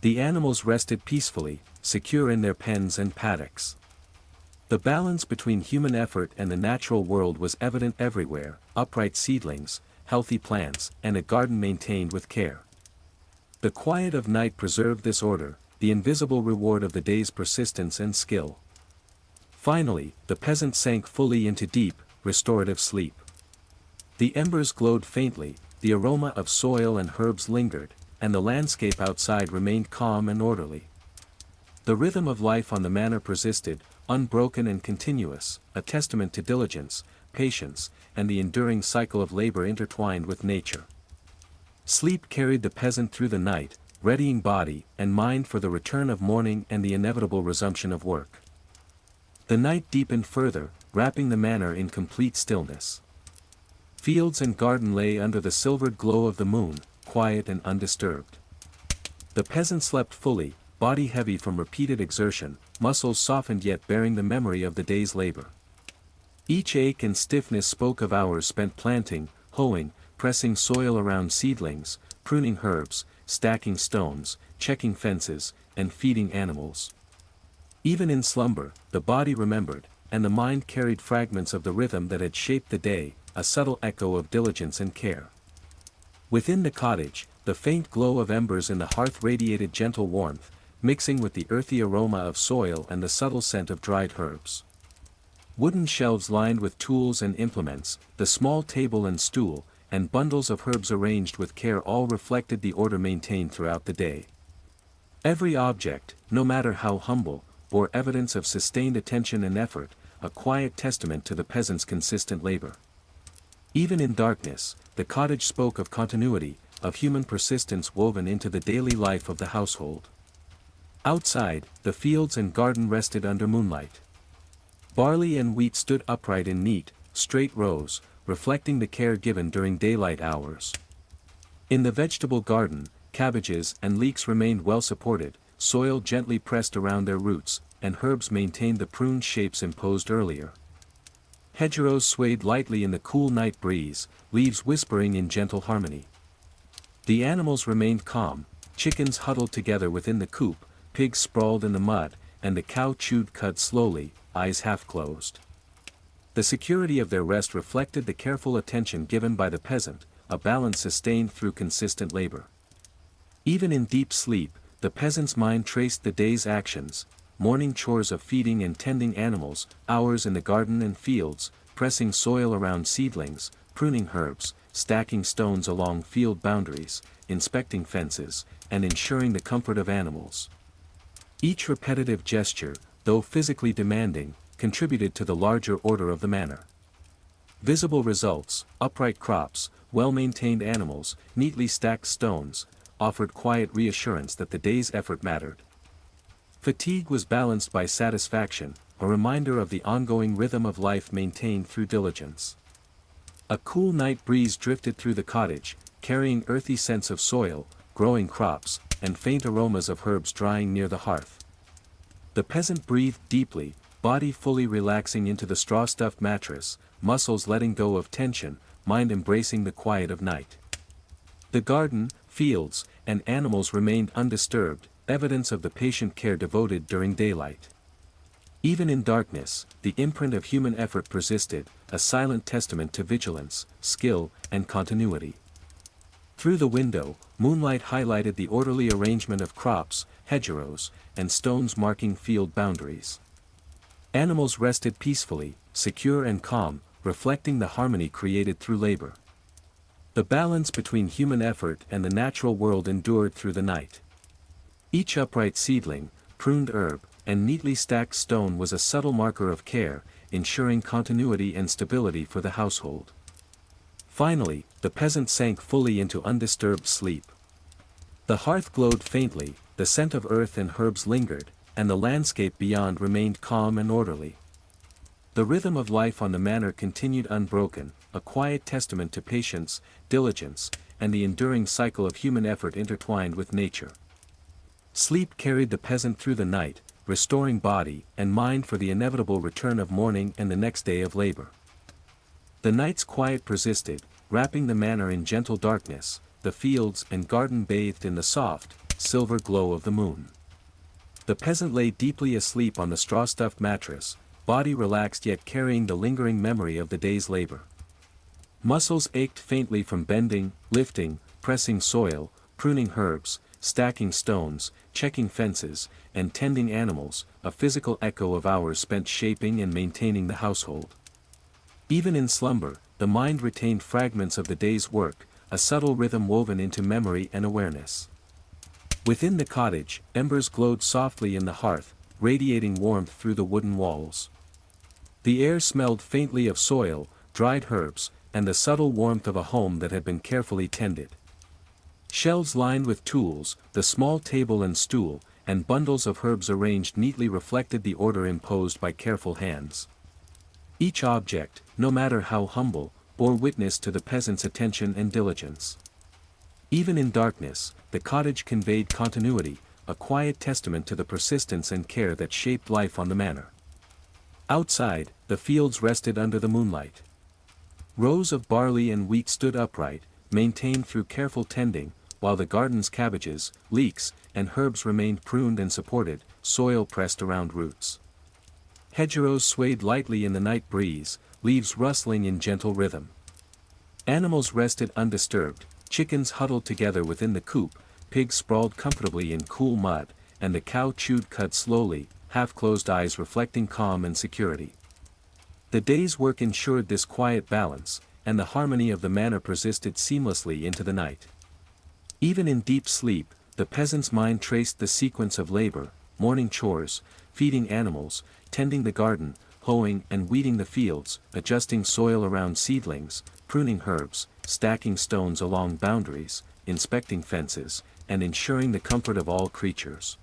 S1: The animals rested peacefully, secure in their pens and paddocks. The balance between human effort and the natural world was evident everywhere: upright seedlings, healthy plants, and a garden maintained with care. The quiet of night preserved this order, the invisible reward of the day's persistence and skill. Finally, the peasant sank fully into deep, restorative sleep. The embers glowed faintly, the aroma of soil and herbs lingered, and the landscape outside remained calm and orderly. The rhythm of life on the manor persisted, unbroken and continuous, a testament to diligence, patience, and the enduring cycle of labor intertwined with nature. Sleep carried the peasant through the night, readying body and mind for the return of morning and the inevitable resumption of work. The night deepened further, wrapping the manor in complete stillness. Fields and garden lay under the silvered glow of the moon, quiet and undisturbed. The peasant slept fully, body heavy from repeated exertion, muscles softened yet bearing the memory of the day's labor. Each ache and stiffness spoke of hours spent planting, hoeing, pressing soil around seedlings, pruning herbs, stacking stones, checking fences, and feeding animals. Even in slumber, the body remembered, and the mind carried fragments of the rhythm that had shaped the day, a subtle echo of diligence and care. Within the cottage, the faint glow of embers in the hearth radiated gentle warmth, mixing with the earthy aroma of soil and the subtle scent of dried herbs. Wooden shelves lined with tools and implements, the small table and stool, and bundles of herbs arranged with care all reflected the order maintained throughout the day. Every object, no matter how humble, bore evidence of sustained attention and effort, a quiet testament to the peasant's consistent labor. Even in darkness, the cottage spoke of continuity, of human persistence woven into the daily life of the household. Outside, the fields and garden rested under moonlight. Barley and wheat stood upright in neat, straight rows, reflecting the care given during daylight hours. In the vegetable garden, cabbages and leeks remained well supported, soil gently pressed around their roots, and herbs maintained the pruned shapes imposed earlier. Hedgerows swayed lightly in the cool night breeze, leaves whispering in gentle harmony. The animals remained calm, chickens huddled together within the coop, pigs sprawled in the mud, and the cow chewed cud slowly, eyes half closed. The security of their rest reflected the careful attention given by the peasant, a balance sustained through consistent labor. Even in deep sleep, the peasant's mind traced the day's actions, morning chores of feeding and tending animals, hours in the garden and fields, pressing soil around seedlings, pruning herbs, stacking stones along field boundaries, inspecting fences, and ensuring the comfort of animals. Each repetitive gesture, though physically demanding, contributed to the larger order of the manor. Visible results, upright crops, well-maintained animals, neatly stacked stones, offered quiet reassurance that the day's effort mattered. Fatigue was balanced by satisfaction, a reminder of the ongoing rhythm of life maintained through diligence. A cool night breeze drifted through the cottage, carrying earthy scents of soil, growing crops, and faint aromas of herbs drying near the hearth. The peasant breathed deeply, body fully relaxing into the straw-stuffed mattress, muscles letting go of tension, mind embracing the quiet of night. The garden, fields, and animals remained undisturbed, evidence of the patient care devoted during daylight. Even in darkness, the imprint of human effort persisted, a silent testament to vigilance, skill, and continuity. Through the window, moonlight highlighted the orderly arrangement of crops, hedgerows, and stones marking field boundaries. Animals rested peacefully, secure and calm, reflecting the harmony created through labor. The balance between human effort and the natural world endured through the night. Each upright seedling, pruned herb, and neatly stacked stone was a subtle marker of care, ensuring continuity and stability for the household. Finally, the peasant sank fully into undisturbed sleep. The hearth glowed faintly, the scent of earth and herbs lingered, and the landscape beyond remained calm and orderly. The rhythm of life on the manor continued unbroken, a quiet testament to patience, diligence, and the enduring cycle of human effort intertwined with nature. Sleep carried the peasant through the night, restoring body and mind for the inevitable return of morning and the next day of labor. The night's quiet persisted, wrapping the manor in gentle darkness, the fields and garden bathed in the soft, silver glow of the moon. The peasant lay deeply asleep on the straw-stuffed mattress, body relaxed yet carrying the lingering memory of the day's labor. Muscles ached faintly from bending, lifting, pressing soil, pruning herbs, stacking stones, checking fences, and tending animals, a physical echo of hours spent shaping and maintaining the household. Even in slumber, the mind retained fragments of the day's work, a subtle rhythm woven into memory and awareness. Within the cottage, embers glowed softly in the hearth, radiating warmth through the wooden walls. The air smelled faintly of soil, dried herbs, and the subtle warmth of a home that had been carefully tended. Shelves lined with tools, the small table and stool, and bundles of herbs arranged neatly reflected the order imposed by careful hands. Each object, no matter how humble, bore witness to the peasant's attention and diligence. Even in darkness, the cottage conveyed continuity, a quiet testament to the persistence and care that shaped life on the manor. Outside, the fields rested under the moonlight. Rows of barley and wheat stood upright, maintained through careful tending, while the garden's cabbages, leeks, and herbs remained pruned and supported, soil pressed around roots. Hedgerows swayed lightly in the night breeze, leaves rustling in gentle rhythm. Animals rested undisturbed, chickens huddled together within the coop, pigs sprawled comfortably in cool mud, and the cow chewed cud slowly, half-closed eyes reflecting calm and security. The day's work ensured this quiet balance, and the harmony of the manor persisted seamlessly into the night. Even in deep sleep, the peasant's mind traced the sequence of labor, morning chores, feeding animals, tending the garden, hoeing and weeding the fields, adjusting soil around seedlings, pruning herbs, stacking stones along boundaries, inspecting fences, and ensuring the comfort of all creatures.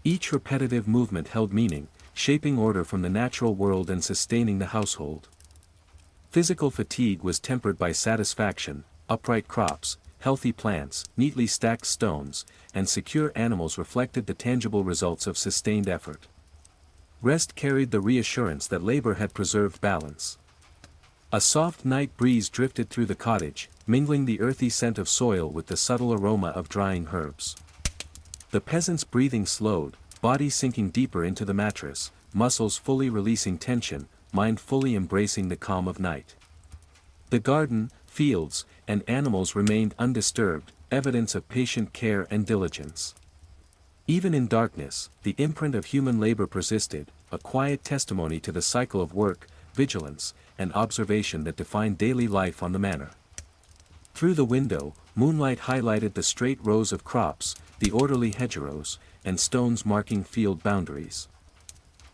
S1: Each repetitive movement held meaning, shaping order from the natural world and sustaining the household. Physical fatigue was tempered by satisfaction, upright crops, healthy plants, neatly stacked stones, and secure animals reflected the tangible results of sustained effort. Rest carried the reassurance that labor had preserved balance. A soft night breeze drifted through the cottage, mingling the earthy scent of soil with the subtle aroma of drying herbs. The peasant's breathing slowed, body sinking deeper into the mattress, muscles fully releasing tension, mind fully embracing the calm of night. The garden, fields, and animals remained undisturbed, evidence of patient care and diligence. Even in darkness, the imprint of human labor persisted, a quiet testimony to the cycle of work, vigilance, and observation that defined daily life on the manor. Through the window, moonlight highlighted the straight rows of crops, the orderly hedgerows, and stones marking field boundaries.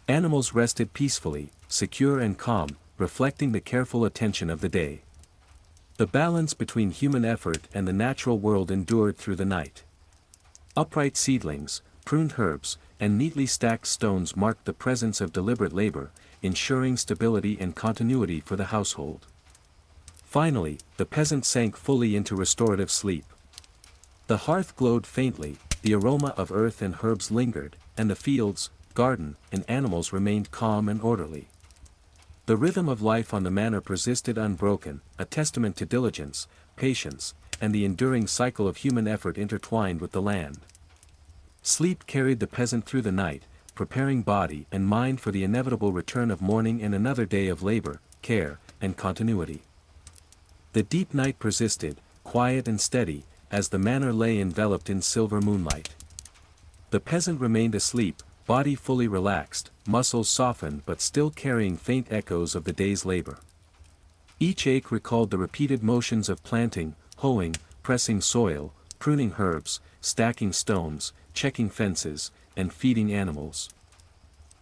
S1: Animals rested peacefully, secure and calm, reflecting the careful attention of the day. The balance between human effort and the natural world endured through the night. Upright seedlings, pruned herbs, and neatly stacked stones marked the presence of deliberate labor, ensuring stability and continuity for the household. Finally, the peasant sank fully into restorative sleep. The hearth glowed faintly, the aroma of earth and herbs lingered, and the fields, garden, and animals remained calm and orderly. The rhythm of life on the manor persisted unbroken, a testament to diligence, patience, and the enduring cycle of human effort intertwined with the land. Sleep carried the peasant through the night, preparing body and mind for the inevitable return of morning and another day of labor, care, and continuity. The deep night persisted, quiet and steady, as the manor lay enveloped in silver moonlight. The peasant remained asleep, body fully relaxed, muscles softened but still carrying faint echoes of the day's labor. Each ache recalled the repeated motions of planting, hoeing, pressing soil, pruning herbs, stacking stones, checking fences, and feeding animals.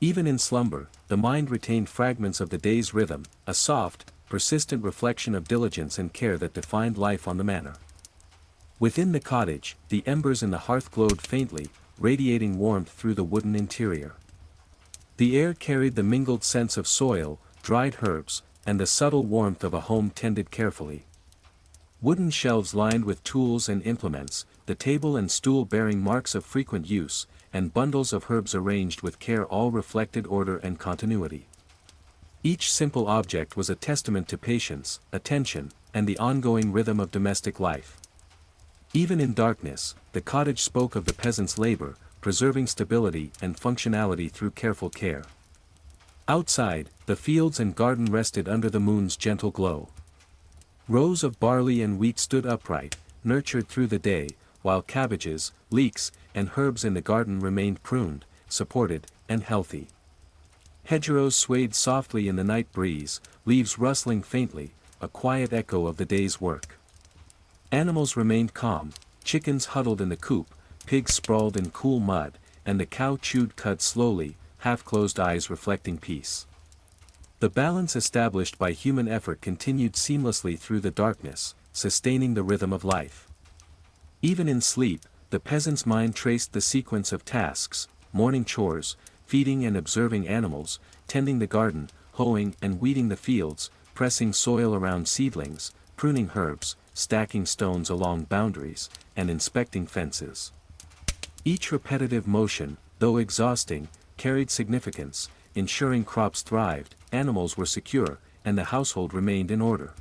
S1: Even in slumber, the mind retained fragments of the day's rhythm, a soft, persistent reflection of diligence and care that defined life on the manor. Within the cottage, the embers in the hearth glowed faintly, radiating warmth through the wooden interior. The air carried the mingled scents of soil, dried herbs, and the subtle warmth of a home tended carefully. Wooden shelves lined with tools and implements, the table and stool bearing marks of frequent use, and bundles of herbs arranged with care all reflected order and continuity. Each simple object was a testament to patience, attention, and the ongoing rhythm of domestic life. Even in darkness, the cottage spoke of the peasant's labor, preserving stability and functionality through careful care. Outside, the fields and garden rested under the moon's gentle glow. Rows of barley and wheat stood upright, nurtured through the day, while cabbages, leeks, and herbs in the garden remained pruned, supported, and healthy. Hedgerows swayed softly in the night breeze, leaves rustling faintly, a quiet echo of the day's work. Animals remained calm, chickens huddled in the coop, pigs sprawled in cool mud, and the cow chewed cud slowly, half-closed eyes reflecting peace. The balance established by human effort continued seamlessly through the darkness, sustaining the rhythm of life. Even in sleep, the peasant's mind traced the sequence of tasks, morning chores, feeding and observing animals, tending the garden, hoeing and weeding the fields, pressing soil around seedlings, pruning herbs, stacking stones along boundaries, and inspecting fences. Each repetitive motion, though exhausting, carried significance, ensuring crops thrived, animals were secure, and the household remained in order.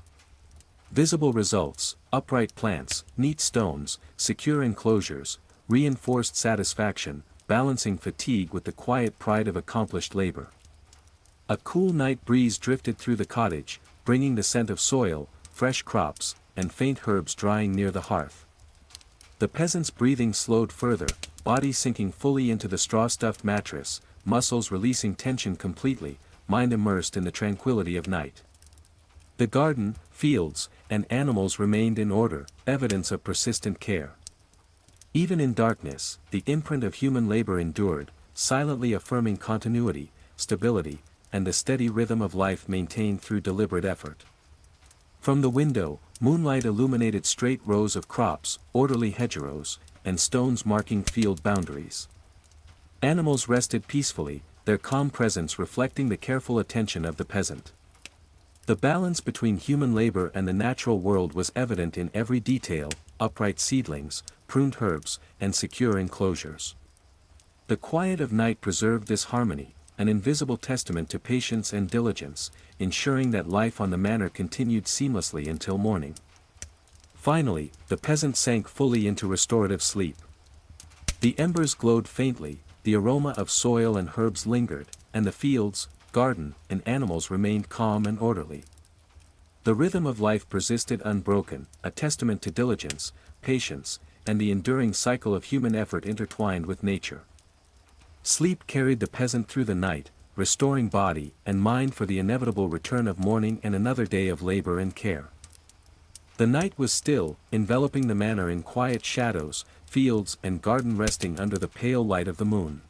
S1: Visible results, upright plants, neat stones, secure enclosures, reinforced satisfaction, balancing fatigue with the quiet pride of accomplished labor. A cool night breeze drifted through the cottage, bringing the scent of soil, fresh crops, and faint herbs drying near the hearth. The peasant's breathing slowed further, body sinking fully into the straw-stuffed mattress, muscles releasing tension completely, mind immersed in the tranquility of night. The garden, fields, and animals remained in order, evidence of persistent care. Even in darkness, the imprint of human labor endured, silently affirming continuity, stability, and the steady rhythm of life maintained through deliberate effort. From the window, moonlight illuminated straight rows of crops, orderly hedgerows, and stones marking field boundaries. Animals rested peacefully, their calm presence reflecting the careful attention of the peasant. The balance between human labor and the natural world was evident in every detail, upright seedlings, pruned herbs, and secure enclosures. The quiet of night preserved this harmony, an invisible testament to patience and diligence, ensuring that life on the manor continued seamlessly until morning. Finally, the peasant sank fully into restorative sleep. The embers glowed faintly, the aroma of soil and herbs lingered, and the fields, garden, and animals remained calm and orderly. The rhythm of life persisted unbroken, a testament to diligence, patience, and the enduring cycle of human effort intertwined with nature. Sleep carried the peasant through the night, restoring body and mind for the inevitable return of morning and another day of labor and care. The night was still, enveloping the manor in quiet shadows, fields and garden resting under the pale light of the moon.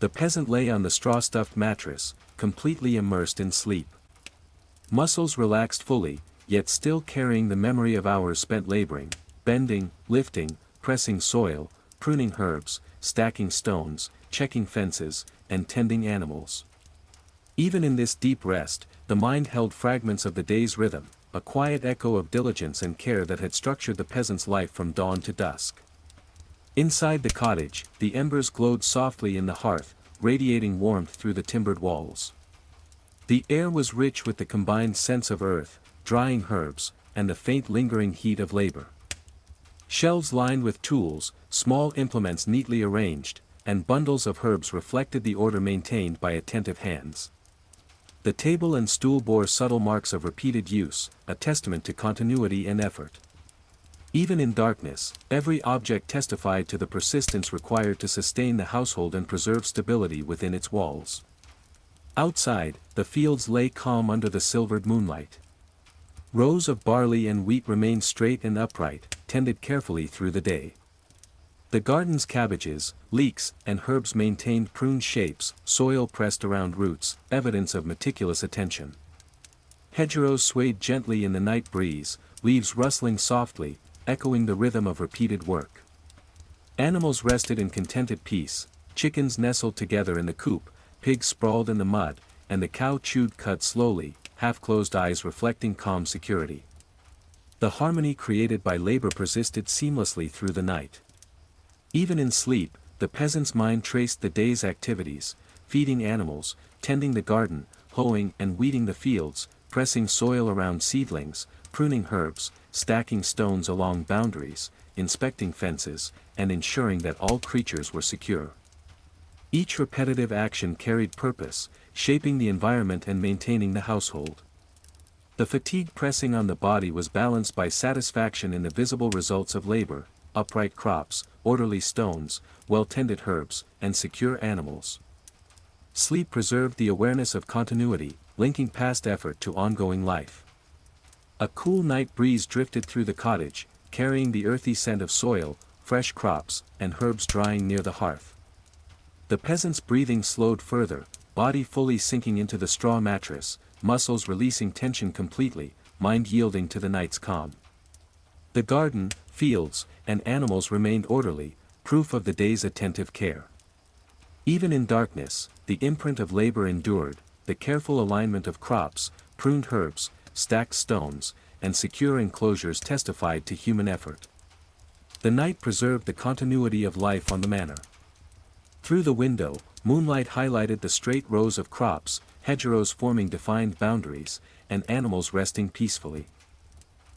S1: The peasant lay on the straw-stuffed mattress, completely immersed in sleep. Muscles relaxed fully, yet still carrying the memory of hours spent laboring, bending, lifting, pressing soil, pruning herbs, stacking stones, checking fences, and tending animals. Even in this deep rest, the mind held fragments of the day's rhythm, a quiet echo of diligence and care that had structured the peasant's life from dawn to dusk. Inside the cottage, the embers glowed softly in the hearth, radiating warmth through the timbered walls. The air was rich with the combined scents of earth, drying herbs, and the faint lingering heat of labor. Shelves lined with tools, small implements neatly arranged, and bundles of herbs reflected the order maintained by attentive hands. The table and stool bore subtle marks of repeated use, a testament to continuity and effort. Even in darkness, every object testified to the persistence required to sustain the household and preserve stability within its walls. Outside, the fields lay calm under the silvered moonlight. Rows of barley and wheat remained straight and upright, tended carefully through the day. The garden's cabbages, leeks, and herbs maintained pruned shapes, soil pressed around roots, evidence of meticulous attention. Hedgerows swayed gently in the night breeze, leaves rustling softly, echoing the rhythm of repeated work. Animals rested in contented peace, chickens nestled together in the coop, pigs sprawled in the mud, and the cow chewed cud slowly, half-closed eyes reflecting calm security. The harmony created by labor persisted seamlessly through the night. Even in sleep, the peasant's mind traced the day's activities, feeding animals, tending the garden, hoeing and weeding the fields, pressing soil around seedlings, pruning herbs, stacking stones along boundaries, inspecting fences, and ensuring that all creatures were secure. Each repetitive action carried purpose, shaping the environment and maintaining the household. The fatigue pressing on the body was balanced by satisfaction in the visible results of labor, upright crops, orderly stones, well-tended herbs, and secure animals. Sleep preserved the awareness of continuity, linking past effort to ongoing life. A cool night breeze drifted through the cottage, carrying the earthy scent of soil, fresh crops, and herbs drying near the hearth. The peasant's breathing slowed further, body fully sinking into the straw mattress, muscles releasing tension completely, mind yielding to the night's calm. The garden, fields, and animals remained orderly, proof of the day's attentive care. Even in darkness, the imprint of labor endured, the careful alignment of crops, pruned herbs, stacked stones, and secure enclosures testified to human effort. The night preserved the continuity of life on the manor. Through the window, moonlight highlighted the straight rows of crops, hedgerows forming defined boundaries, and animals resting peacefully.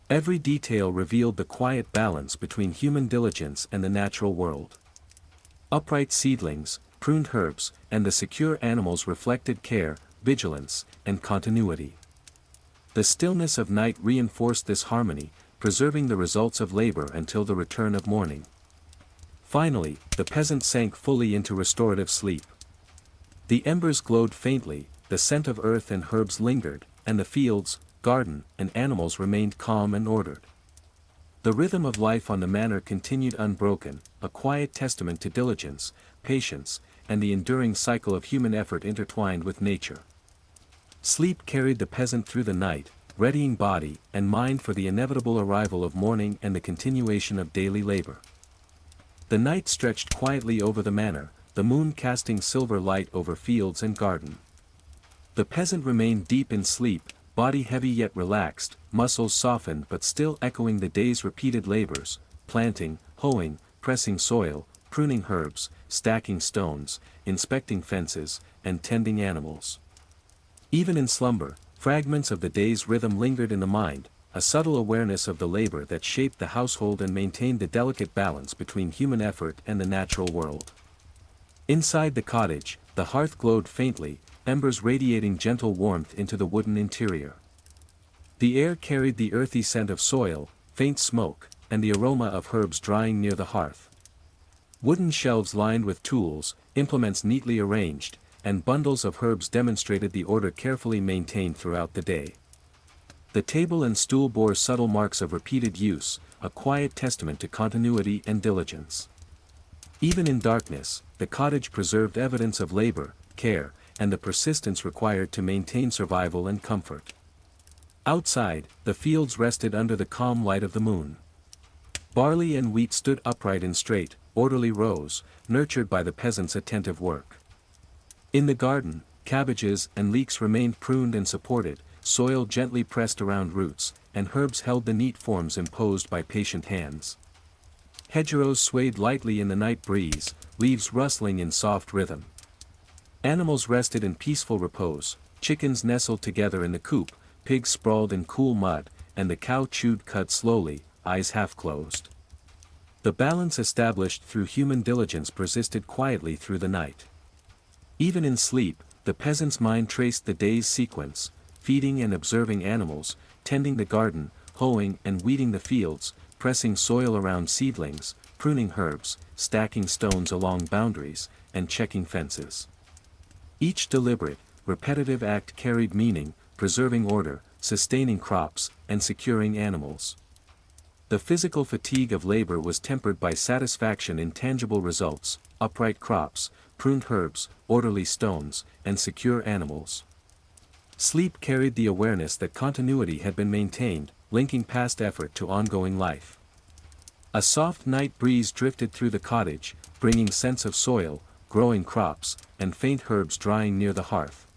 S1: Every detail revealed the quiet balance between human diligence and the natural world. Upright seedlings, pruned herbs, and the secure animals reflected care, vigilance, and continuity. The stillness of night reinforced this harmony, preserving the results of labor until the return of morning. Finally, the peasant sank fully into restorative sleep. The embers glowed faintly, the scent of earth and herbs lingered, and the fields, garden, and animals remained calm and ordered. The rhythm of life on the manor continued unbroken, a quiet testament to diligence, patience, and the enduring cycle of human effort intertwined with nature. Sleep carried the peasant through the night, readying body and mind for the inevitable arrival of morning and the continuation of daily labor. The night stretched quietly over the manor, the moon casting silver light over fields and garden. The peasant remained deep in sleep, body heavy yet relaxed, muscles softened but still echoing the day's repeated labors, planting, hoeing, pressing soil, pruning herbs, stacking stones, inspecting fences, and tending animals. Even in slumber, fragments of the day's rhythm lingered in the mind, a subtle awareness of the labor that shaped the household and maintained the delicate balance between human effort and the natural world. Inside the cottage, the hearth glowed faintly, embers radiating gentle warmth into the wooden interior. The air carried the earthy scent of soil, faint smoke, and the aroma of herbs drying near the hearth. Wooden shelves lined with tools, implements neatly arranged, and bundles of herbs demonstrated the order carefully maintained throughout the day. The table and stool bore subtle marks of repeated use, a quiet testament to continuity and diligence. Even in darkness, the cottage preserved evidence of labor, care, and the persistence required to maintain survival and comfort. Outside, the fields rested under the calm light of the moon. Barley and wheat stood upright in straight, orderly rows, nurtured by the peasants' attentive work. In the garden, cabbages and leeks remained pruned and supported, soil gently pressed around roots, and herbs held the neat forms imposed by patient hands. Hedgerows swayed lightly in the night breeze, leaves rustling in soft rhythm. Animals rested in peaceful repose, chickens nestled together in the coop, pigs sprawled in cool mud, and the cow chewed cud slowly, eyes half closed. The balance established through human diligence persisted quietly through the night. Even in sleep, the peasant's mind traced the day's sequence, feeding and observing animals, tending the garden, hoeing and weeding the fields, pressing soil around seedlings, pruning herbs, stacking stones along boundaries, and checking fences. Each deliberate, repetitive act carried meaning, preserving order, sustaining crops, and securing animals. The physical fatigue of labor was tempered by satisfaction in tangible results, upright crops, pruned herbs, orderly stones, and secure animals. Sleep carried the awareness that continuity had been maintained, linking past effort to ongoing life. A soft night breeze drifted through the cottage, bringing scents of soil, growing crops, and faint herbs drying near the hearth.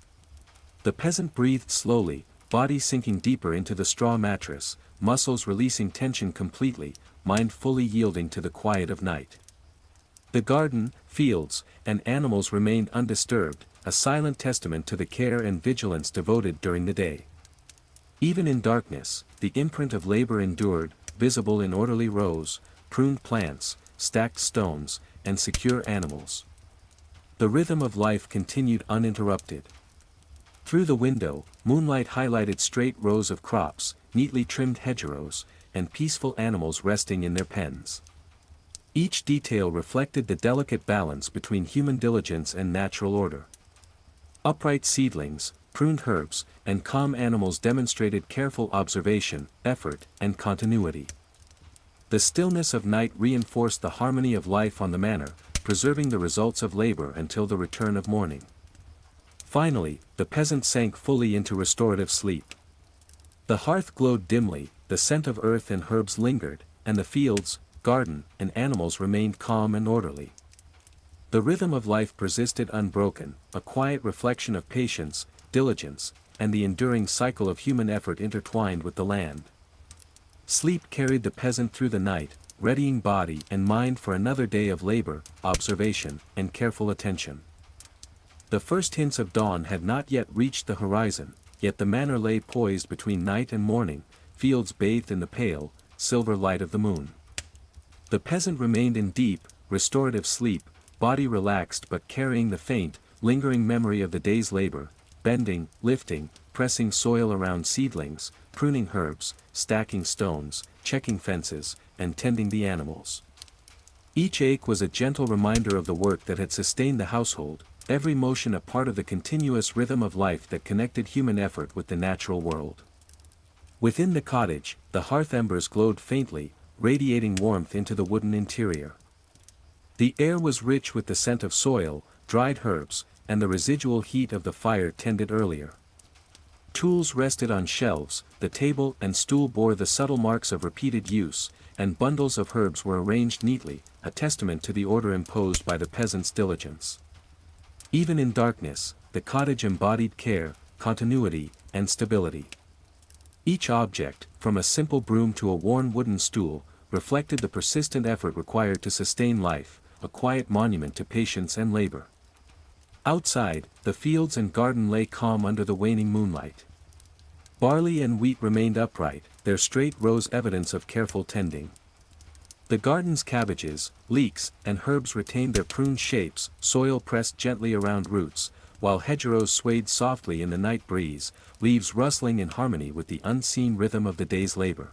S1: The peasant breathed slowly, body sinking deeper into the straw mattress, muscles releasing tension completely, mind fully yielding to the quiet of night. The garden, fields, and animals remained undisturbed, a silent testament to the care and vigilance devoted during the day. Even in darkness, the imprint of labor endured, visible in orderly rows, pruned plants, stacked stones, and secure animals. The rhythm of life continued uninterrupted. Through the window, moonlight highlighted straight rows of crops, neatly trimmed hedgerows, and peaceful animals resting in their pens. Each detail reflected the delicate balance between human diligence and natural order. Upright seedlings, pruned herbs, and calm animals demonstrated careful observation, effort, and continuity. The stillness of night reinforced the harmony of life on the manor, preserving the results of labor until the return of morning. Finally, the peasant sank fully into restorative sleep. The hearth glowed dimly, the scent of earth and herbs lingered, and the fields, garden, and animals remained calm and orderly. The rhythm of life persisted unbroken, a quiet reflection of patience, diligence, and the enduring cycle of human effort intertwined with the land. Sleep carried the peasant through the night, readying body and mind for another day of labor, observation, and careful attention. The first hints of dawn had not yet reached the horizon, yet the manor lay poised between night and morning, fields bathed in the pale, silver light of the moon. The peasant remained in deep, restorative sleep, body relaxed but carrying the faint, lingering memory of the day's labor, bending, lifting, pressing soil around seedlings, pruning herbs, stacking stones, checking fences, and tending the animals. Each ache was a gentle reminder of the work that had sustained the household, every motion a part of the continuous rhythm of life that connected human effort with the natural world. Within the cottage, the hearth embers glowed faintly, radiating warmth into the wooden interior. The air was rich with the scent of soil, dried herbs, and the residual heat of the fire tended earlier. Tools rested on shelves, the table and stool bore the subtle marks of repeated use, and bundles of herbs were arranged neatly, a testament to the order imposed by the peasant's diligence. Even in darkness, the cottage embodied care, continuity, and stability. Each object, from a simple broom to a worn wooden stool, reflected the persistent effort required to sustain life, a quiet monument to patience and labor. Outside, the fields and garden lay calm under the waning moonlight. Barley and wheat remained upright, their straight rows evidence of careful tending. The garden's cabbages, leeks, and herbs retained their pruned shapes, soil pressed gently around roots, while hedgerows swayed softly in the night breeze, leaves rustling in harmony with the unseen rhythm of the day's labor.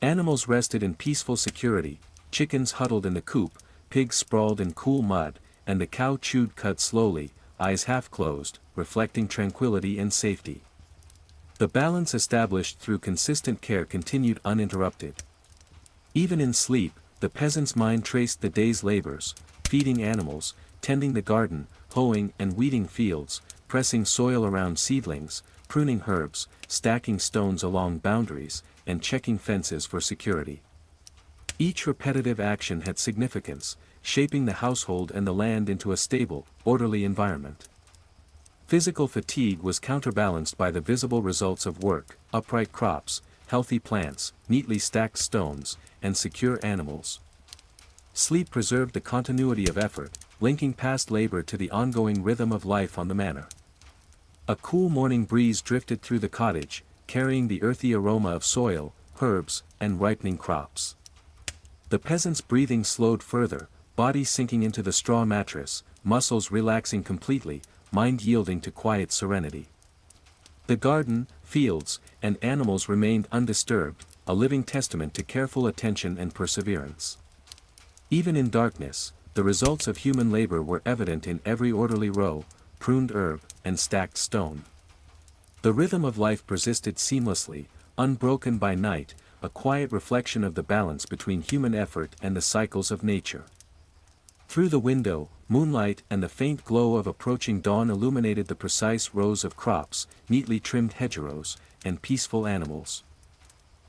S1: Animals rested in peaceful security, chickens huddled in the coop, pigs sprawled in cool mud, and the cow chewed cud slowly, eyes half closed, reflecting tranquility and safety. The balance established through consistent care continued uninterrupted. Even in sleep, the peasant's mind traced the day's labors, feeding animals, tending the garden, hoeing and weeding fields, pressing soil around seedlings, pruning herbs, stacking stones along boundaries, and checking fences for security. Each repetitive action had significance, shaping the household and the land into a stable, orderly environment. Physical fatigue was counterbalanced by the visible results of work: upright crops, healthy plants, neatly stacked stones, and secure animals. Sleep preserved the continuity of effort, linking past labor to the ongoing rhythm of life on the manor. A cool morning breeze drifted through the cottage, carrying the earthy aroma of soil, herbs, and ripening crops. The peasant's breathing slowed further, body sinking into the straw mattress, muscles relaxing completely, mind yielding to quiet serenity. The garden, fields, and animals remained undisturbed, a living testament to careful attention and perseverance. Even in darkness, the results of human labor were evident in every orderly row, pruned herb, and stacked stone. The rhythm of life persisted seamlessly, unbroken by night, a quiet reflection of the balance between human effort and the cycles of nature. Through the window, moonlight and the faint glow of approaching dawn illuminated the precise rows of crops, neatly trimmed hedgerows, and peaceful animals.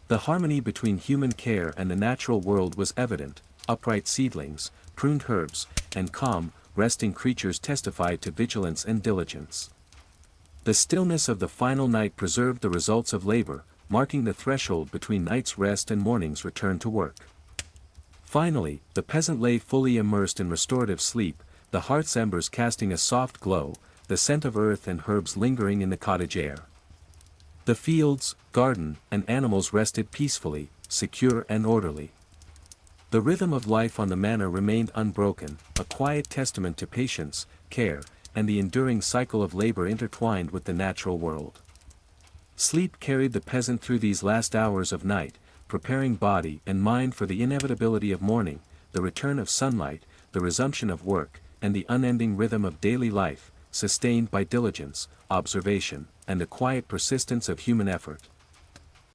S1: The harmony between human care and the natural world was evident: upright seedlings, pruned herbs, and calm, resting creatures testified to vigilance and diligence. The stillness of the final night preserved the results of labor, marking the threshold between night's rest and morning's return to work. Finally, the peasant lay fully immersed in restorative sleep, the hearth's embers casting a soft glow, the scent of earth and herbs lingering in the cottage air. The fields, garden, and animals rested peacefully, secure and orderly. The rhythm of life on the manor remained unbroken, a quiet testament to patience, care, and the enduring cycle of labor intertwined with the natural world. Sleep carried the peasant through these last hours of night, preparing body and mind for the inevitability of morning, the return of sunlight, the resumption of work, and the unending rhythm of daily life, sustained by diligence, observation, and the quiet persistence of human effort.